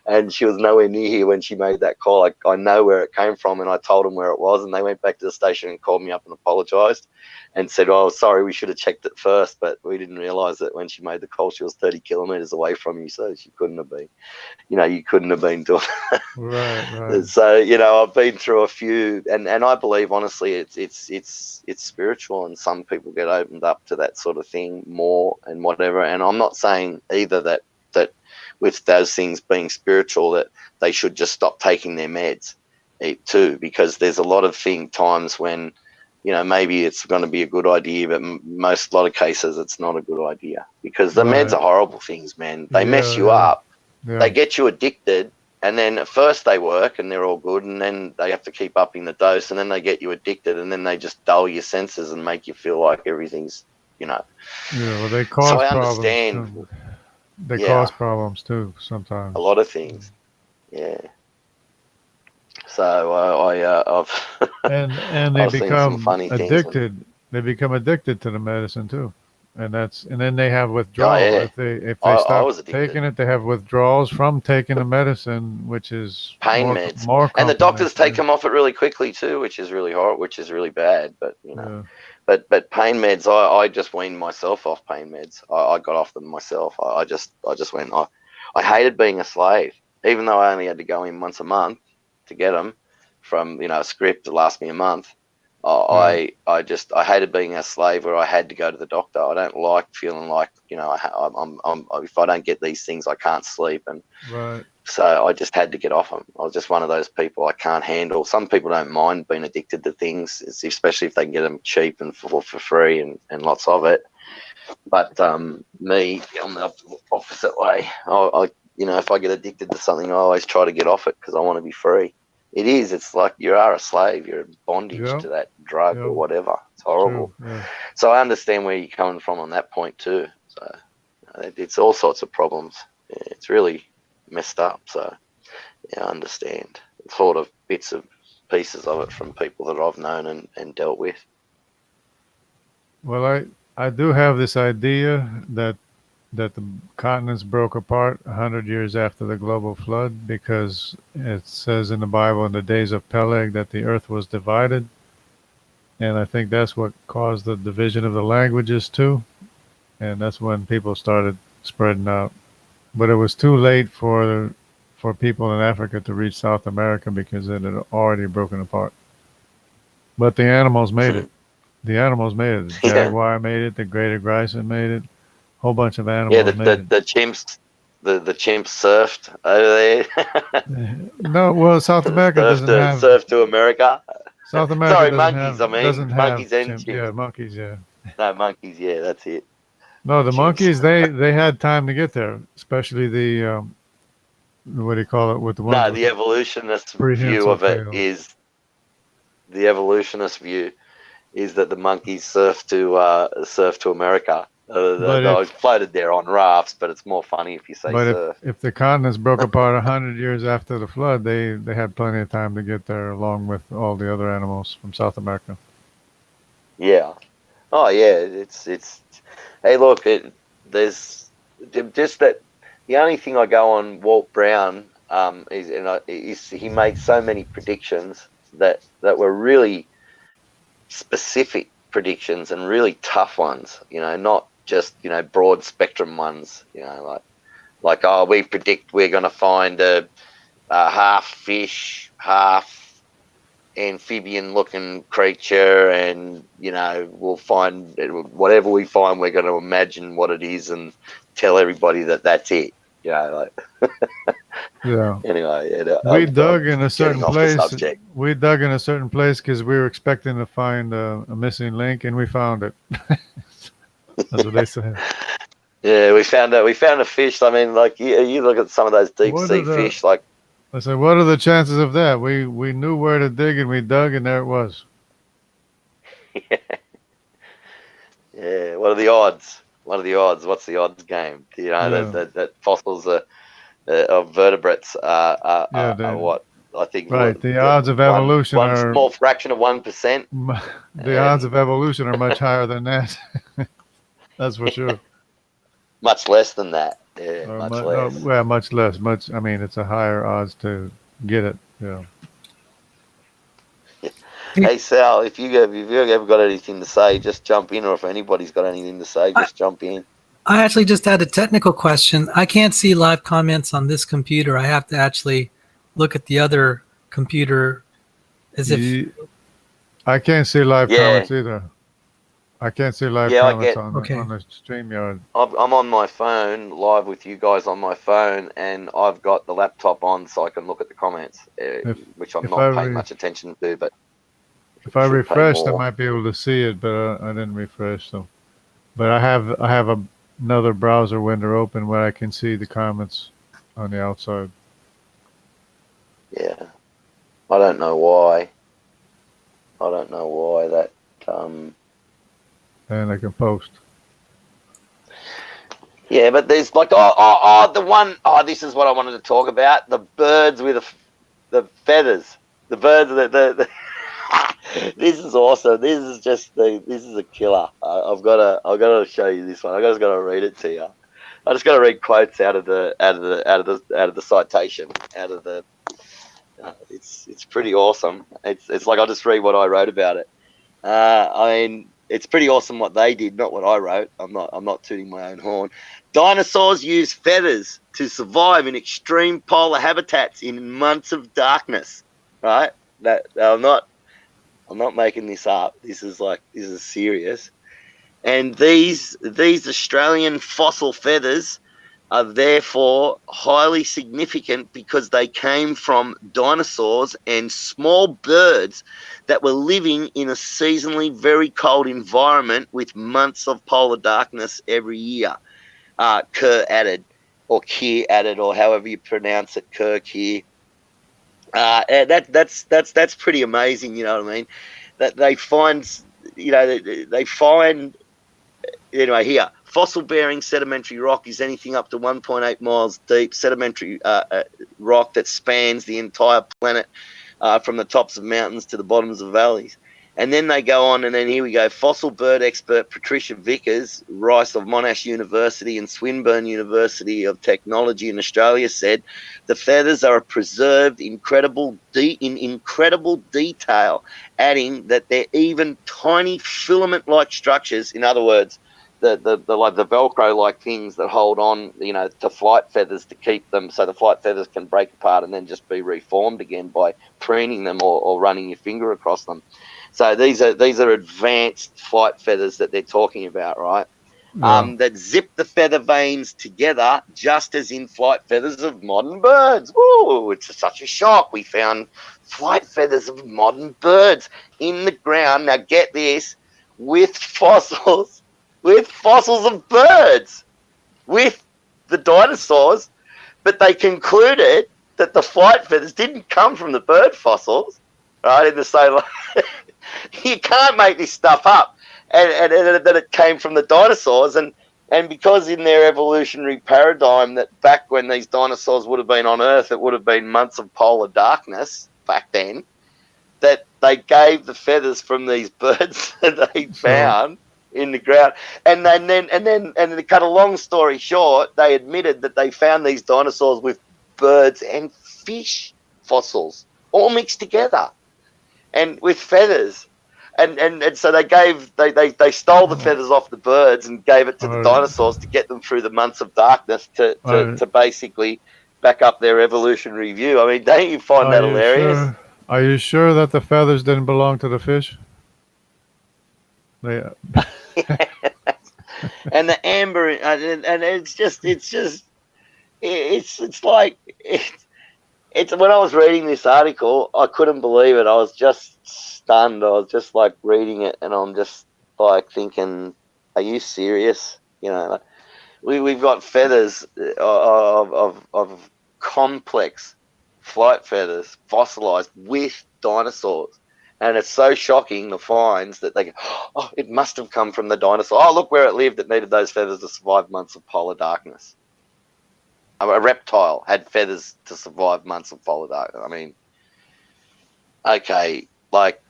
and she was nowhere near here when she made that call. I know where it came from." And I told them where it was, and they went back to the station and called me up and apologized and said, "Oh, sorry, we should have checked it first, but we didn't realize that when she made the call, she was 30 kilometers away from you, so she couldn't have been, you couldn't have been doing." Right. So I've been through a few, and I believe honestly it's spiritual, and some people get opened up to that sort of thing more and whatever. And I'm not saying either that with those things being spiritual that they should just stop taking their meds too, because there's a lot of times when maybe it's going to be a good idea, but a lot of cases it's not a good idea, because the meds are horrible things, man. They mess you up. Yeah. They get you addicted, and then at first they work and they're all good, and then they have to keep upping the dose, and then they get you addicted, and then they just dull your senses and make you feel like everything's, Yeah, well, they cause So I problems understand. too. They cause problems too sometimes. A lot of things. Yeah. So I've and they I've seen some become funny addicted. things. They become addicted to the medicine too, and then they have withdrawal. yeah. If I they stop was addicted. taking it, they have withdrawals from taking the medicine, which is Pain more, meds. more And the doctors take complicated. them off it really quickly too, which is really horrible, which is really bad. But Yeah. but pain meds, I just weaned myself off pain meds. I got off them myself. I just went. I hated being a slave, even though I only had to go in once a month to get them from a script to last me a month. I hated being a slave where I had to go to the doctor. I don't like feeling like I'm if I don't get these things, I can't sleep, and Right. so I just had to get off them. I was just one of those people I can't handle. Some people don't mind being addicted to things, especially if they can get them cheap and for free and lots of it. But me, I'm the opposite way. I if I get addicted to something, I always try to get off it because I want to be free. It's like you are a slave. You're in bondage to that drug or whatever. It's horrible. True. Yeah. So I understand where you're coming from on that point too. So it's all sorts of problems. It's really messed up. So I understand. It's sort of bits of pieces of it from people that I've known and dealt with. Well, I do have this idea that the continents broke apart 100 years after the global flood, because it says in the Bible in the days of Peleg that the earth was divided, and I think that's what caused the division of the languages too, and that's when people started spreading out. But it was too late for people in Africa to reach South America because it had already broken apart. But the animals made it. The animals made it. The jaguar made it. The greater bison made it. Whole bunch of animals made it. The chimps, the chimps surfed over there. No, well, South America doesn't have surf to America. South America. Sorry, doesn't monkeys. have, doesn't monkeys have and chimps. chimps. Yeah, monkeys. Yeah. No, monkeys. Yeah, that's it. No, the Chimps. monkeys. They had time to get there, especially the what do you call it with the ones. No, with the evolutionist view prehensile of it tails. is the evolutionist view is that the monkeys surf to America. They floated there on rafts, but it's more funny if you say surf. If the continents broke apart 100 years after the flood, they had plenty of time to get there, along with all the other animals from South America. Yeah. Oh yeah. It's. Hey, look. There's just that. The only thing I go on Walt Brown is he made so many predictions that were really specific predictions and really tough ones. Not just broad spectrum ones. Like we predict we're going to find a half fish, half amphibian looking creature, and we'll find whatever we find, we're going to imagine what it is and tell everybody that's it. Yeah. Anyway, we dug in a certain place. We dug in a certain place because we were expecting to find a missing link, and we found it. That's what they said. Yeah, we found a fish. I mean, like you look at some of those deep sea fish, like. I said, what are the chances of that? We knew where to dig, and we dug, and there it was. Yeah. What are the odds? What's the odds game? That fossils are of vertebrates are Yeah, what I think. right. The odds of evolution one are small fraction of 1%. the odds of evolution are much higher than that. That's for sure. Much less than that. Yeah, Or much less. well, much less. Much. I mean, it's a higher odds to get it. Yeah. Hey Sal, if you ever got anything to say, just jump in, or if anybody's got anything to say, just jump in. I actually just had a technical question. I can't see live comments on this computer. I have to actually look at the other computer as if. I can't see live comments either. I can't see live comments on the StreamYard. I'm on my phone live with you guys on my phone, and I've got the laptop on so I can look at the comments, which I'm not paying much attention to. But if I refreshed, I might be able to see it, but I didn't refresh. So, but I have another browser window open where I can see the comments on the outside. Yeah, I don't know why. That. And I can post. Yeah, but there's like this is what I wanted to talk about. The birds with the feathers. The birds the this is awesome. This is a killer. I've got to show you this one. I just got to read it to you. I just got to read quotes out of the citation, it's pretty awesome. It's like I'll just read what I wrote about it. I mean, it's pretty awesome what they did, not what I wrote. I'm not tooting my own horn. Dinosaurs used feathers to survive in extreme polar habitats in months of darkness. Right? I'm not making this up. This is serious. And these Australian fossil feathers are therefore highly significant because they came from dinosaurs and small birds that were living in a seasonally very cold environment with months of polar darkness every year. Kerr added, or Keir added, or however you pronounce it, Kerr, Keir. That's pretty amazing, you know what I mean? That they find, anyway, here, fossil-bearing sedimentary rock is anything up to 1.8 miles deep, sedimentary rock that spans the entire planet from the tops of mountains to the bottoms of valleys. And then they go on, and then here we go. Fossil bird expert Patricia Vickers, Rice of Monash University and Swinburne University of Technology in Australia, said the feathers are preserved in incredible detail, adding that they're even tiny filament-like structures. In other words, the like the Velcro-like things that hold on, to flight feathers to keep them, so the flight feathers can break apart and then just be reformed again by preening them or running your finger across them. So these are advanced flight feathers that they're talking about, right? Yeah. That zip the feather veins together, just as in flight feathers of modern birds. Woo! It's such a shock. We found flight feathers of modern birds in the ground. Now get this, with fossils of birds, with the dinosaurs, but they concluded that the flight feathers didn't come from the bird fossils, right? In the same you can't make this stuff up, and that it came from the dinosaurs, and because in their evolutionary paradigm that back when these dinosaurs would have been on Earth, it would have been months of polar darkness back then, that they gave the feathers from these birds that they found in the ground, and then to cut a long story short, they admitted that they found these dinosaurs with birds and fish fossils all mixed together, and with feathers, and so they stole the feathers off the birds and gave it to the dinosaurs to get them through the months of darkness to basically back up their evolutionary view. I mean, don't you find that hilarious? Sure? Are you sure that the feathers didn't belong to the fish? They. And the amber, and it's like when I was reading this article, I couldn't believe it. I was just stunned. I was just like reading it, and I'm just like thinking, "Are you serious?" Like, we've got feathers of complex flight feathers fossilized with dinosaurs. And it's so shocking, the finds, that they go, oh, it must have come from the dinosaur. Oh, look where it lived. It needed those feathers to survive months of polar darkness. A reptile had feathers to survive months of polar dark. I mean, okay, like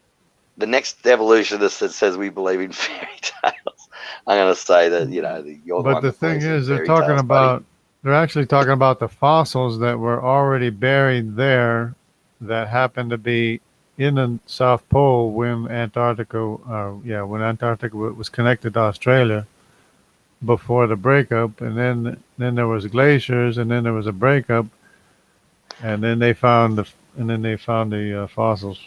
the next evolutionist that says we believe in fairy tales, I'm going to say that, you know, you're the But one the that thing believes in is, they're fairy talking tales, buddy. about, they're actually talking about the fossils that were already buried there that happened to be in the South Pole when Antarctica, when Antarctica was connected to Australia before the breakup, and then there was glaciers, and then there was a breakup, and then they found the fossils.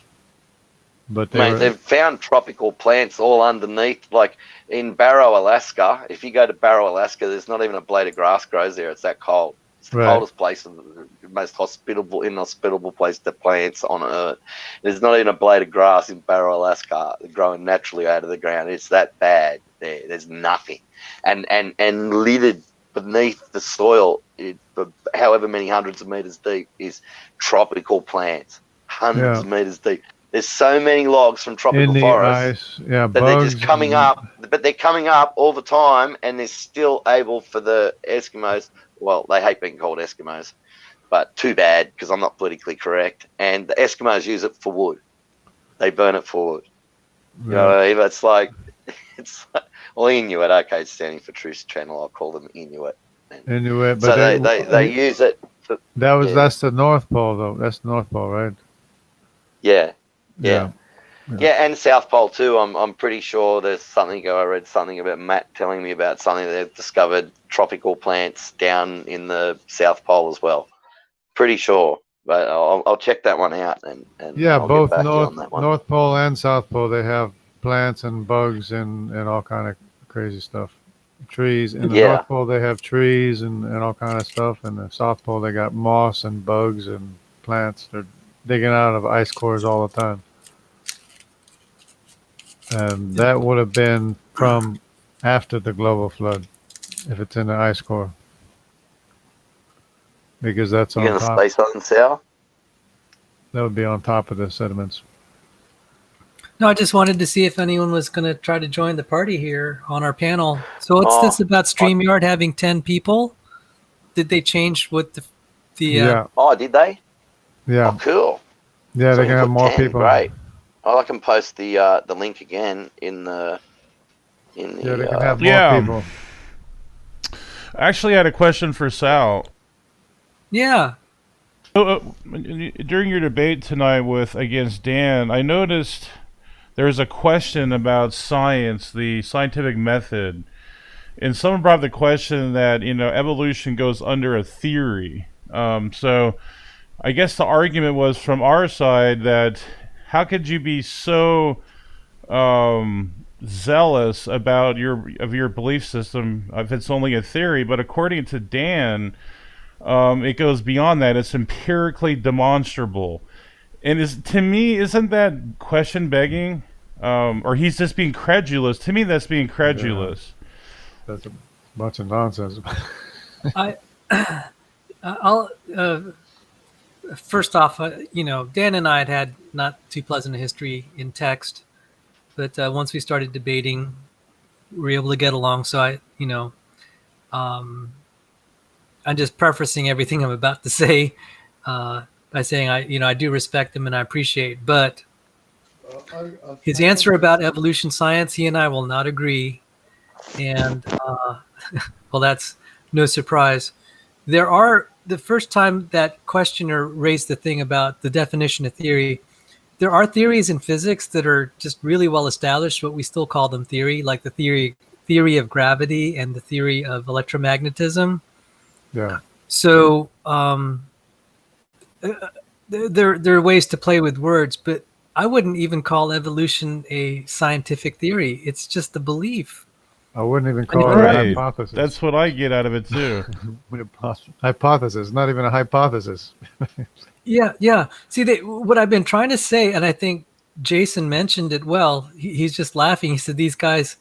But they Mate, were, they've found tropical plants all underneath, like in Barrow, Alaska. If you go to Barrow, Alaska, there's not even a blade of grass grows there. It's that cold. It's the right. coldest place, the most inhospitable place to plants on Earth. There's not even a blade of grass in Barrow, Alaska, growing naturally out of the ground. It's that bad there. There's nothing, and littered beneath the soil, for however many hundreds of meters deep, is tropical plants, hundreds Yeah. of meters deep. There's so many logs from In tropical the forests ice, yeah, that they're just bugs. coming up, but they're coming up all the time, and they're still able for the Eskimos. Well, they hate being called Eskimos, but too bad, because I'm not politically correct. And the Eskimos use it for wood. They burn it for wood. You know what I mean? It's like, well, Inuit. Okay, it's standing for Truth Channel. I'll call them Inuit. Inuit, So but they use it. that's the North Pole, though. That's the North Pole, right? Yeah. Yeah. Yeah, and South Pole too. I'm pretty sure there's something. I read something about Matt telling me about something that they've discovered tropical plants down in the South Pole as well. Pretty sure, but I'll check that one out and Yeah, I'll both get back to you on that one. North Pole and South Pole, they have plants and bugs and all kind of crazy stuff. Trees. In the North Pole, they have trees and all kind of stuff. And the South Pole, they got moss and bugs and plants. They're digging out of ice cores all the time. And that would have been from after the global flood, if it's in the ice core. Because that's You're on gonna top. say something, Sal? That would be on top of the sediments. No, I just wanted to see if anyone was going to try to join the party here on our panel. So what's this about StreamYard having 10 people? Did they change what the yeah. Oh, did they? Yeah. Oh, cool. Yeah, So they you can have put more 10, people. Great. I can post the link again in the Yeah, they can have more people. I actually had a question for Sal. Yeah. During your debate tonight against Dan, I noticed there's a question about science, the scientific method, and someone brought up the question that evolution goes under a theory. So I guess the argument was from our side that how could you be so zealous about your belief system if it's only a theory? But according to Dan, it goes beyond that. It's empirically demonstrable. And to me, isn't that question begging? Or he's just being credulous. To me, that's being credulous. Yeah. That's a bunch of nonsense. I'll first off, Dan and I had not too pleasant a history in text, but once we started debating, we were able to get along. So I'm just prefacing everything I'm about to say by saying I do respect him and I appreciate, but his answer about evolution science, he and I will not agree, and well, that's no surprise. The first time that questioner raised the thing about the definition of theory, there are theories in physics that are just really well established, but we still call them theory, like the theory of gravity and the theory of electromagnetism. Yeah. So there are ways to play with words, but I wouldn't even call evolution a scientific theory. It's just a belief. I wouldn't even call it a hypothesis. That's what I get out of it too. Hypothesis, not even a hypothesis. Yeah. See, what I've been trying to say, and I think Jason mentioned it well. He's just laughing. He said, these guys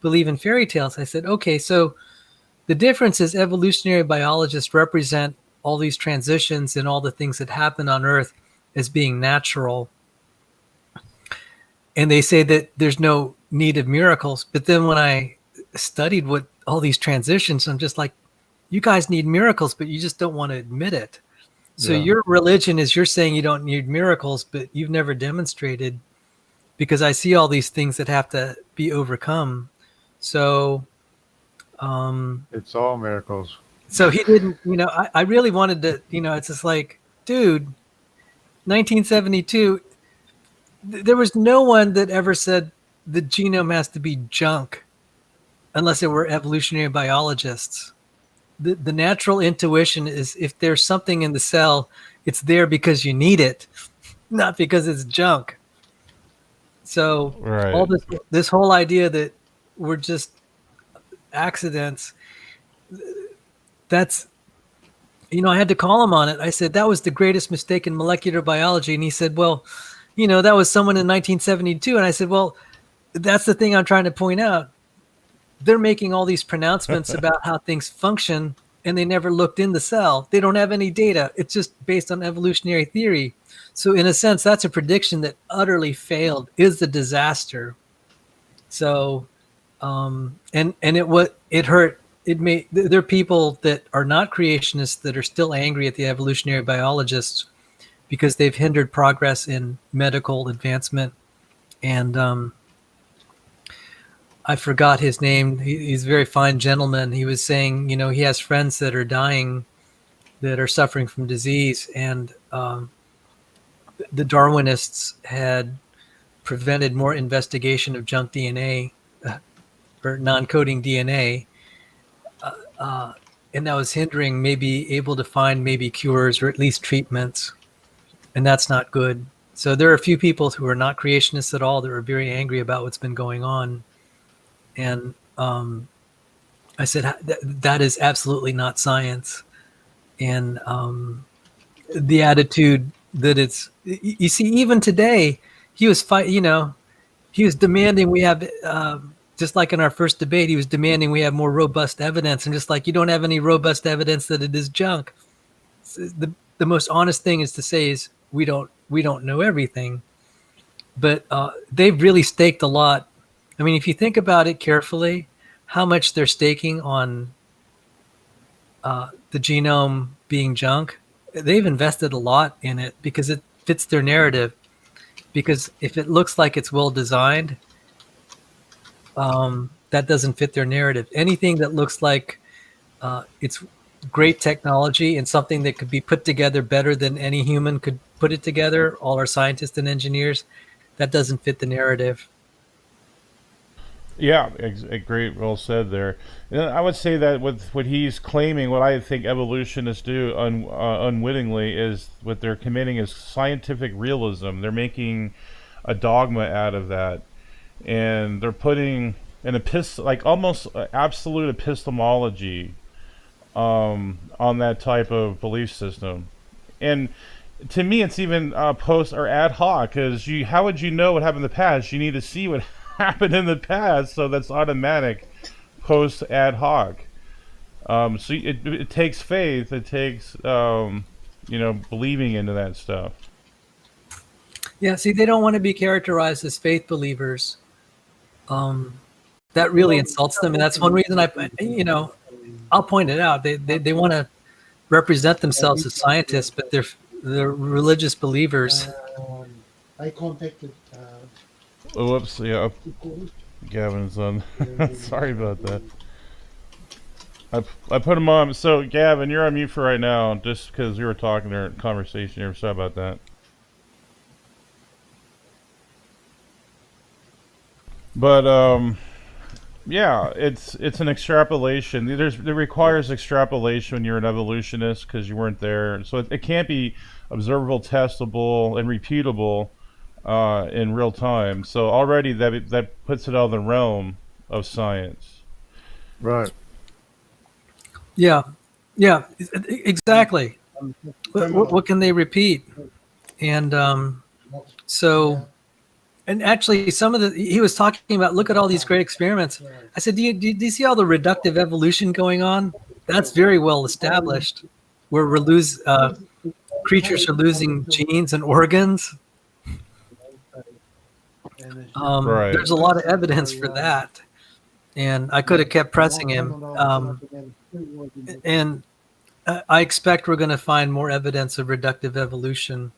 believe in fairy tales. I said, okay, so the difference is evolutionary biologists represent all these transitions and all the things that happen on Earth as being natural. And they say that there's no need of miracles. But then when I studied what all these transitions, I'm just like, you guys need miracles, but you just don't want to admit it. So Yeah. your religion is you're saying you don't need miracles, but you've never demonstrated, because I see all these things that have to be overcome. So, It's all miracles. so he didn't, I really wanted to, it's just like, dude, 1972, there was no one that ever said the genome has to be junk unless it were evolutionary biologists. The natural intuition is if there's something in the cell, it's there because you need it, not because it's junk. So Right. all this whole idea that we're just accidents, that's, I had to call him on it. I said, that was the greatest mistake in molecular biology. And he said, well, that was someone in 1972. And I said, well, that's the thing I'm trying to point out. They're making all these pronouncements about how things function, and they never looked in the cell. They don't have any data. It's just based on evolutionary theory. So in a sense, that's a prediction that utterly failed, is the disaster. So, it hurt. There are people that are not creationists that are still angry at the evolutionary biologists because they've hindered progress in medical advancement. And I forgot his name. He's a very fine gentleman. He was saying, he has friends that are dying, that are suffering from disease, and the Darwinists had prevented more investigation of junk DNA or non-coding DNA, and that was hindering maybe able to find maybe cures or at least treatments, and that's not good. So there are a few people who are not creationists at all that are very angry about what's been going on. And I said, that is absolutely not science. And the attitude that it's, you see, even today, he was he was demanding we have, just like in our first debate, he was demanding we have more robust evidence. And just like you don't have any robust evidence that it is junk. The most honest thing is to say is we don't know everything. But they've really staked a lot. I mean, if you think about it carefully, how much they're staking on the genome being junk, they've invested a lot in it because it fits their narrative. Because if it looks like it's well designed, that doesn't fit their narrative. Anything that looks like it's great technology and something that could be put together better than any human could put it together, all our scientists and engineers, that doesn't fit the narrative. Yeah, great, well said there. And I would say that with what he's claiming, what I think evolutionists do unwittingly is what they're committing is scientific realism. They're making a dogma out of that, and they're putting an like almost absolute epistemology on that type of belief system. And to me, it's even post or ad hoc, because how would you know what happened in the past? You need to see what happened in the past, so that's automatic post ad hoc. So it takes faith, it takes believing into that stuff. Yeah, see, they don't want to be characterized as faith believers. That really insults them, and that's one reason I'll point it out. They want to represent themselves as scientists, but they're religious believers. I contacted. Whoops, yeah. Gavin's on. Sorry about that. I put him on. So, Gavin, you're on mute for right now, just because we were talking during conversation here. Sorry about that. But yeah, it's an extrapolation. It requires extrapolation when you're an evolutionist because you weren't there. So it can't be observable, testable, and repeatable in real time. So already that puts it out of the realm of science. Right. Yeah, exactly. What can they repeat? And and actually, he was talking about, look at all these great experiments. I said, do you see all the reductive evolution going on? That's very well established, where creatures are losing genes and organs. Right. There's a lot of evidence for that, and I could have kept pressing him. And I expect we're going to find more evidence of reductive evolution.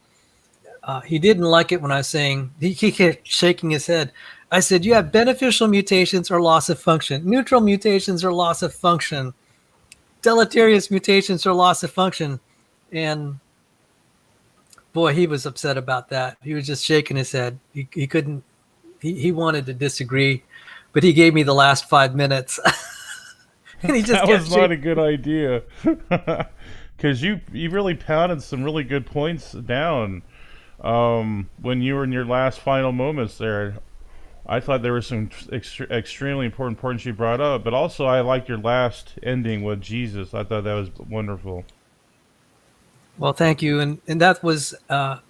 He didn't like it when I was saying, he kept shaking his head. I said, you have beneficial mutations or loss of function, neutral mutations or loss of function, deleterious mutations or loss of function. And boy, he was upset about that. He was just shaking his head. He couldn't, he wanted to disagree, but he gave me the last 5 minutes. And he just that kept was not a good idea. Because you really pounded some really good points down when you were in your last final moments there. I thought there were some extremely important points you brought up, but also I liked your last ending with Jesus. I thought that was wonderful. Well, thank you. And that was, I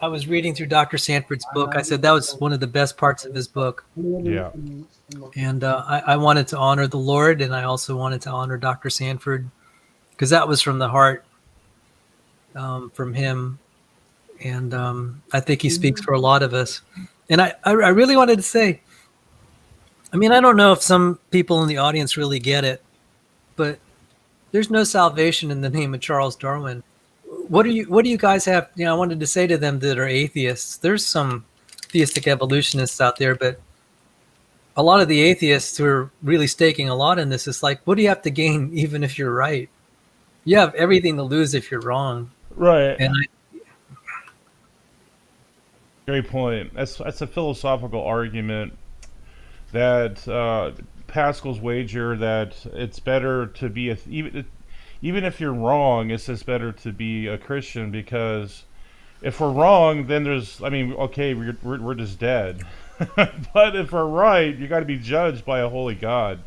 was reading through Dr. Sanford's book. I said that was one of the best parts of his book. Yeah. And I wanted to honor the Lord, and I also wanted to honor Dr. Sanford, because that was from the heart, from him. And I think he speaks for a lot of us. And I really wanted to say, I mean, I don't know if some people in the audience really get it, but there's no salvation in the name of Charles Darwin. What do you guys have? I wanted to say to them that are atheists, there's some theistic evolutionists out there, but a lot of the atheists who are really staking a lot in this is like, what do you have to gain even if you're right? You have everything to lose if you're wrong. Right. And Great point. That's a philosophical argument that Pascal's wager that it's better to be even if you're wrong, it's just better to be a Christian, because if we're wrong, then okay, we're just dead. But if we're right, you got to be judged by a holy God,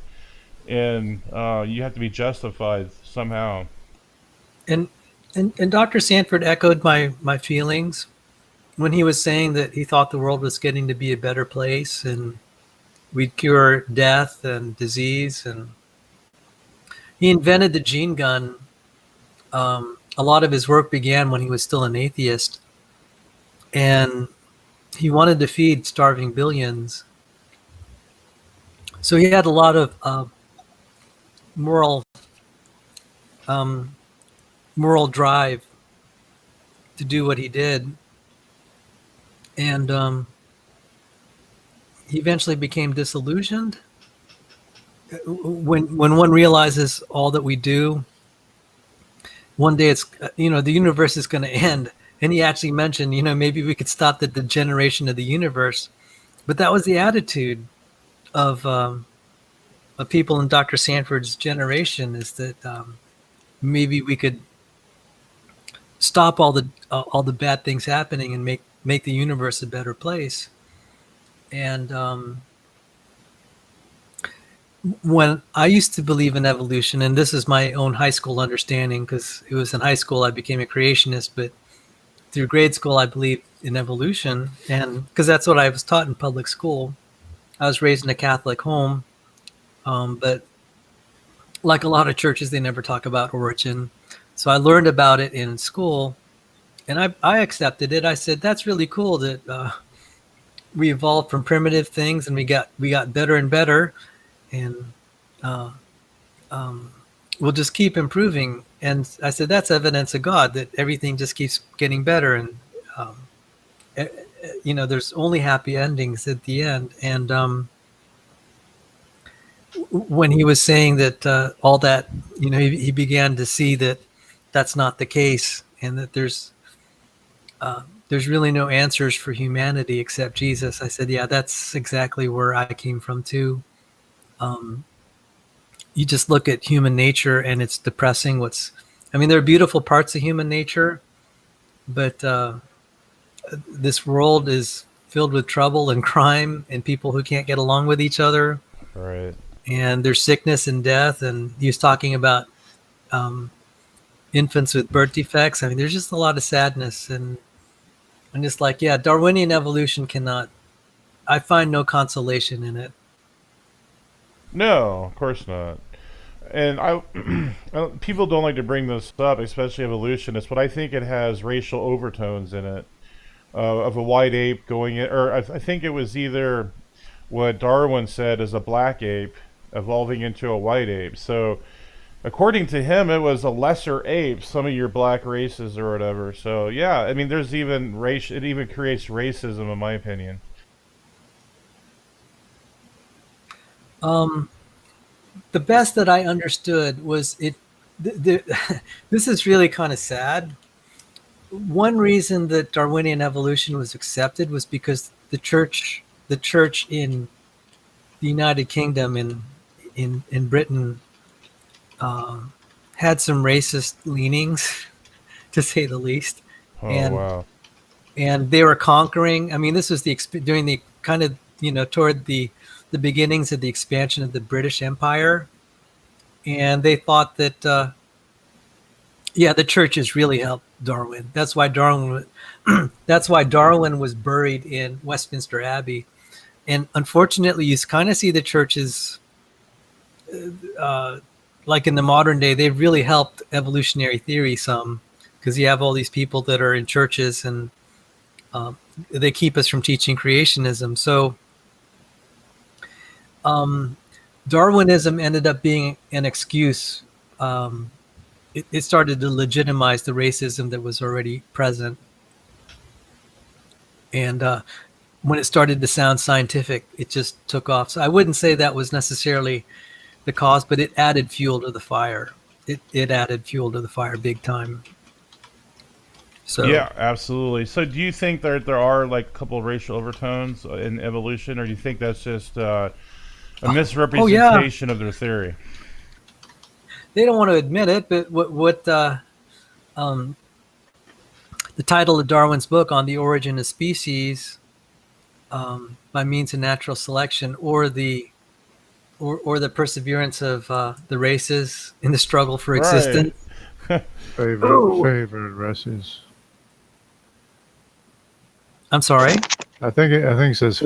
and you have to be justified somehow. And Dr. Sanford echoed my feelings when he was saying that he thought the world was getting to be a better place, and we'd cure death and disease. And he invented the gene gun. A lot of his work began when he was still an atheist, and he wanted to feed starving billions. So he had a lot of moral drive to do what he did. And he eventually became disillusioned. When one realizes all that we do, one day it's, the universe is going to end. And he actually mentioned, maybe we could stop the degeneration of the universe. But that was the attitude of people in Dr. Sanford's generation, is that maybe we could stop all the bad things happening and make the universe a better place. And when I used to believe in evolution, and this is my own high school understanding, because it was in high school I became a creationist, but through grade school I believed in evolution, and because that's what I was taught in public school. I was raised in a Catholic home, but like a lot of churches, they never talk about origin. So I learned about it in school, and I accepted it. I said, that's really cool that we evolved from primitive things, and we got better and better, and we'll just keep improving. And I said, that's evidence of God, that everything just keeps getting better, and there's only happy endings at the end. And when he was saying that all that, he began to see that that's not the case, and that there's really no answers for humanity except Jesus. I said, yeah, that's exactly where I came from too. You just look at human nature and it's depressing. There are beautiful parts of human nature, but this world is filled with trouble and crime and people who can't get along with each other. Right. And there's sickness and death. And he was talking about infants with birth defects. There's just a lot of sadness. And I'm just like, yeah, Darwinian evolution I find no consolation in it. No, of course not. And people don't like to bring this up, especially evolutionists, but I think it has racial overtones in it, of a white ape going in, or I think it was either what Darwin said as a black ape evolving into a white ape. So according to him, it was a lesser ape, some of your black races or whatever. So yeah, I mean, there's even race. It even creates racism, in my opinion. The best that I understood was it. This is really kind of sad. One reason that Darwinian evolution was accepted was because the church in the United Kingdom in Britain had some racist leanings, to say the least. Oh and wow. and they were conquering. I mean, this was during the kind of toward the beginnings of the expansion of the British Empire, and they thought that the churches really helped Darwin. That's why Darwin was buried in Westminster Abbey. And unfortunately, you kind of see the churches, like in the modern day, they've really helped evolutionary theory some, because you have all these people that are in churches, and they keep us from teaching creationism. So Darwinism ended up being an excuse. It started to legitimize the racism that was already present. And when it started to sound scientific, it just took off. So I wouldn't say that was necessarily the cause, but it added fuel to the fire. It added fuel to the fire big time. So yeah, absolutely. So do you think that there are like a couple of racial overtones in evolution, or do you think that's just a misrepresentation of their theory? They don't want to admit it, but what the title of Darwin's book, On the Origin of Species by Means of Natural Selection, or the perseverance of the races in the struggle for existence. Favorite races. I'm sorry? I think it says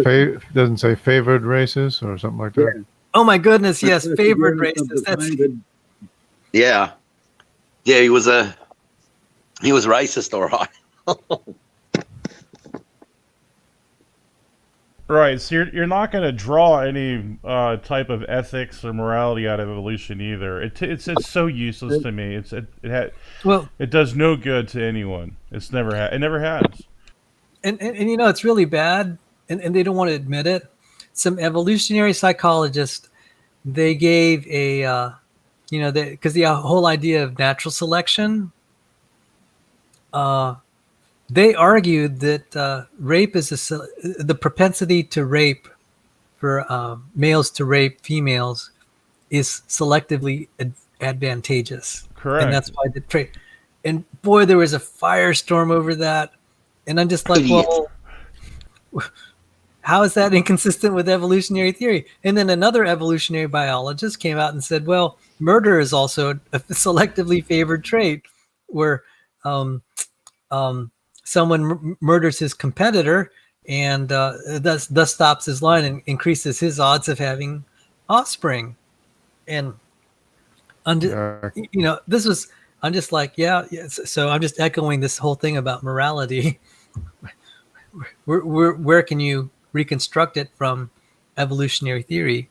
doesn't say favored races or something like that. Yeah. Oh my goodness, yes, favored races. That's Yeah. Yeah, he was racist, all right. Right, so you're not going to draw any type of ethics or morality out of evolution either. It's so useless to me. It does no good to anyone. It never has. And it's really bad, and they don't want to admit it. Some evolutionary psychologists, they gave a because the whole idea of natural selection, they argued that rape is the propensity to rape for males to rape females is selectively advantageous. Correct. And that's why the trait. And boy, there was a firestorm over that. And I'm just like, well, how is that inconsistent with evolutionary theory? And then another evolutionary biologist came out and said, well, murder is also a selectively favored trait, where someone murders his competitor and thus stops his line and increases his odds of having offspring. And I'm just like, yeah. So I'm just echoing this whole thing about morality. Where can you reconstruct it from evolutionary theory?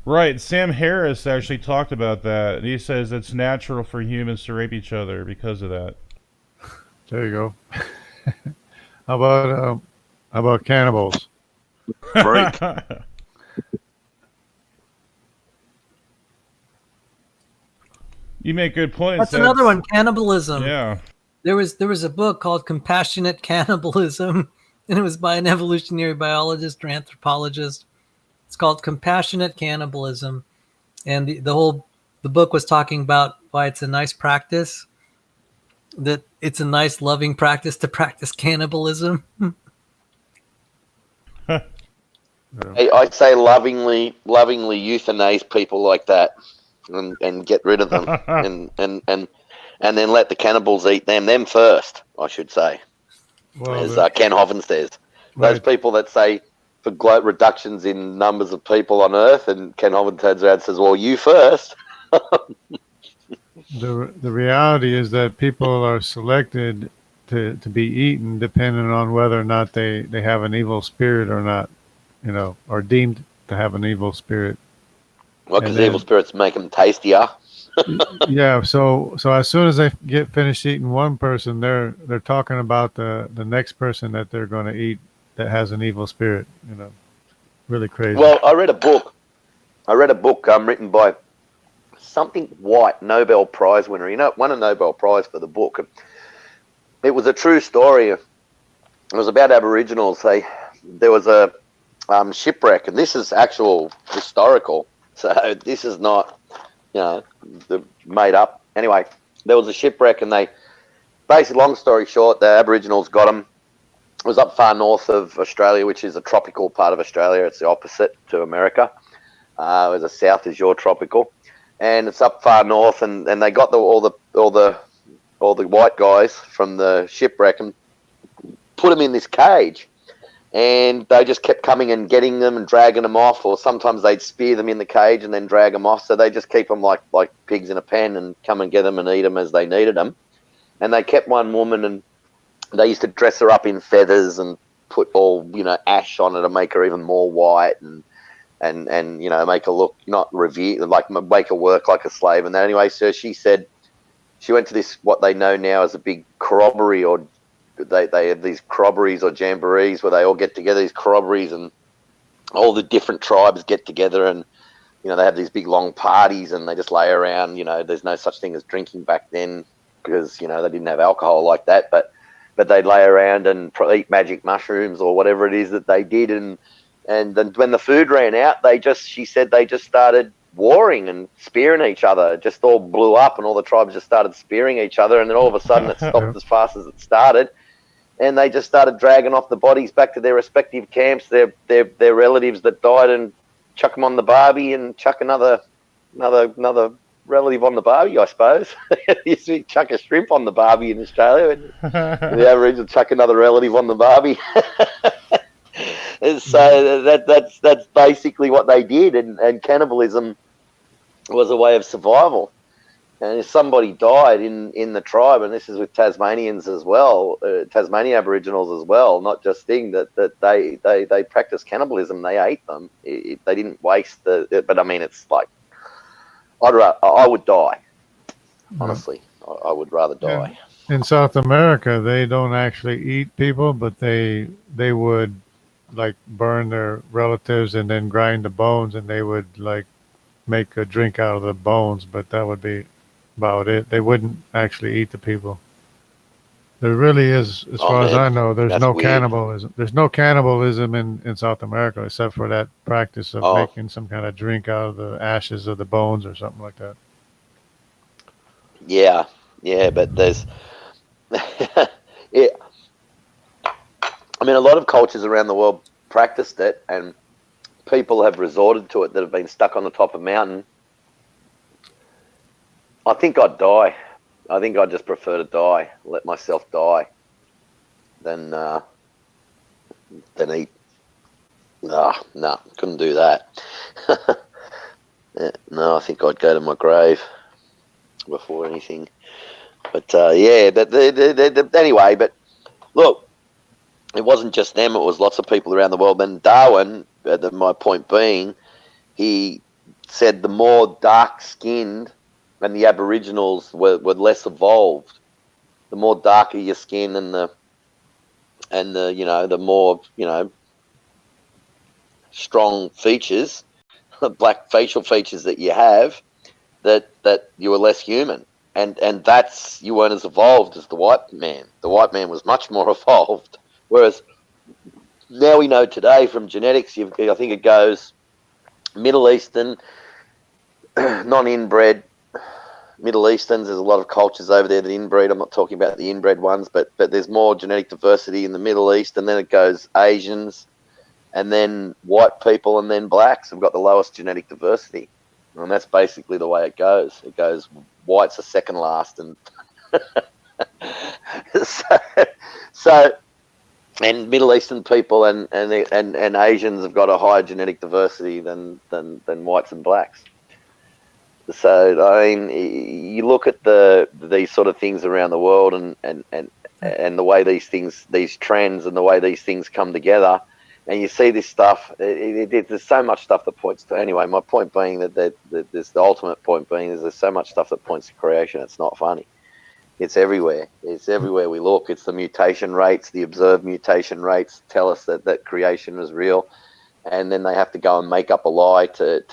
Right. Sam Harris actually talked about that. And he says it's natural for humans to rape each other because of that. There you go. How about cannibals? Freak. You make good points. That's another one, cannibalism. Yeah. There was a book called Compassionate Cannibalism, and it was by an evolutionary biologist or anthropologist. It's called Compassionate Cannibalism, and the book was talking about why it's a nice practice, that it's a nice, loving practice to practice cannibalism. I'd say lovingly euthanize people like that, and get rid of them, and then let the cannibals eat them first, I should say. Well, as Ken Hovind says. Those people that say for reductions in numbers of people on Earth, and Ken Hovind turns around and says, well, you first. The reality is that people are selected to be eaten depending on whether or not they have an evil spirit or not, or deemed to have an evil spirit. Well, because evil spirits make them tastier. Yeah, so as soon as they get finished eating one person, they're talking about the next person that they're going to eat that has an evil spirit. Really crazy. Well, I read a book written by something White, Nobel Prize winner. Won a Nobel Prize for the book. It was a true story. It was about Aboriginals. There was a shipwreck, and this is actual historical. So this is not, made up. Anyway, there was a shipwreck, and basically, long story short, the Aboriginals got them. It was up far north of Australia, which is a tropical part of Australia. It's the opposite to America. The south is your tropical, and it's up far north. And they got all the white guys from the shipwreck and put them in this cage. And they just kept coming and getting them and dragging them off, or sometimes they'd spear them in the cage and then drag them off. So they just keep them like pigs in a pen and come and get them and eat them as they needed them. And they kept one woman, and they used to dress her up in feathers and put all ash on her to make her even more white and make her look not revered, like make her work like a slave and that. Anyway, so she said she went to this what they know now as a big corroboree, or they have these corroborees or jamborees where they all get together, these corroborees, and all the different tribes get together, and they have these big long parties, and they just lay around. There's no such thing as drinking back then because they didn't have alcohol like that, but they'd lay around and eat magic mushrooms or whatever it is that they did, and then when the food ran out, she said they just started warring and spearing each other. It just all blew up, and all the tribes just started spearing each other, and then all of a sudden it stopped as fast as it started, and they just started dragging off the bodies back to their respective camps, their relatives that died, and chuck them on the barbie and chuck another relative on the barbie, I suppose. You chuck a shrimp on the barbie in Australia, and the Aboriginals chuck another relative on the barbie. And so that's basically what they did, and cannibalism was a way of survival. And if somebody died in the tribe, and this is with Tasmanians as well, Tasmanian Aboriginals as well, not just thing that they practiced cannibalism. They ate them. They didn't waste but I mean, it's like I would die. Honestly, I would rather die. In South America, they don't actually eat people, but they would like burn their relatives and then grind the bones, and they would like make a drink out of the bones, but that would be about it. They wouldn't actually eat the people. There really is, as far as I know, there's no cannibalism. There's no cannibalism in South America except for that practice of making some kind of drink out of the ashes of the bones or something like that. Yeah, but there's I mean, a lot of cultures around the world practiced it, and people have resorted to it that have been stuck on the top of a mountain. I think I'd die. I think I'd just prefer to die, let myself die, than eat. No, couldn't do that. No, I think I'd go to my grave before anything. But anyway, but look, it wasn't just them, it was lots of people around the world. And Darwin, my point being, he said the more dark-skinned and the Aboriginals were less evolved, the more darker your skin and the more, strong features, black facial features that you have, that you were less human. And that's, you weren't as evolved as the white man. The white man was much more evolved. Whereas now we know today from genetics, I think it goes Middle Eastern, non-inbred Middle Easterns. There's a lot of cultures over there that inbreed. I'm not talking about the inbred ones, but there's more genetic diversity in the Middle East. And then it goes Asians, and then white people, and then blacks have got the lowest genetic diversity. And that's basically the way it goes. It goes whites are second last, and so and Middle Eastern people and Asians have got a higher genetic diversity than whites and blacks. So I mean, you look at these sort of things around the world, and the way these trends and the way these things come together, and you see this stuff. There's so much stuff that points to. Anyway, my point being that there's the ultimate point being is there's so much stuff that points to creation. It's not funny. It's everywhere. It's everywhere we look. It's the mutation rates, the observed mutation rates tell us that creation is real, and then they have to go and make up a lie to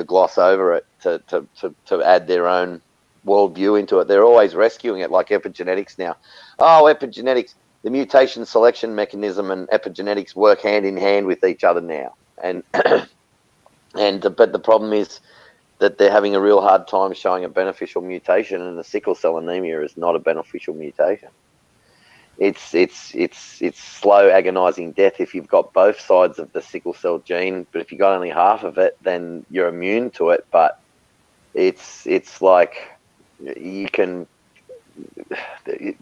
gloss over it, to add their own worldview into it. They're always rescuing it, like epigenetics now. Oh, epigenetics. The mutation selection mechanism and epigenetics work hand in hand with each other now, but the problem is that they're having a real hard time showing a beneficial mutation, and the sickle cell anemia is not a beneficial mutation. It's slow, agonizing death if you've got both sides of the sickle cell gene, but if you've got only half of it, then you're immune to it. But it's like you can.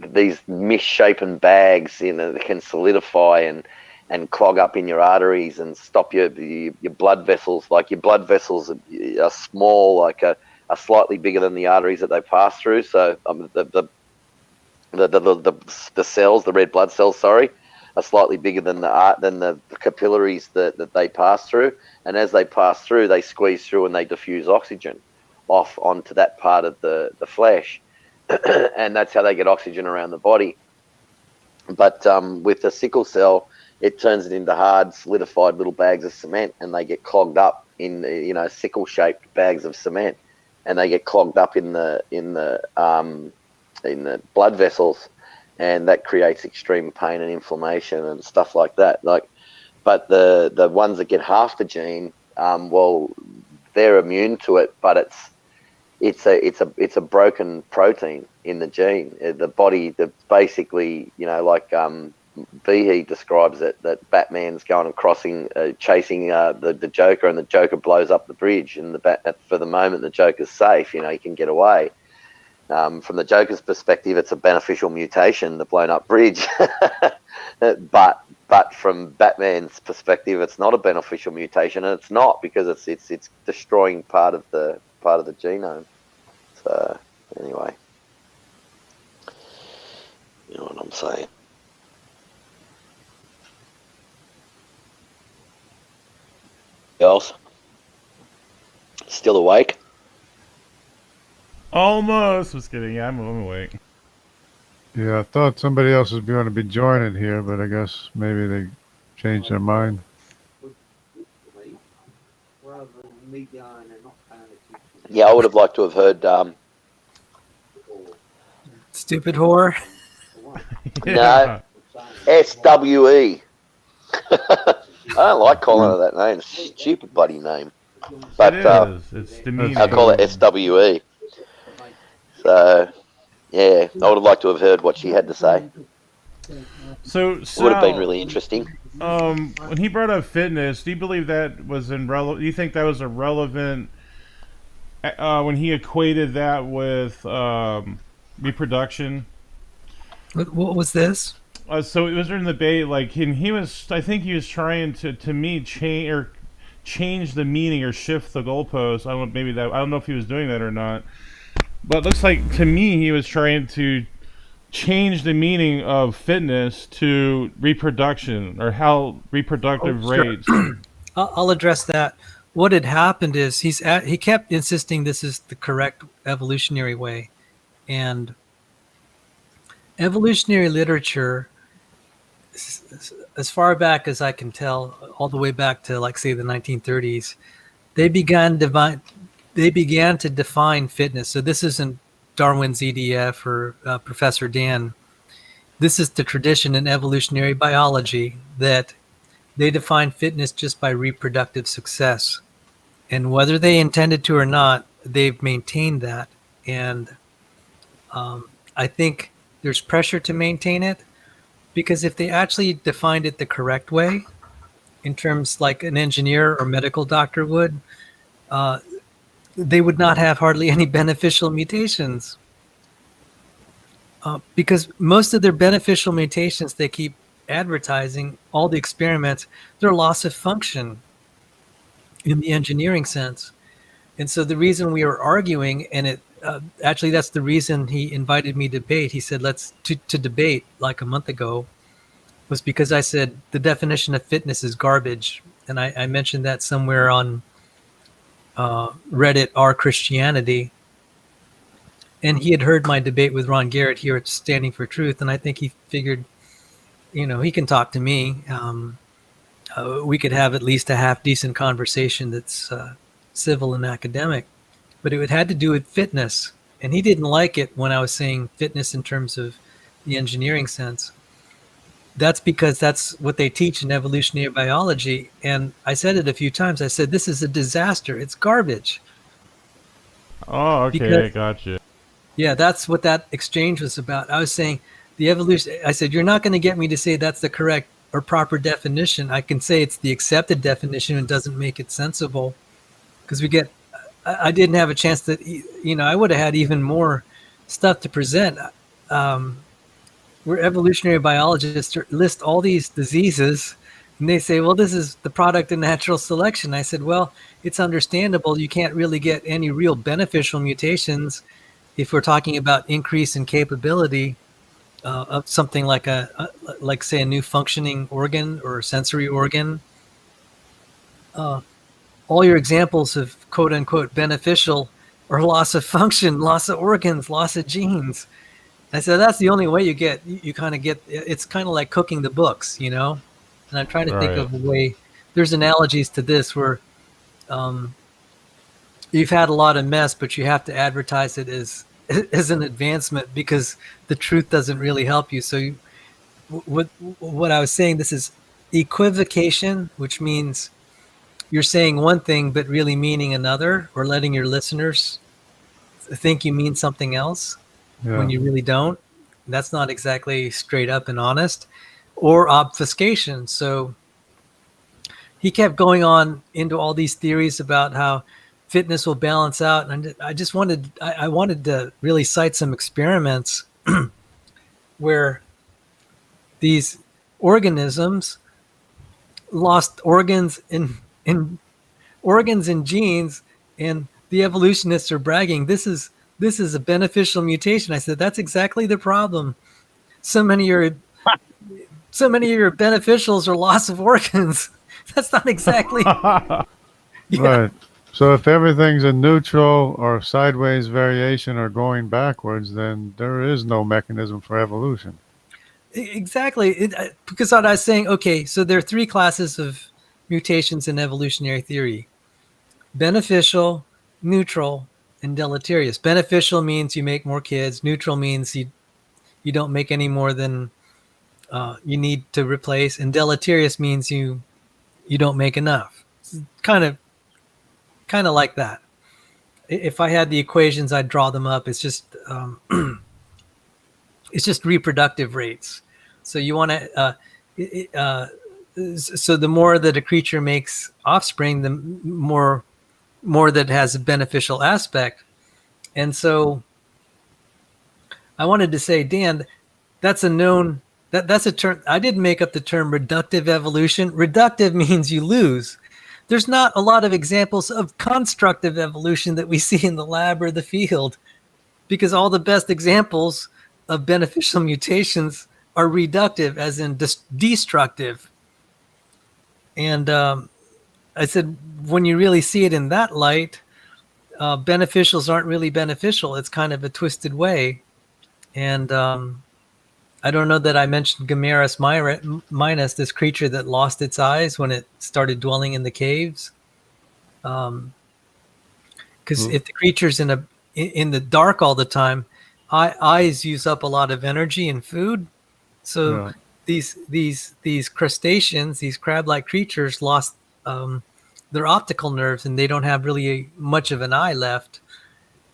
These misshapen bags, can solidify and clog up in your arteries and stop your blood vessels. Like your blood vessels are small, are slightly bigger than the arteries that they pass through. So the cells, the red blood cells, are slightly bigger than the capillaries that they pass through. And as they pass through, they squeeze through and they diffuse oxygen off onto that part of the flesh. And that's how they get oxygen around the body. But with the sickle cell, it turns it into hard, solidified little bags of cement, and they get clogged up in sickle-shaped bags of cement, and they get clogged up in the blood vessels, and that creates extreme pain and inflammation and stuff like that. But the ones that get half the gene, well, they're immune to it, but it's a broken protein in the gene. The body, basically, Behe describes it, that Batman's going and chasing the Joker, and the Joker blows up the bridge, and for the moment the Joker's safe, he can get away. From the Joker's perspective, it's a beneficial mutation, the blown up bridge. but from Batman's perspective, it's not a beneficial mutation, and it's not, because it's destroying part of the genome. So anyway, you know what I'm saying. Else? Still awake? Almost. Just kidding. Yeah, I'm awake. Yeah, I thought somebody else was going to be joining here, but I guess maybe they changed their mind. Yeah, I would have liked to have heard. Stupid whore. No, SWE. I don't like calling her that name. Stupid bloody name. But it is. It's demeaning. I call it SWE. So, yeah, I would have liked to have heard what she had to say. So It would have been really interesting. When he brought up fitness, do you believe that was irrelevant? Do you think that was irrelevant when he equated that with reproduction? What was this? So it was during the debate, I think he was trying to me change the meaning or shift the goalpost. I don't know if he was doing that or not. But it looks like to me he was trying to change the meaning of fitness to reproduction, or how reproductive rates. I'll address that. What had happened is he kept insisting this is the correct evolutionary way, and evolutionary literature, as far back as I can tell, all the way back to say the 1930s, they began to define fitness. So this isn't Darwin's EDF or Professor Dan. This is the tradition in evolutionary biology that they define fitness just by reproductive success. And whether they intended to or not, they've maintained that. And I think there's pressure to maintain it, because if they actually defined it the correct way, in terms like an engineer or medical doctor would, they would not have hardly any beneficial mutations. Because most of their beneficial mutations they keep advertising, all the experiments, they're loss of function in the engineering sense. And so the reason we are arguing, and actually that's the reason he invited me to debate. He said, let's to debate like a month ago. was because I said the definition of fitness is garbage. And I mentioned that somewhere on Reddit r Christianity. And he had heard my debate with Ron Garrett here at Standing for Truth. And I think he figured, he can talk to me. We could have at least a half decent conversation that's civil and academic. But it had to do with fitness. And he didn't like it when I was saying fitness in terms of the engineering sense. That's because that's what they teach in evolutionary biology. And I said it a few times. I said, this is a disaster. It's garbage. Oh, okay, Because- gotcha. Yeah, that's what that exchange was about. I was saying the evolution. I said, you're not going to get me to say that's the correct or proper definition. I can say it's the accepted definition and doesn't make it sensible. Because I didn't have a chance to, I would have had even more stuff to present. Where evolutionary biologists list all these diseases and they say, well, this is the product of natural selection. I said, well, it's understandable. You can't really get any real beneficial mutations if we're talking about increase in capability of something like like say a new functioning organ or sensory organ. All your examples of quote unquote beneficial are loss of function, loss of organs, loss of genes. I said, that's the only way you kind of get, it's kind of like cooking the books, And I'm trying to think of a way, there's analogies to this where you've had a lot of mess, but you have to advertise it as an advancement because the truth doesn't really help you. So what I was saying, this is equivocation, which means you're saying one thing, but really meaning another, or letting your listeners think you mean something else. Yeah. When you really don't. That's not exactly straight up and honest. Or obfuscation. So he kept going on into all these theories about how fitness will balance out. And I just wanted to really cite some experiments where these organisms lost organs in organs and genes, and the evolutionists are bragging, this is a beneficial mutation. I said, that's exactly the problem. So many of your beneficials are loss of organs. That's not exactly. Yeah. Right. So if everything's a neutral or sideways variation or going backwards, then there is no mechanism for evolution. Exactly. Because what I was saying, okay, so there are three classes of mutations in evolutionary theory: beneficial, neutral, and deleterious. Beneficial means you make more kids. Neutral means you don't make any more than you need to replace. And deleterious means you don't make enough. It's kind of like that. If I had the equations, I'd draw them up. It's just it's just reproductive rates. So you want to so the more that a creature makes offspring, the more that has a beneficial aspect. And so I wanted to say, Dan, that's a known, that's a term. I didn't make up the term reductive evolution. Reductive means you lose. There's not a lot of examples of constructive evolution that we see in the lab or the field, because all the best examples of beneficial mutations are reductive, as in destructive. And I said, when you really see it in that light, beneficials aren't really beneficial. It's kind of a twisted way. And I don't know that I mentioned Gammarus minus, this creature that lost its eyes when it started dwelling in the caves. Because if the creature's in the dark all the time, eyes use up a lot of energy and food. So these crustaceans, these crab-like creatures, lost their optical nerves, and they don't have really much of an eye left.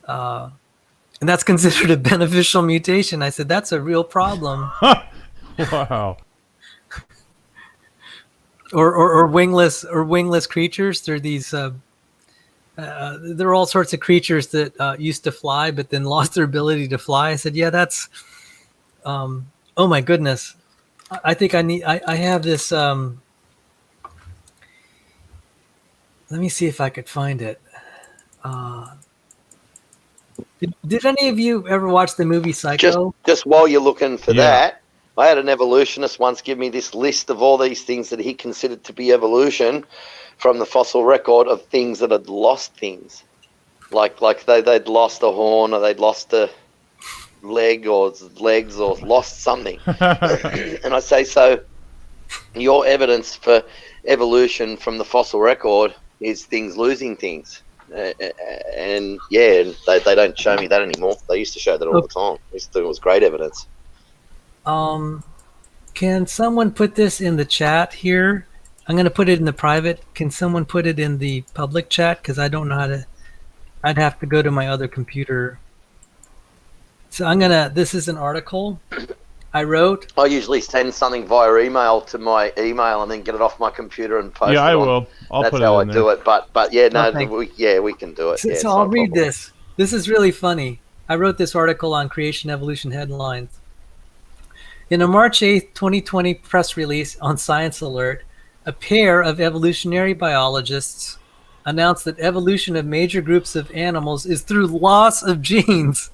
And that's considered a beneficial mutation. I said, that's a real problem. Wow. Or wingless creatures. They're these. There are all sorts of creatures that used to fly, but then lost their ability to fly. I said, yeah, that's. Oh my goodness! I think I have this. Let me see if I could find it. Did any of you ever watch the movie Psycho? Just while you're looking for that, I had an evolutionist once give me this list of all these things that he considered to be evolution from the fossil record of things that had lost things. Like they'd lost a horn, or they'd lost a leg or legs, or lost something. And I say, so your evidence for evolution from the fossil record is things losing things. And yeah, they don't show me that anymore. They used to show that all the time. They used to think it was great evidence. Can someone put this in the chat here? I'm going to put it in the private. Can someone put it in the public chat? Because I don't know how to. I'd have to go to my other computer. So this is an article I wrote. I usually send something via email to my email and then get it off my computer and post it. Yeah, I will. I'll That's put it how I in do there. it. But yeah, no, Okay. we can do it. So, Yeah, so it's I'll not a read problem. this. This is really funny. I wrote this article on Creation Evolution Headlines. In a March 8th, 2020 press release on Science Alert, a pair of evolutionary biologists announced that evolution of major groups of animals is through loss of genes.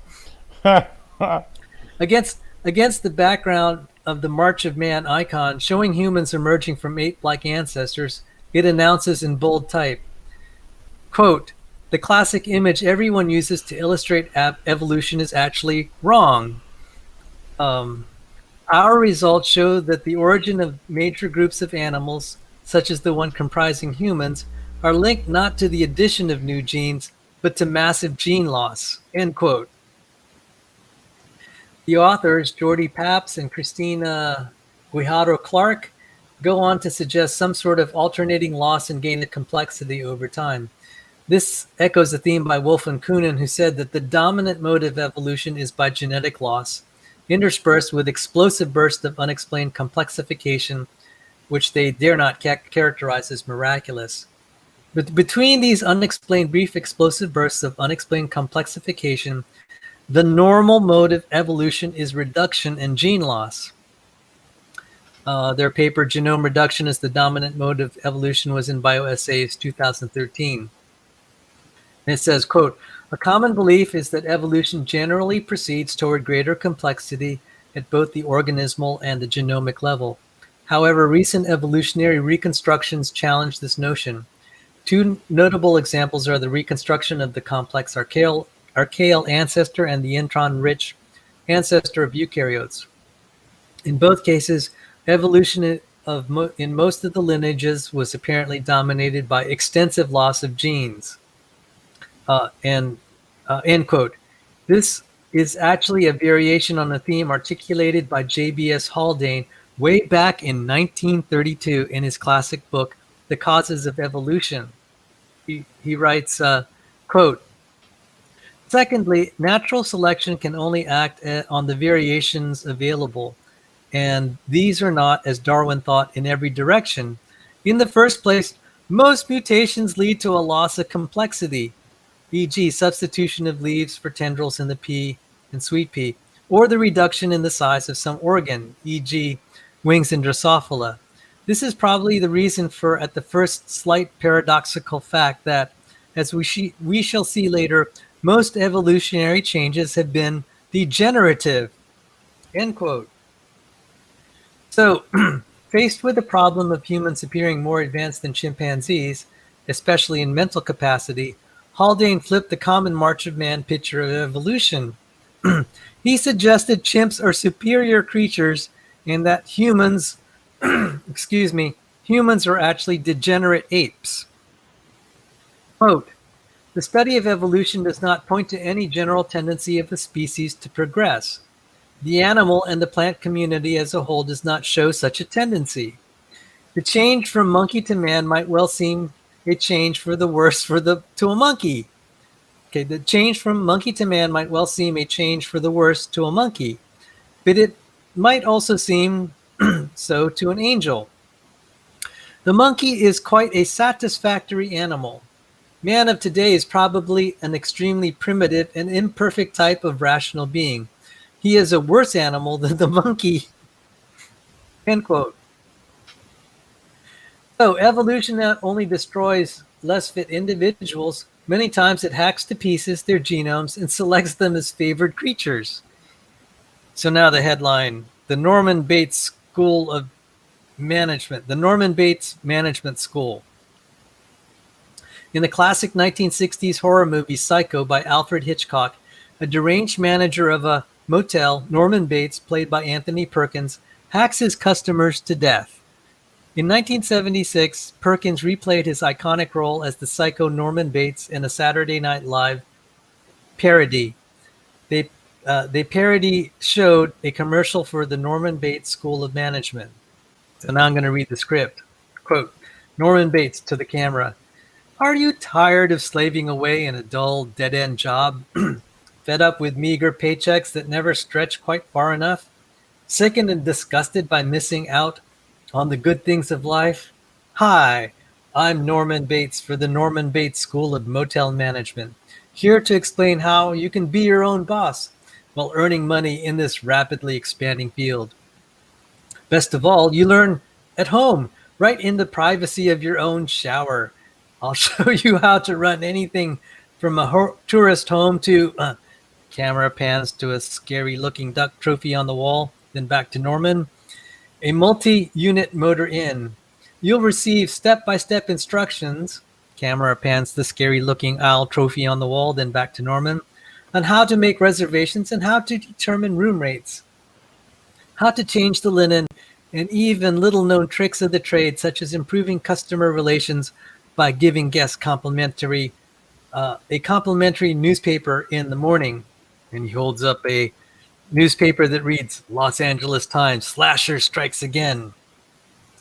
Against the background of the March of Man icon showing humans emerging from ape-like ancestors, it announces in bold type, quote, "The classic image everyone uses to illustrate evolution is actually wrong. Our results show that the origin of major groups of animals, such as the one comprising humans, are linked not to the addition of new genes, but to massive gene loss," end quote. The authors, Jordi Paps and Christina Guijarro-Clark, go on to suggest some sort of alternating loss and gain of complexity over time. This echoes a theme by Wolf and Kuhnen, who said that the dominant mode of evolution is by genetic loss, interspersed with explosive bursts of unexplained complexification, which they dare not characterize as miraculous. But between these unexplained brief explosive bursts of unexplained complexification, the normal mode of evolution is reduction and gene loss. Their paper, Genome Reduction as the Dominant Mode of Evolution, was in BioEssays 2013. And it says, quote, "A common belief is that evolution generally proceeds toward greater complexity at both the organismal and the genomic level. However, recent evolutionary reconstructions challenge this notion. Two notable examples are the reconstruction of the complex archaeal ancestor and the intron-rich ancestor of eukaryotes. In both cases, evolution in most of the lineages was apparently dominated by extensive loss of genes." End quote. This is actually a variation on a theme articulated by J.B.S. Haldane way back in 1932 in his classic book, The Causes of Evolution. He writes, quote, "Secondly, natural selection can only act on the variations available, and these are not, as Darwin thought, in every direction. In the first place, most mutations lead to a loss of complexity, e.g. substitution of leaves for tendrils in the pea and sweet pea, or the reduction in the size of some organ, e.g. wings in Drosophila. This is probably the reason for, at the first, slight paradoxical fact that, as we shall see later, most evolutionary changes have been degenerative," end quote. So, faced with the problem of humans appearing more advanced than chimpanzees, especially in mental capacity, Haldane flipped the common March of Man picture of evolution. He suggested chimps are superior creatures and that humans, humans are actually degenerate apes. Quote, "The study of evolution does not point to any general tendency of the species to progress. The animal and the plant community as a whole does not show such a tendency. The change from monkey to man might well seem a change for the worse to a monkey. Okay, the change from monkey to man might well seem a change for the worse to a monkey, but it might also seem so to an angel. The monkey is quite a satisfactory animal. Man of today is probably an extremely primitive and imperfect type of rational being. He is a worse animal than the monkey," end quote. So evolution not only destroys less fit individuals, many times it hacks to pieces their genomes and selects them as favored creatures. So now the headline, the Norman Bates School of Management, the Norman Bates Management School. In the classic 1960s horror movie Psycho by Alfred Hitchcock, a deranged manager of a motel, Norman Bates, played by Anthony Perkins, hacks his customers to death. In 1976, Perkins replayed his iconic role as the psycho Norman Bates in a Saturday Night Live parody. They parody showed a commercial for the Norman Bates School of Management. So now I'm going to read the script. Quote, Norman Bates to the camera. Are you tired of slaving away in a dull, dead-end job? Fed up with meager paychecks that never stretch quite far enough? Sickened and disgusted by missing out on the good things of life? Hi, I'm Norman Bates for the Norman Bates School of Motel Management, here to explain how you can be your own boss while earning money in this rapidly expanding field. Best of all, you learn at home, right in the privacy of your own shower. I'll show you how to run anything from a tourist home to camera pans to a scary looking duck trophy on the wall, then back to Norman. A multi-unit motor inn. You'll receive step-by-step instructions, camera pans the scary looking owl trophy on the wall, then back to Norman, on how to make reservations and how to determine room rates, how to change the linen, and even little known tricks of the trade, such as improving customer relations by giving guests a complimentary newspaper in the morning. And he holds up a newspaper that reads Los Angeles Times, Slasher Strikes Again.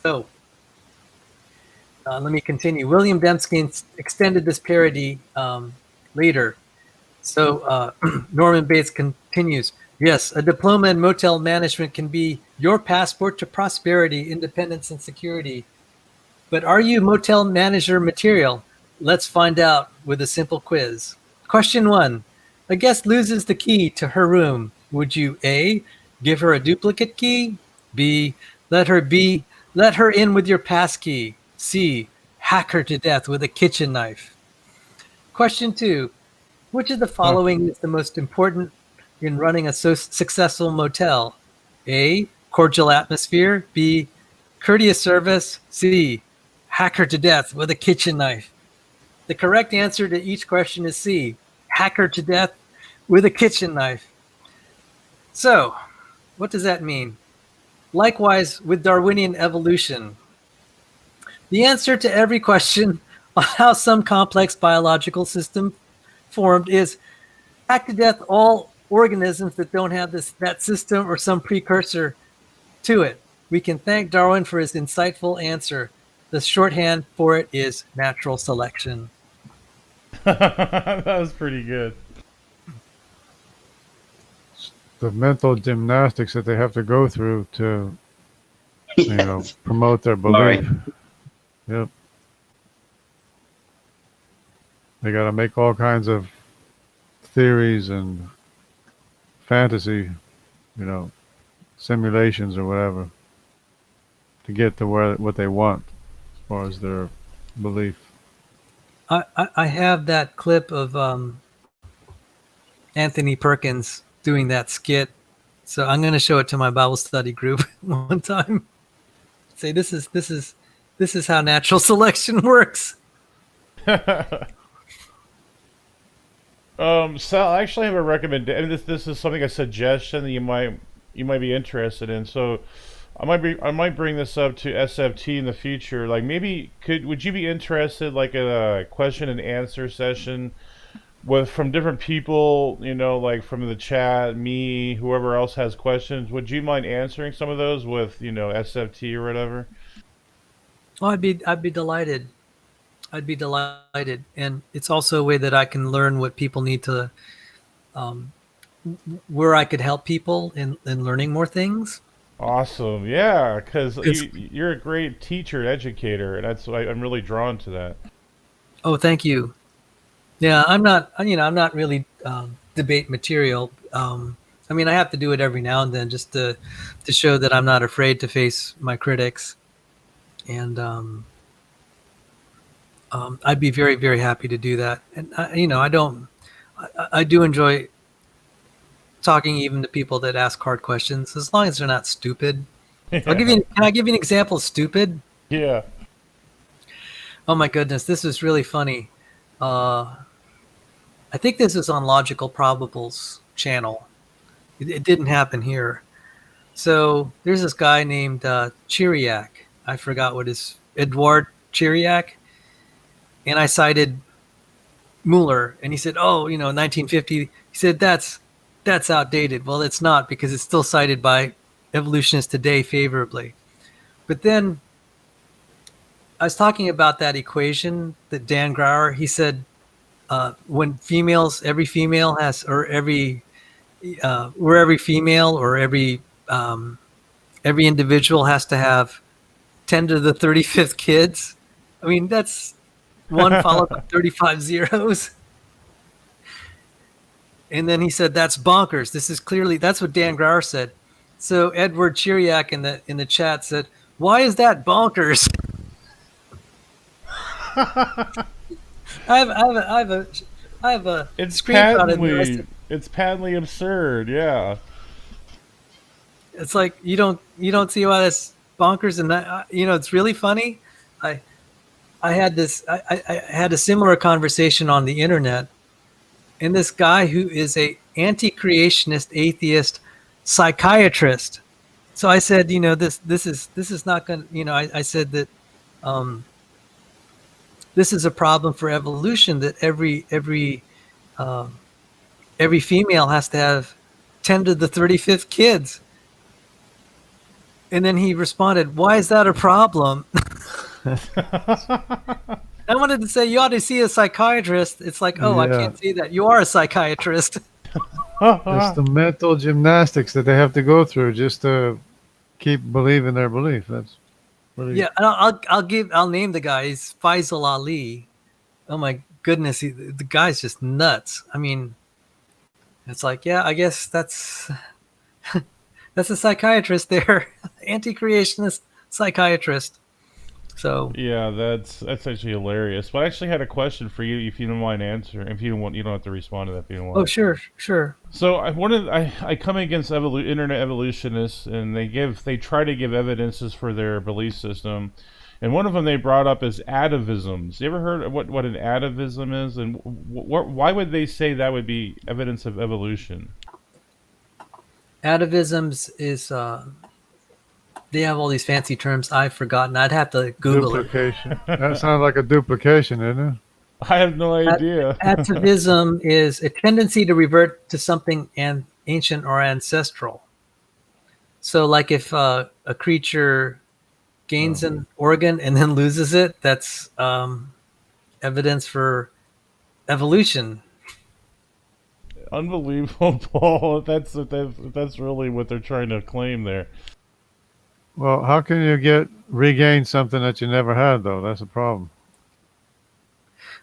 So let me continue. William Dembski extended this parody later. So Norman Bates continues. Yes, a diploma in motel management can be your passport to prosperity, independence, and security. But are you motel manager material? Let's find out with a simple quiz. Question 1. A guest loses the key to her room. Would you A, give her a duplicate key? B, let her in with your pass key? C, hack her to death with a kitchen knife? Question 2. Which of the following is the most important in running a successful motel? A, cordial atmosphere. B, courteous service. C, hack her to death with a kitchen knife. The correct answer to each question is C, hack her to death with a kitchen knife. So, what does that mean? Likewise, with Darwinian evolution, the answer to every question on how some complex biological system formed is hack to death all organisms that don't have that system or some precursor to it. We can thank Darwin for his insightful answer. The shorthand for it is natural selection. That was pretty good. The mental gymnastics that they have to go through to, promote their belief. Yep. They got to make all kinds of theories and fantasy, simulations or whatever to get to what they want as far as their belief. I have that clip of Anthony Perkins doing that skit, so I'm going to show it to my Bible study group one time. Say this is how natural selection works. Sal, I actually have a recommendation. This is something, a suggestion that you might be interested in. So, I might bring this up to SFT in the future. Like, maybe would you be interested, like, in a question and answer session from different people? Like from the chat, me, whoever else has questions. Would you mind answering some of those with SFT or whatever? Oh, I'd be delighted. I'd be delighted, and it's also a way that I can learn what people need to, where I could help people in learning more things. Awesome, yeah, because you're a great teacher and educator, and that's why I'm really drawn to that. Oh, thank you. Yeah, I'm not really debate material. I have to do it every now and then just to show that I'm not afraid to face my critics, and I'd be very, very happy to do that. And I do enjoy talking even to people that ask hard questions, as long as they're not stupid. Can I give you an example of stupid? Yeah. Oh my goodness, this is really funny. I think this is on Logical Probables channel. It didn't happen here. So there's this guy named Chiriac. I forgot what Edward Chiriac. And I cited Mueller, and he said, "Oh, 1950." He said that's outdated. Well, it's not, because it's still cited by evolutionists today favorably. But then I was talking about that equation that Dan Grauer, he said, when every female has, or every female or every individual has to have 10 to the 35th kids. I mean, that's one followed by 35 zeros. And then he said, that's bonkers. That's what Dan Grauer said. So Edward Chiriac in the chat said, why is that bonkers? I have a screenshot of it. It's patently absurd. Yeah. It's like you don't see why that's bonkers, and that it's really funny. I had a similar conversation on the internet, and this guy who is a anti-creationist atheist psychiatrist. So I said, this is not going to, I said that this is a problem for evolution, that every female has to have 10 to the 35th kids. And then he responded, why is that a problem? I wanted to say, you ought to see a psychiatrist. It's like, I can't see that. You are a psychiatrist. It's the mental gymnastics that they have to go through just to keep believing their belief. That's really... Yeah, and I'll name the guy. He's Faisal Ali. Oh my goodness, the guy's just nuts. I mean, it's like, yeah, I guess that's a psychiatrist there, anti-creationist psychiatrist. So yeah, that's actually hilarious. But I actually had a question for you, if you don't mind answering. If you don't want, you don't have to respond to that. If you don't want. Oh, sure. So I come against internet evolutionists, and they try to give evidences for their belief system, and one of them they brought up is atavisms. You ever heard of what an atavism is, and why would they say that would be evidence of evolution? Atavisms is they have all these fancy terms I've forgotten. I'd have to Google duplication. That sounds like a duplication, isn't it? I have no idea. Atavism is a tendency to revert to something ancient or ancestral. So, like if a creature gains an organ and then loses it, that's evidence for evolution. Unbelievable, Paul. That's really what they're trying to claim there. Well, how can you regain something that you never had, though? That's a problem.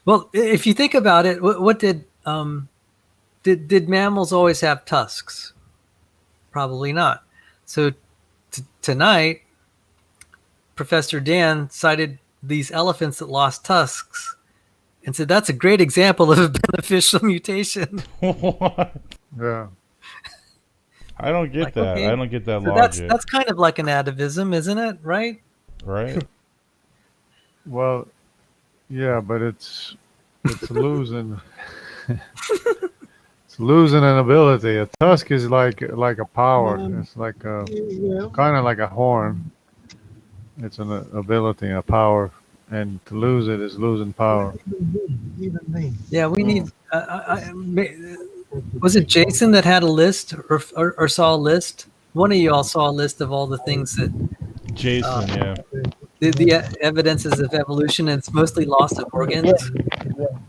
Well, if you think about it, what did mammals always have tusks? Probably not. So tonight, Professor Dan cited these elephants that lost tusks and said that's a great example of a beneficial mutation. What? Yeah. I don't get that. Okay. I don't get that so logic. That's kind of like an atavism, isn't it? Right? Right. Well, yeah, but it's losing. It's losing an ability. A tusk is like a power. It's like kind of like a horn. It's an ability, a power, and to lose it is losing power. Even me. Yeah, we need. Was it Jason that had a list or saw a list? One of you all saw a list of all the things that Jason, yeah. The evidences of evolution, and it's mostly loss of organs.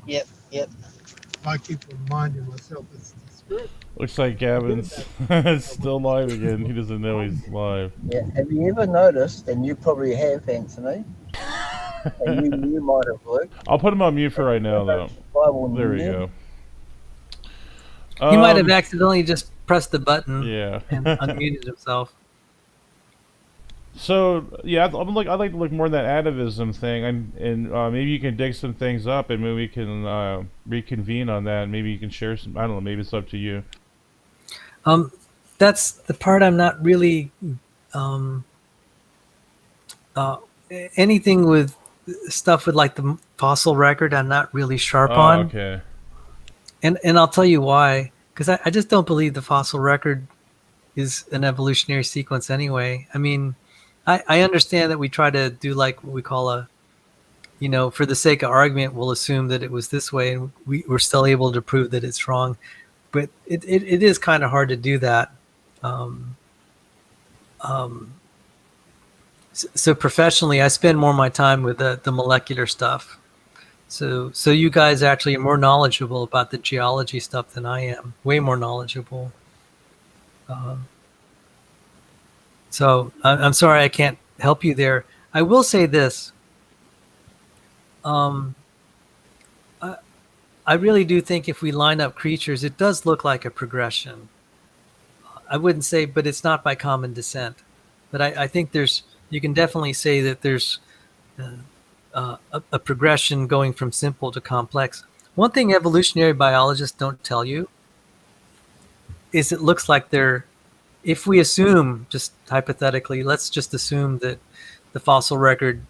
Yep. I keep reminding myself it's the script. Looks like Gavin's still live again. He doesn't know he's live. Yeah. Have you ever noticed, and you probably have, Anthony, and you might have looked. I'll put him on mute for right now, though. There we go. He might have accidentally just pressed the button. Yeah. And unmuted himself. So yeah, I'd like to look more at that atavism thing, and maybe you can dig some things up, and maybe we can reconvene on that. And maybe you can share some. I don't know. Maybe it's up to you. That's the part I'm not really um, uh, anything with stuff with like the fossil record. I'm not really sharp Oh, on, okay. and I'll tell you why. Because I just don't believe the fossil record is an evolutionary sequence anyway. I mean, I understand that we try to do like what we call a, for the sake of argument, we'll assume that it was this way, and we're still able to prove that it's wrong. But it is kind of hard to do that. Um, um, so professionally, I spend more of my time with the molecular stuff. So you guys actually are more knowledgeable about the geology stuff than I am. Way more knowledgeable. So I'm sorry I can't help you there. I will say this. I really do think if we line up creatures, it does look like a progression. I wouldn't say, but it's not by common descent. But I think you can definitely say that there's a progression going from simple to complex. One thing evolutionary biologists don't tell you is it looks like if we assume, just hypothetically, let's just assume that the fossil record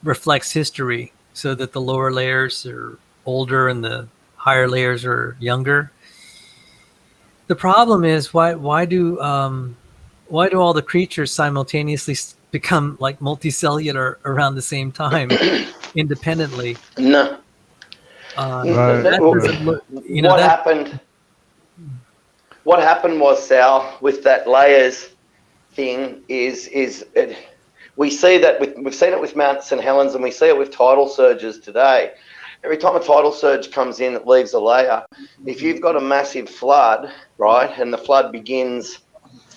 reflects history, so that the lower layers are older and the higher layers are younger. The problem is why do all the creatures simultaneously become like multicellular around the same time, independently? No. That doesn't look. What happened was, Sal, with that layers thing we've seen it with Mount St. Helens, and we see it with tidal surges today. Every time a tidal surge comes in, it leaves a layer. If you've got a massive flood, right, and the flood begins,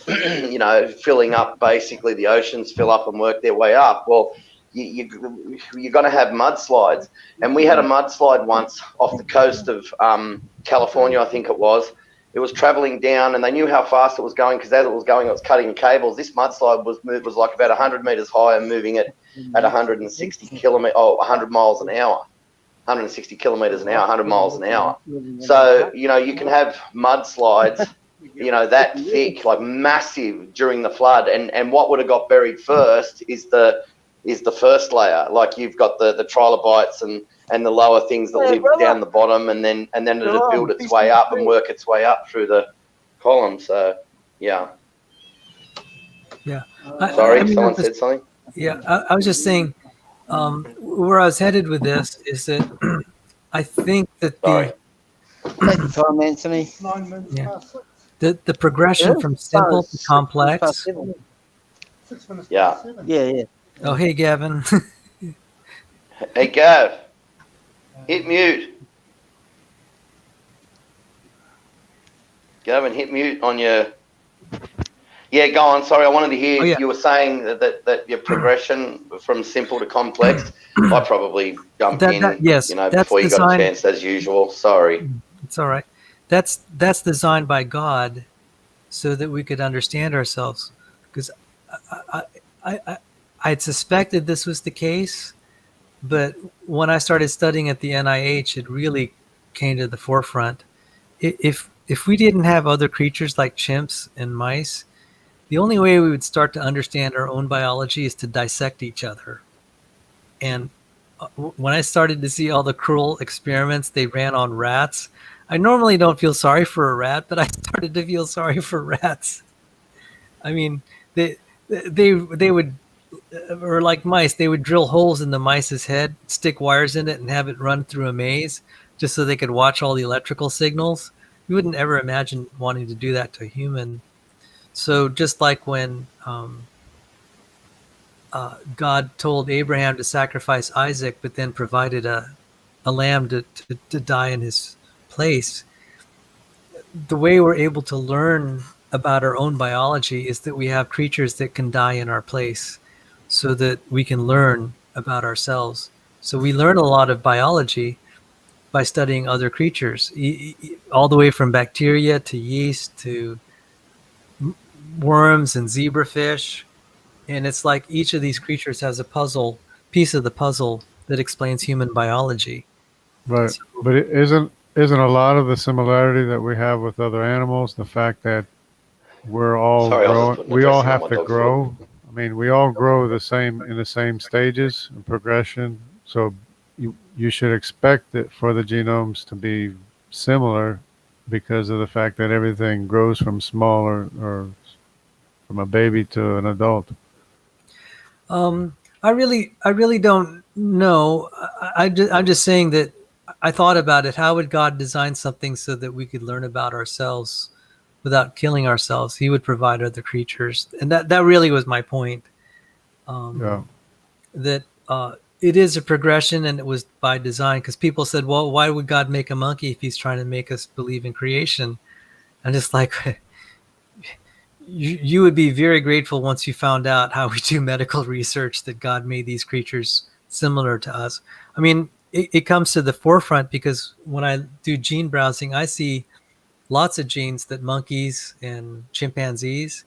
filling up, basically the oceans fill up and work their way up, well, you're going to have mudslides. And we had a mudslide once off the coast of California, I think it was. It was traveling down, and they knew how fast it was going, because as it was going, it was cutting cables. This mudslide was like about 100 meters high and moving it at 100 miles an hour. 160 kilometers an hour, 100 miles an hour. So, you can have mudslides, that thick, like massive during the flood. And what would have got buried first is the first layer. Like you've got the trilobites and the lower things that live down the bottom, and then it'll build its way up and work its way up through the column. So, yeah. Yeah. Sorry, someone said something? Yeah, I was just saying, where I was headed with this is that I think that Take your time, Anthony. 9 minutes past 6. the progression from simple to complex. 6 minutes Yeah. past 7. Yeah. Oh, hey, Gavin. Hey, Gav, hit mute. Gavin, hit mute on your... Yeah, go on. Sorry, I wanted to hear you were saying that your progression from simple to complex. I probably jumped in, yes, before you got a chance, as usual. Sorry. It's all right. That's designed by God so that we could understand ourselves. Because I'd suspected this was the case, but when I started studying at the NIH, it really came to the forefront. If we didn't have other creatures like chimps and mice, the only way we would start to understand our own biology is to dissect each other. And when I started to see all the cruel experiments they ran on rats, I normally don't feel sorry for a rat, but I started to feel sorry for rats. I mean, they would, or like mice, they would drill holes in the mice's head, stick wires in it, and have it run through a maze just so they could watch all the electrical signals. You wouldn't ever imagine wanting to do that to a human. So just like when God told Abraham to sacrifice Isaac, but then provided a lamb to die in his place, the way we're able to learn about our own biology is that we have creatures that can die in our place so that we can learn about ourselves. So we learn a lot of biology by studying other creatures, all the way from bacteria to yeast to worms and zebrafish. And it's like each of these creatures has a piece of the puzzle that explains human biology. Right, but isn't isn't a lot of the similarity that we have with other animals the fact that we're all Sorry, I was just growing, putting a we all dressing on have my to dog's grow. foot. I mean, we all grow the same in the same stages of progression. So you should expect it for the genomes to be similar because of the fact that everything grows from small or from a baby to an adult. I really don't know. I'm just saying that I thought about it. How would God design something so that we could learn about ourselves without killing ourselves? He would provide other creatures, and that really was my point. Yeah. That it is a progression, and it was by design. Because people said, "Well, why would God make a monkey if He's trying to make us believe in creation?" And it's like. You would be very grateful once you found out how we do medical research that God made these creatures similar to us. I mean, it comes to the forefront because when I do gene browsing, I see lots of genes that monkeys and chimpanzees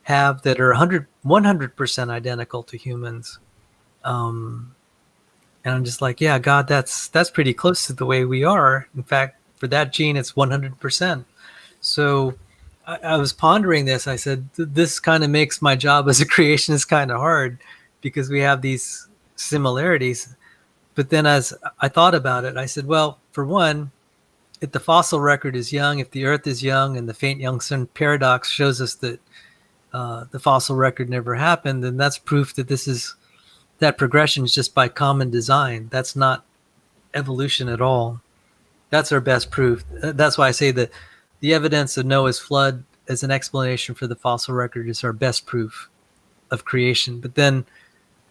have that are 100% identical to humans. And I'm just like, yeah, God, that's pretty close to the way we are. In fact, for that gene, it's 100%. So I was pondering this. I said, this kind of makes my job as a creationist kind of hard because we have these similarities. But then as I thought about it, I said, well, for one, if the fossil record is young, if the earth is young and the faint young sun paradox shows us that the fossil record never happened, then that's proof that that progression is just by common design. That's not evolution at all. That's our best proof. That's why I say that the evidence of Noah's flood as an explanation for the fossil record is our best proof of creation. But then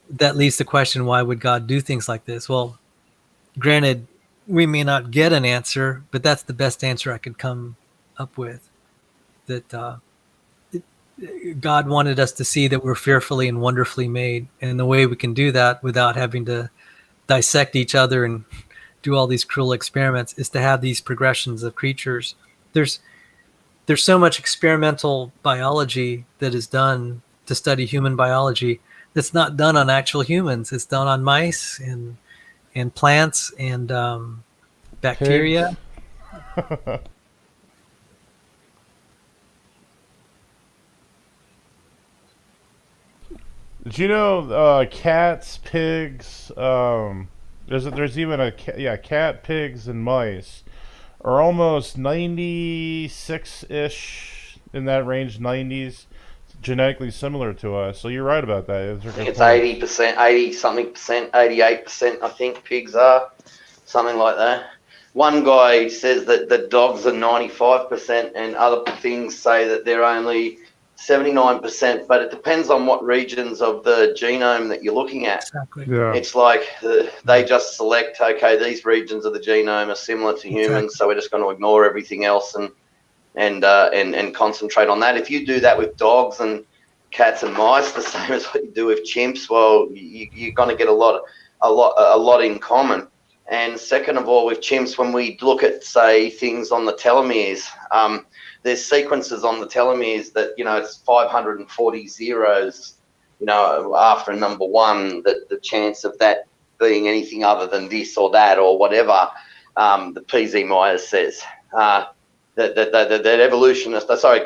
that leaves the question, why would God do things like this? Well, granted, we may not get an answer, but that's the best answer I could come up with. That God wanted us to see that we're fearfully and wonderfully made. And the way we can do that without having to dissect each other and do all these cruel experiments is to have these progressions of creatures. There's so much experimental biology that is done to study human biology that's not done on actual humans. It's done on mice and plants and bacteria. Pigs. Did you know cats, pigs? There's even cat, pigs, and mice are almost 96-ish in that range, 90s, genetically similar to us. So you're right about that. I think it's 80%, 80 something percent, 88%. I think pigs are something like that. One guy says that the dogs are 95%, and other things say that they're only 79%. But it depends on what regions of the genome that you're looking at. Exactly. Yeah. It's like they just select, okay, these regions of the genome are similar to humans, so we're just going to ignore everything else and concentrate on that. If you do that with dogs and cats and mice, the same as what you do with chimps, well, you're going to get a lot in common. And second of all, with chimps, when we look at, say, things on the telomeres, there's sequences on the telomeres that, it's 540 zeros, after number one, that the chance of that being anything other than this or that or whatever, the PZ Myers says. That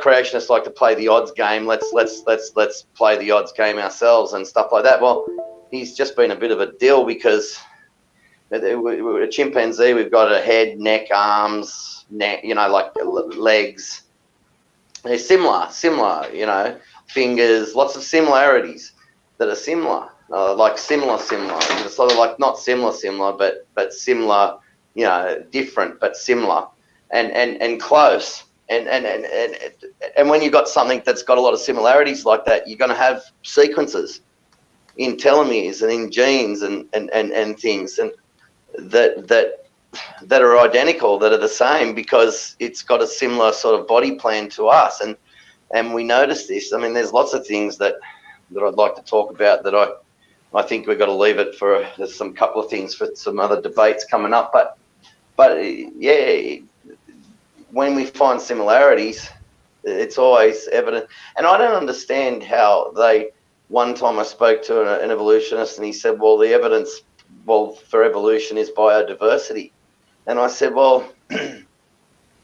creationists like to play the odds game. Let's play the odds game ourselves and stuff like that. Well, he's just been a bit of a dill because a chimpanzee, we've got a head, neck, arms, like legs. They're similar, fingers, lots of similarities that are similar, like similar. It's sort of like not similar, but similar, different but similar, and close. And when you've got something that's got a lot of similarities like that, you're going to have sequences in telomeres and in genes and things and that are identical, that are the same, because it's got a similar sort of body plan to us. And we notice this. I mean, there's lots of things that I'd like to talk about that I think we've got to leave it for, there's some couple of things for some other debates coming up. But yeah, when we find similarities, it's always evident. And I don't understand how one time I spoke to an evolutionist and he said, well, the evidence, for evolution is biodiversity. And I said, well, I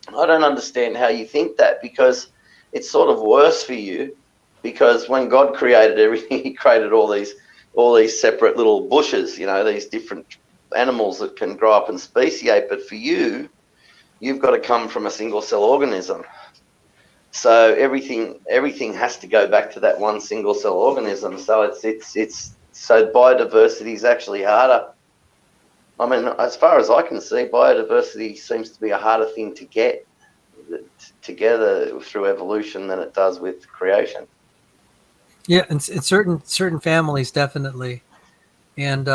don't understand how you think that, because it's sort of worse for you, because when God created everything, he created all these separate little bushes, you know, these different animals that can grow up and speciate. But for you, you've got to come from a single cell organism. So everything has to go back to that one single cell organism. So it's so biodiversity is actually harder. I mean, as far as I can see, biodiversity seems to be a harder thing to get together through evolution than it does with creation. Yeah, and certain families definitely. And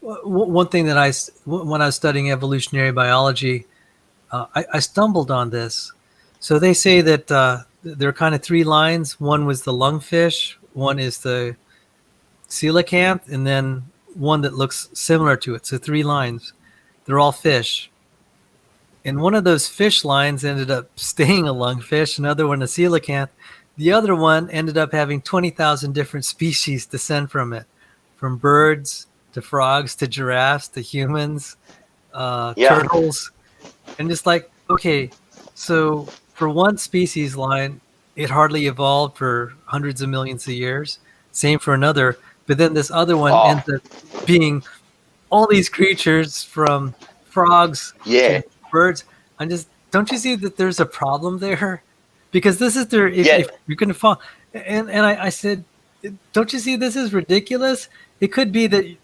one thing that when I was studying evolutionary biology, I stumbled on this. So they say that there are kind of three lines. One was the lungfish, one is the coelacanth, and then one that looks similar to it. So three lines. They're all fish. And one of those fish lines ended up staying a lungfish, another one a coelacanth. The other one ended up having 20,000 different species descend from it, from birds to frogs to giraffes to humans, turtles. And just like, okay, so for one species line, it hardly evolved for hundreds of millions of years. Same for another. But then this other one ends up being all these creatures from frogs to birds. Don't you see that there's a problem there? Because this is their, if you're going to fall. And I said, don't you see this is ridiculous? It could be that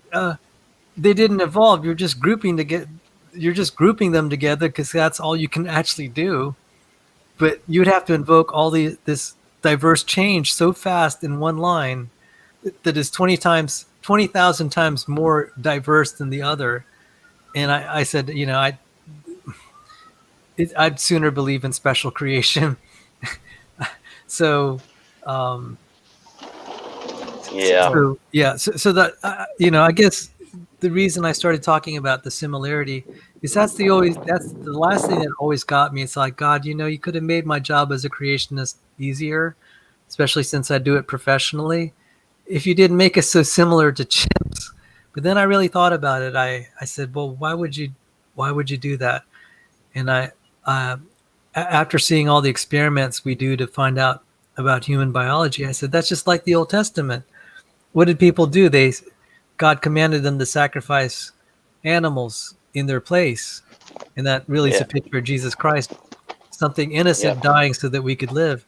they didn't evolve. You're just grouping them together because that's all you can actually do. But you'd have to invoke all this diverse change so fast in one line that is 20,000 times more diverse than the other. And I said, you know, I'd sooner believe in special creation. So, so that you know, I guess the reason I started talking about the similarity is that's the last thing that always got me. It's like, God, you know, you could have made my job as a creationist easier, especially since I do it professionally, if you didn't make us so similar to chimps. But then I really thought about it. I said, well, why would you do that? And after seeing all the experiments we do to find out about human biology, I said, that's just like the Old Testament. What did people do? God commanded them to sacrifice animals in their place. And that really is a picture of Jesus Christ, something innocent dying so that we could live.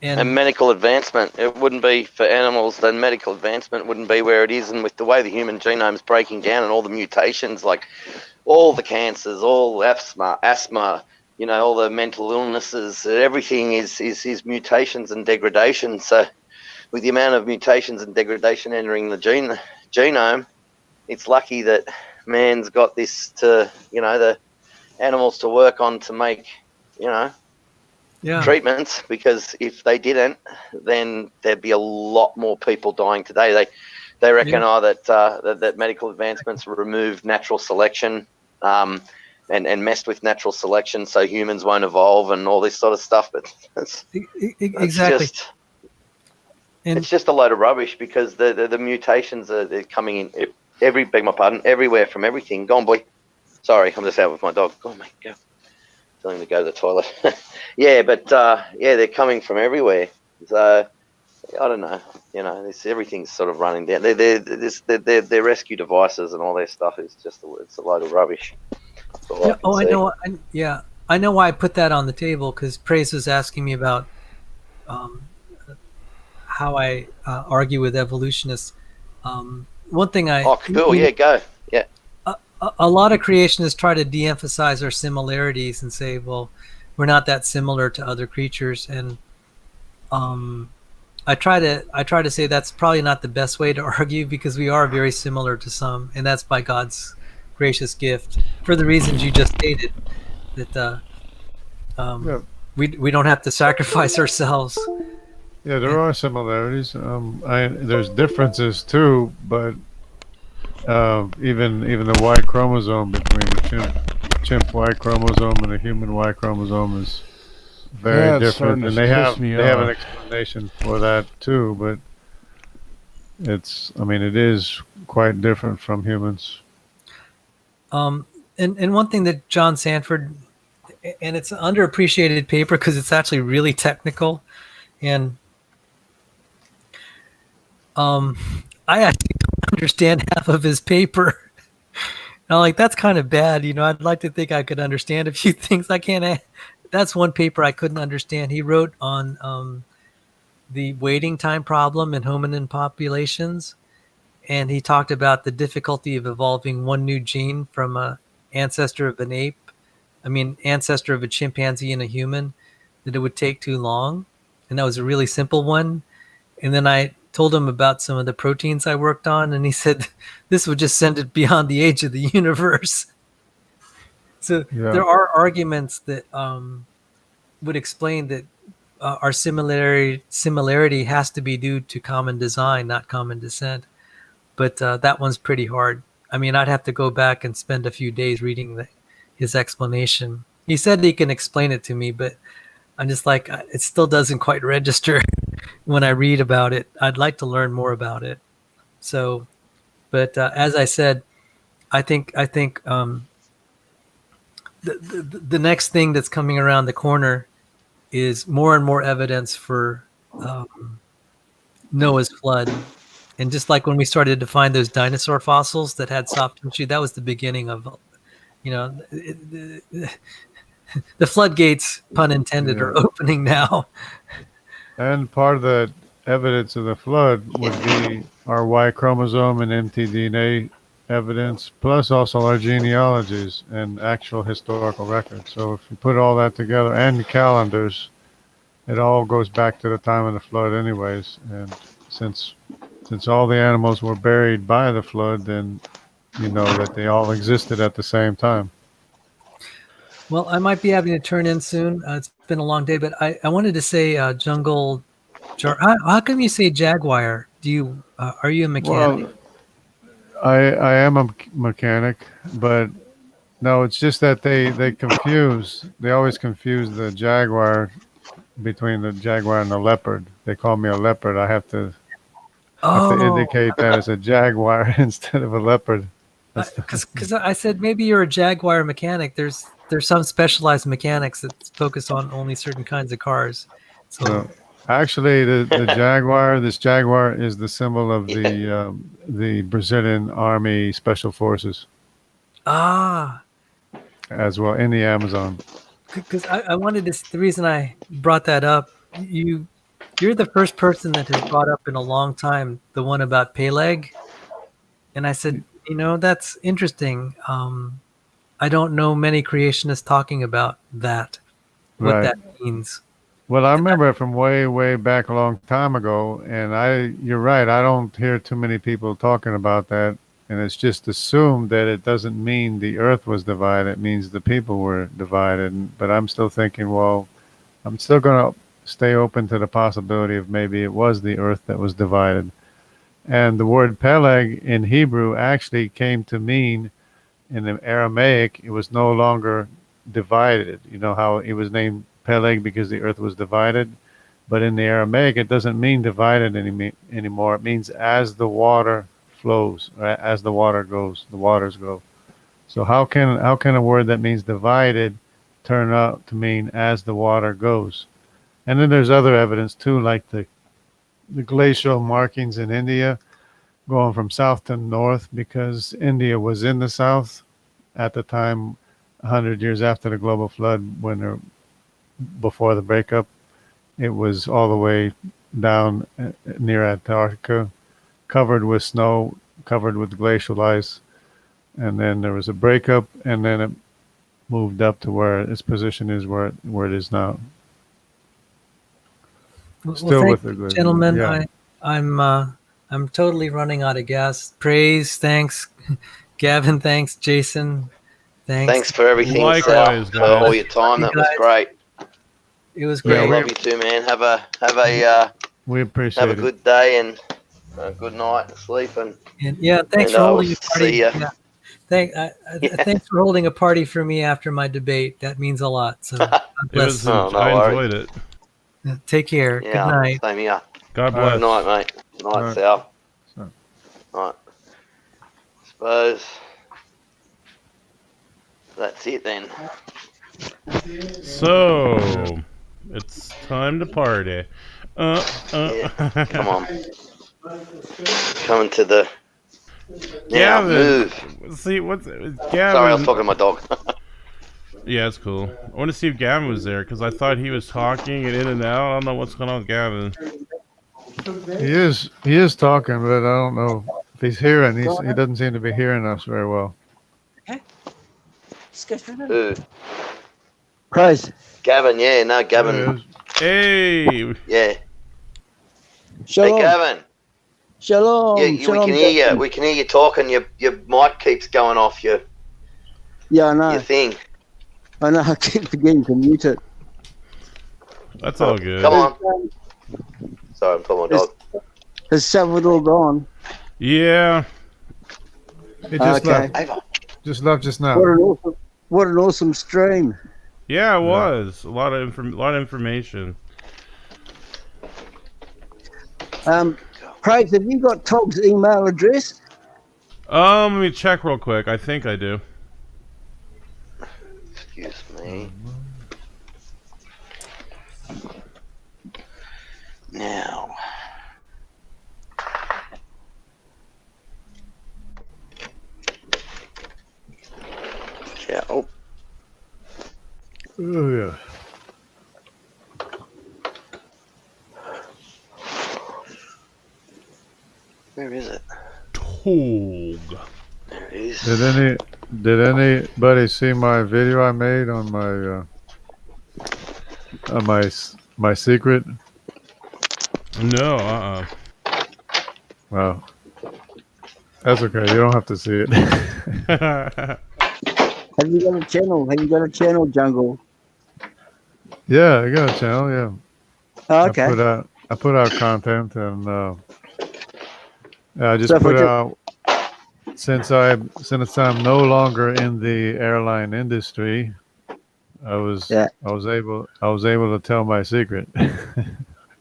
And medical advancement, it wouldn't be for animals, then medical advancement wouldn't be where it is. And with the way the human genome is breaking down and all the mutations, like all the cancers, all asthma, you know, all the mental illnesses, everything is mutations and degradation. So with the amount of mutations and degradation entering the genome, it's lucky that man's got this to, you know, the animals to work on to make, you know, treatments, because if they didn't, then there'd be a lot more people dying today. They reckon that medical advancements removed natural selection and messed with natural selection, so humans won't evolve and all this sort of stuff. But exactly. It's just a load of rubbish, because the mutations they're coming in beg my pardon, everywhere from everything. Go on, boy. Sorry, I'm just out with my dog. Go on, mate, go. Tell him to go to the toilet. They're coming from everywhere. So I don't know. You know, everything's sort of running down. Their rescue devices and all their stuff is it's a load of rubbish. I know. I know why I put that on the table, because Praise was asking me about how I argue with evolutionists. One thing go. Yeah. A lot of creationists try to de-emphasize our similarities and say, well, we're not that similar to other creatures. And I try to say that's probably not the best way to argue, because we are very similar to some, and that's by God's gracious gift for the reasons you just stated, that we don't have to sacrifice ourselves. Yeah, there are similarities. There's differences too, but even the Y chromosome between the chimp Y chromosome and the human Y chromosome is very different, and they have an explanation for that too. But it is quite different from humans. And one thing that John Sanford, and it's an underappreciated paper because it's actually really technical, and I actually don't understand half of his paper. And I'm like, that's kind of bad. I'd like to think I could understand a few things. I can't. That's one paper I couldn't understand. He wrote on the waiting time problem in hominin populations, and he talked about the difficulty of evolving one new gene from a ancestor of an ape. Ancestor of a chimpanzee and a human, that it would take too long. And that was a really simple one. And then I told him about some of the proteins I worked on, and he said, this would just send it beyond the age of the universe. So there are arguments that would explain that our similarity has to be due to common design, not common descent. But that one's pretty hard. I'd have to go back and spend a few days reading his explanation. He said he can explain it to me, but I'm just like, it still doesn't quite register when I read about it. I'd like to learn more about it. So, but as I said, I think the next thing that's coming around the corner is more and more evidence for Noah's flood. And just like when we started to find those dinosaur fossils that had soft tissue, that was the beginning of, the floodgates, pun intended, are opening now. And part of the evidence of the flood would be our Y chromosome and mtDNA evidence, plus also our genealogies and actual historical records. So if you put all that together and calendars, it all goes back to the time of the flood anyways. And since all the animals were buried by the flood, then you know that they all existed at the same time. Well, I might be having to turn in soon. It's been a long day, but I wanted to say jungle. How come you say jaguar? Are you a mechanic? Well, I am a mechanic, but no, it's just that they always confuse the jaguar between the jaguar and the leopard. They call me a leopard. I have to indicate that as a jaguar instead of a leopard. Because I said maybe you're a jaguar mechanic. There's some specialized mechanics that focus on only certain kinds of cars. So no. Actually, the jaguar. This jaguar is the symbol of the Brazilian Army Special Forces. As well in the Amazon. Because I wanted to. The reason I brought that up, you're the first person that has brought up in a long time the one about Peleg, and I said, that's interesting. I don't know many creationists talking about that, what that means. Well, I remember it from way, way back a long time ago, and you're right. I don't hear too many people talking about that, and it's just assumed that it doesn't mean the earth was divided. It means the people were divided. But I'm still thinking, well, I'm still going to stay open to the possibility of maybe it was the earth that was divided. And the word Peleg in Hebrew actually came to mean, in the Aramaic, it was no longer divided. You know how it was named Peleg because the earth was divided? But in the Aramaic, it doesn't mean divided anymore. It means as the water flows, right? As the water goes, the waters go. So how can a word that means divided turn out to mean as the water goes? And then there's other evidence too, like the glacial markings in India going from south to north, because India was in the south at the time 100 years after the global flood, before the breakup. It was all the way down near Antarctica, covered with snow, covered with glacial ice. And then there was a breakup, and then it moved up to where its position is where it is now. Still with the gentlemen. Yeah. I'm totally running out of gas. Praise, thanks, Gavin. Thanks, Jason. Thanks for everything. Likewise, for all your time. That was great. It was great. Yeah, love you too, man. Have a we appreciate have a good day and a good night and sleep and thanks for holding a party. See ya. Yeah. Thanks for holding a party for me after my debate. That means a lot. So I enjoyed it. Take care. Good night. Same here. God bless. Good night, mate. Good night, Sal. Night. Suppose. That's it then. So, it's time to party. Yeah, come on. Coming to the... Now, Gavin! move. See, what's... Gavin... Sorry, I was talking to my dog. Yeah, it's cool. I want to see if Gavin was there, because I thought he was talking and in and out. I don't know what's going on with Gavin. He is talking, but I don't know if he's hearing. He doesn't seem to be hearing us very well. Who? Praise. Gavin, yeah, no, Gavin. Hey! Yeah. Shalom. Hey, Gavin. Shalom. Yeah, we Shalom, can hear you. Gavin. We can hear you talking. Your mic keeps going off your Yeah, I know. your thing. I know. I keep forgetting to mute it. That's all good. Come on. Sorry, I'm talking to my dog. Has Salvador gone? Yeah. He just Okay. left. Just left just now. What an awesome stream. Yeah, it was. A lot of information. Praise, have you got Todd's email address? Let me check real quick. I think I do. Excuse me. Now. Yeah. Oh. Oh yeah. Where is it? Tog. There it is. Did anybody see my video I made on my secret? No, Well, that's okay. You don't have to see it. Have you got a channel? Have you got a channel, Jungle? Yeah, I got a channel. Yeah. Oh, okay. I put out content, and I just So put for out since I'm no longer in the airline industry. I was able to tell my secret.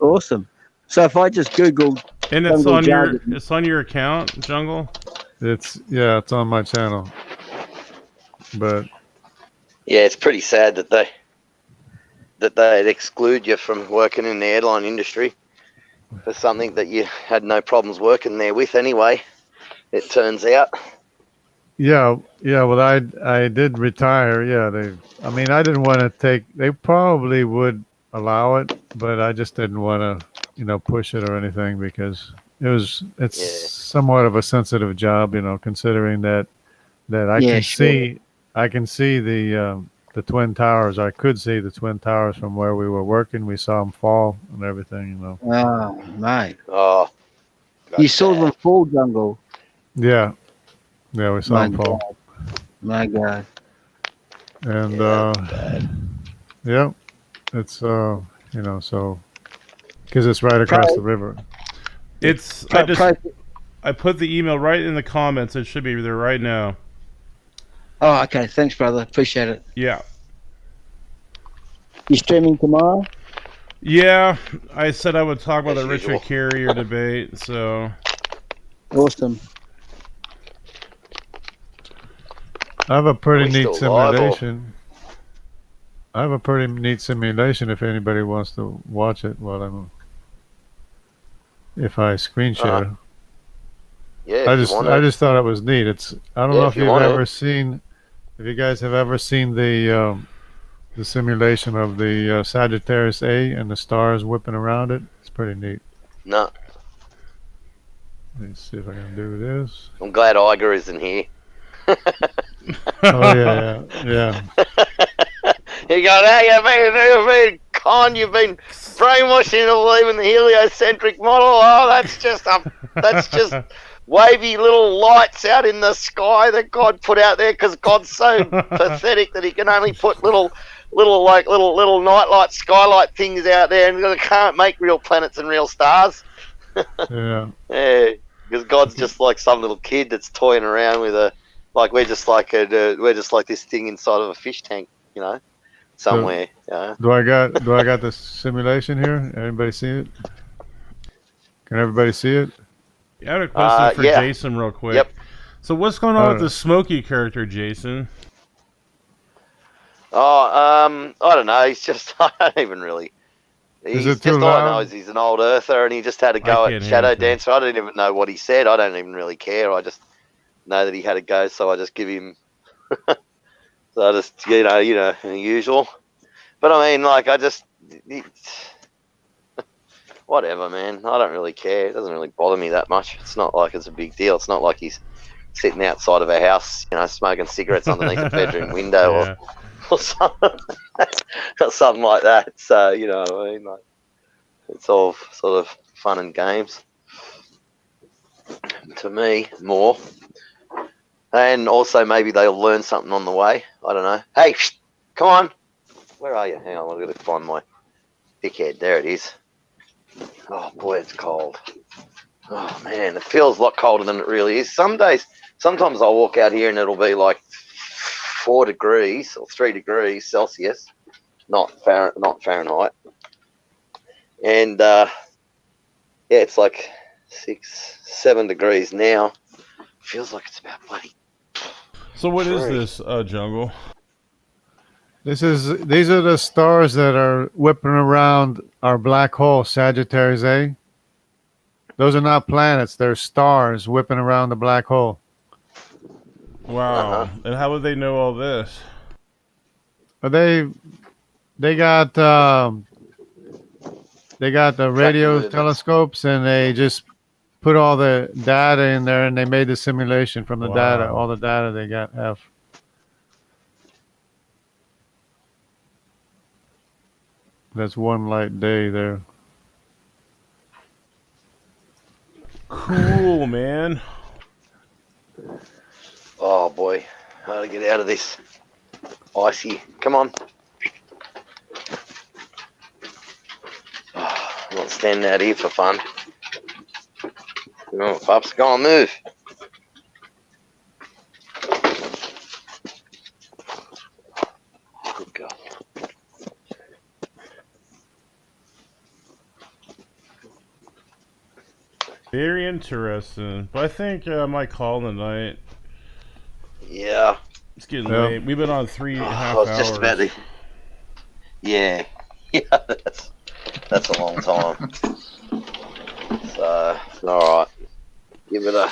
Awesome. So if I just Google and it's Jungle on Jargon, your account, Jungle. It's on my channel. But yeah, it's pretty sad that they'd exclude you from working in the airline industry for something that you had no problems working there with anyway. It turns out. yeah. Well, I did retire. Yeah, I didn't want to take. They probably would allow it, but I just didn't want to, push it or anything because it's somewhat of a sensitive job, considering that I can see the Twin Towers. I could see the Twin Towers from where we were working. We saw them fall and everything, Oh, mate. Oh. You saw them fall, Jungle. Yeah, we saw them fall. My God. And it's so because it's right across the river. I put the email right in the comments. It should be there right now. Oh, okay. Thanks, brother. Appreciate it. Yeah. You streaming tomorrow? Yeah, I said I would talk about As the usual. Richard Carrier debate. So. Awesome. I have a pretty we neat still live, or- simulation. I have a pretty neat simulation if anybody wants to watch it if I screen share. Yeah, I if you want to. just thought it was neat. I don't know if if you you've want ever it. seen, if you guys have ever seen the simulation of the Sagittarius A and the stars whipping around it. It's pretty neat. No, Let's see if I can do this. I'm glad Iger isn't here. Oh yeah. He goes, hey, you've been con, you've been brainwashed into believing the heliocentric model. Oh, that's just wavy little lights out in the sky that God put out there because God's so pathetic that he can only put little nightlight, skylight things out there, and they can't make real planets and real stars. Yeah. Yeah, because God's just like some little kid that's toying around with we're just like this thing inside of a fish tank, somewhere. Do I got the simulation here? Everybody see it? Can everybody see it? I had a question for yeah. Jason real quick. Yep. So what's going on with the Smokey character, Jason? Oh, I don't know. He's just, I don't even really. Is He's it too just, all I know loud? is he's an old earther and he just had a go can't at hear Shadow anything. Dancer. I don't even know what he said. I don't even really care. I just know that he had a go, so I just give him. So I just, usual. But I mean, like, whatever, man. I don't really care. It doesn't really bother me that much. It's not like it's a big deal. It's not like he's sitting outside of a house, smoking cigarettes underneath a bedroom window Yeah. or something, or something like that. So, you know what I mean? Like, it's all sort of fun and games to me, more. And also maybe they'll learn something on the way. I don't know. Hey, come on. Where are you? Hang on, I've got to find my dickhead. There it is. Oh, boy, it's cold. Oh, man, it feels a lot colder than it really is. Sometimes I'll walk out here and it'll be like 4 degrees or 3 degrees Celsius, not Fahrenheit. And, it's like 6, 7 degrees now. Feels like it's about bloody. So what is this, Jungle? These are the stars that are whipping around our black hole, Sagittarius A. Those are not planets; they're stars whipping around the black hole. Wow. And how would they know all this? But they got the radio movements. telescopes, and they just put all the data in there, and they made the simulation from the data. Wow. All the data they have. That's one light day there. Cool, man. Oh boy, how to get out of this icy? Come on. Oh, I'm not standing out here for fun. Come on, pups, go on, move. Good God. Very interesting. But I think I might call tonight. Yeah. It's getting Yeah. late. We've been on 3.5 I was hours. just about to. Yeah. Yeah, that's a long time. So, alright. Give it a.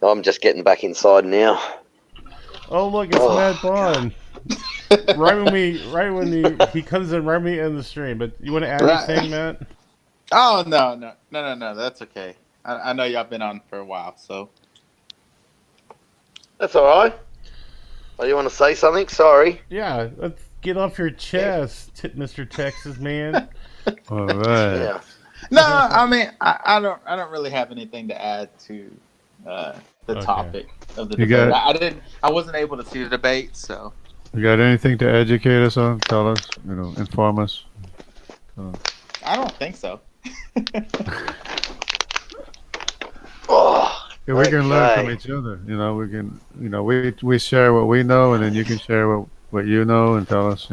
I'm just getting back inside now. Oh look, it's Matt Bond. right when he comes in right when we end the stream. But you want to add anything, Matt? Oh no, that's okay. I know y'all been on for a while, so That's alright. Oh, you want to say something? Sorry. Yeah, let's get off your chest, Mr. Texas man. All right. Yeah. no. I mean, I don't really have anything to add to the topic of the debate. I wasn't able to see the debate, so. You got anything to educate us on? Tell us, inform us. I don't think so. Oh, Yeah, we can learn from okay. each other. We can, we share what we know, and then you can share what you know, and tell us,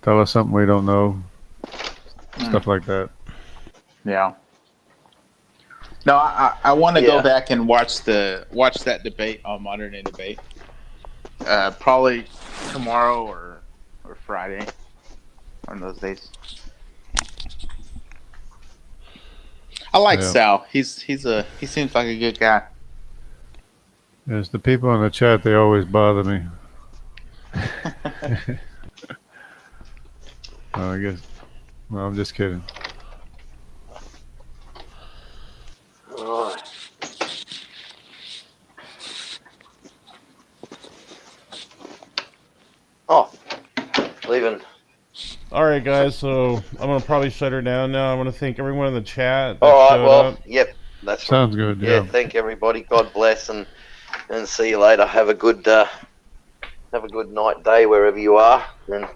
tell us something we don't know, stuff like that. Yeah. No, I want to go back and watch that debate on Modern Day Debate. Probably tomorrow or Friday, one of those days. I like Sal. He seems like a good guy. Yes, the people in the chat, they always bother me. I guess. Well, I'm just kidding. Alright. Oh, leaving. Alright guys, so I'm gonna probably shut her down now. I want to thank everyone in the chat that Alright, showed well, up. yep, that's Sounds good. Yeah, Yeah. thank everybody. God bless, and see you later. Have a good night, day, wherever you are, and